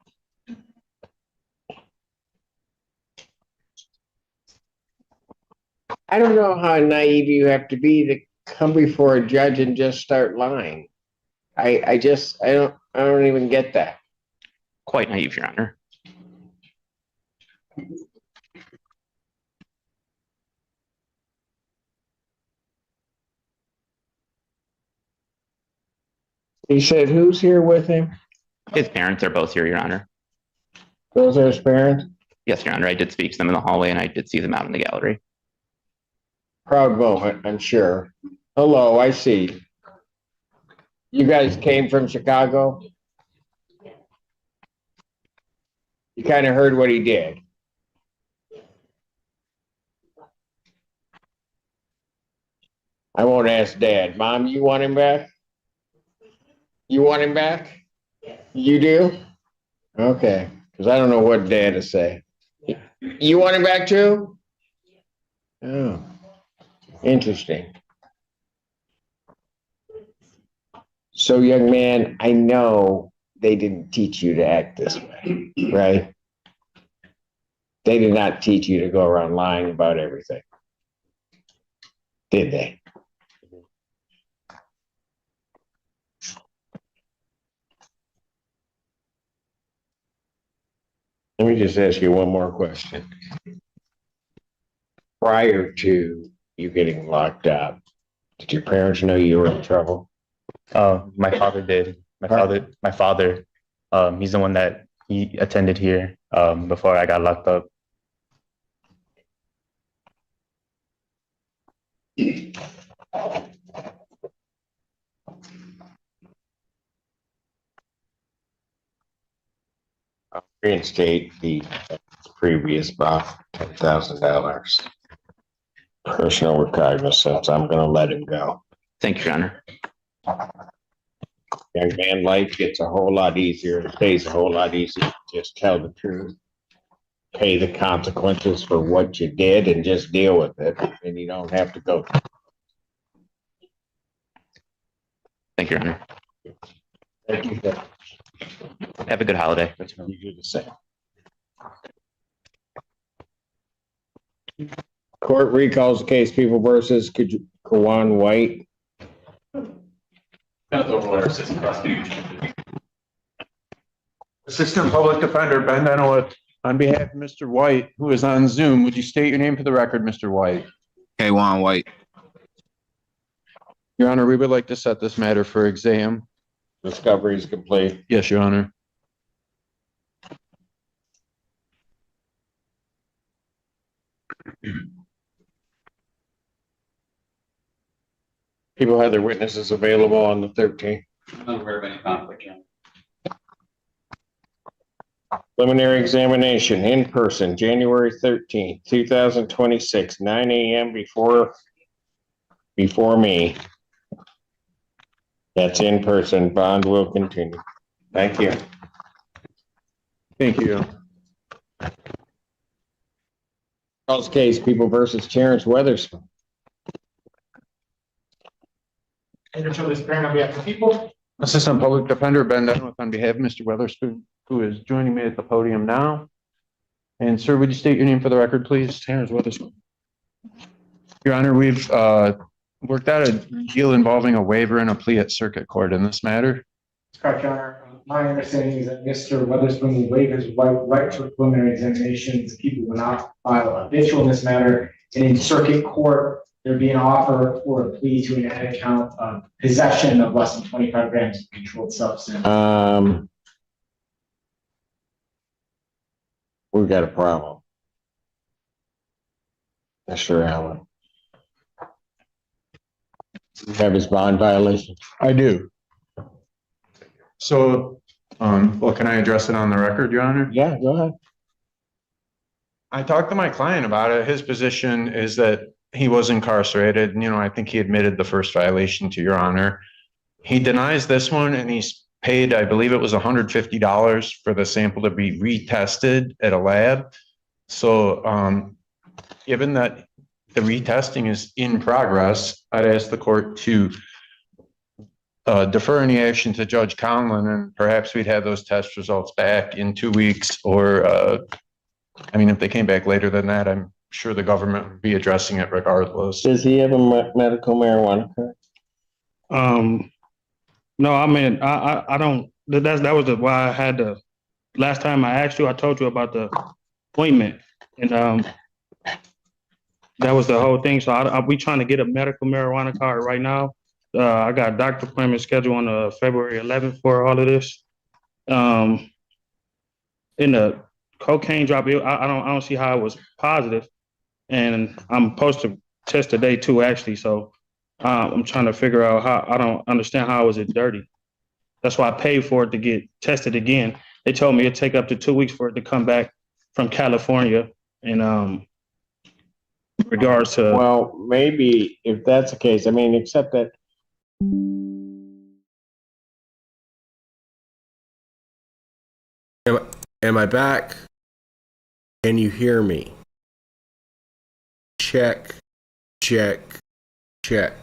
I don't know how naive you have to be to come before a judge and just start lying. I don't even get that. Quite naive, Your Honor. He said, who's here with him? His parents are both here, Your Honor. Those are his parents? Yes, Your Honor, I did speak to them in the hallway and I did see them out in the gallery. Proud moment, I'm sure. Hello, I see. You guys came from Chicago? You kind of heard what he did. I won't ask Dad. Mom, you want him back? You want him back? You do? Okay, because I don't know what Dad to say. You want him back too? Oh, interesting. So, young man, I know they didn't teach you to act this way, right? They did not teach you to go around lying about everything, did they? Let me just ask you one more question. Prior to you getting locked up, did your parents know you were in trouble? My father did. My father, he's the one that he attended here before I got locked up. I'll reinstate the previous bond, $10,000. Personal recognizance. I'm going to let him go. Thank you, Your Honor. Young man, life gets a whole lot easier. It stays a whole lot easier. Just tell the truth. Pay the consequences for what you did and just deal with it. And you don't have to go. Thank you, Your Honor. Thank you. Have a good holiday. You do the same. Court recalls the case People versus Kawan White. Assistant Public Defender Ben Denowitz, on behalf of Mr. White, who is on Zoom, would you state your name for the record, Mr. White? K1 White. Your Honor, we would like to set this matter for exam. Discovery is complete. Yes, Your Honor. People have their witnesses available on the 13th. I'm not aware of any conflict, Your Honor. Preliminary examination in person, January 13th, 2026, 9 a.m. before me. That's in person. Bond will continue. Thank you. Thank you. Calls case People versus Clarence Weatherspoon. Assistant Public Defender Ben Dunlap on behalf of Mr. Weatherspoon, who is joining me at the podium now. And sir, would you state your name for the record, please? Clarence Weatherspoon. Your Honor, we've worked out a deal involving a waiver and a plea at circuit court in this matter. Correct, Your Honor. My understanding is that Mr. Weatherspoon will waive his right to a preliminary examination. The people will not file a vigil in this matter. And in circuit court, there'd be an offer for a plea to an added count of possession of less than 25 grams of controlled substance. We've got a problem. Mr. Allen. You have his bond violation? I do. So, well, can I address it on the record, Your Honor? Yeah, go ahead. I talked to my client about it. His position is that he was incarcerated. You know, I think he admitted the first violation, to Your Honor. He denies this one, and he's paid, I believe it was $150 for the sample to be retested at a lab. So, given that the retesting is in progress, I'd ask the court to defer any action to Judge Conlon, and perhaps we'd have those test results back in 2 weeks, or I mean, if they came back later than that, I'm sure the government would be addressing it regardless. Does he have a medical marijuana card? No, I mean, I don't, that was why I had to, last time I asked you, I told you about the appointment, and that was the whole thing. So we trying to get a medical marijuana card right now. I got a doctor appointment scheduled on February 11th for all of this. In the cocaine drop, I don't see how it was positive, and I'm supposed to test today too, actually. So I'm trying to figure out how. I don't understand how is it dirty. That's why I paid for it to get tested again. They told me it'd take up to 2 weeks for it to come back from California. And regards to, well, maybe if that's the case, I mean, except that. Am I back? Can you hear me? Check, check, check.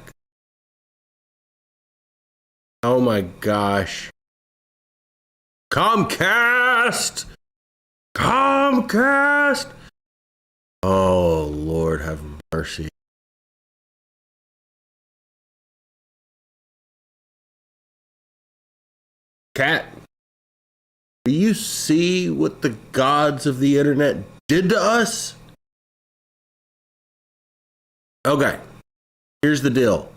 Oh my gosh. Comcast! Comcast! Oh, Lord have mercy. Cat, do you see what the gods of the internet did to us? Okay, here's the deal.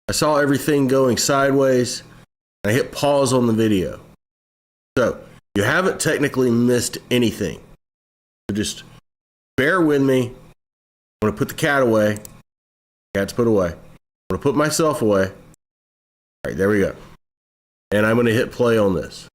I saw everything going sideways. I hit pause on the video. So, you haven't technically missed anything. So just bear with me. I'm going to put the cat away. Cat's put away. I'm going to put myself away. All right, there we go. And I'm going to hit play on this.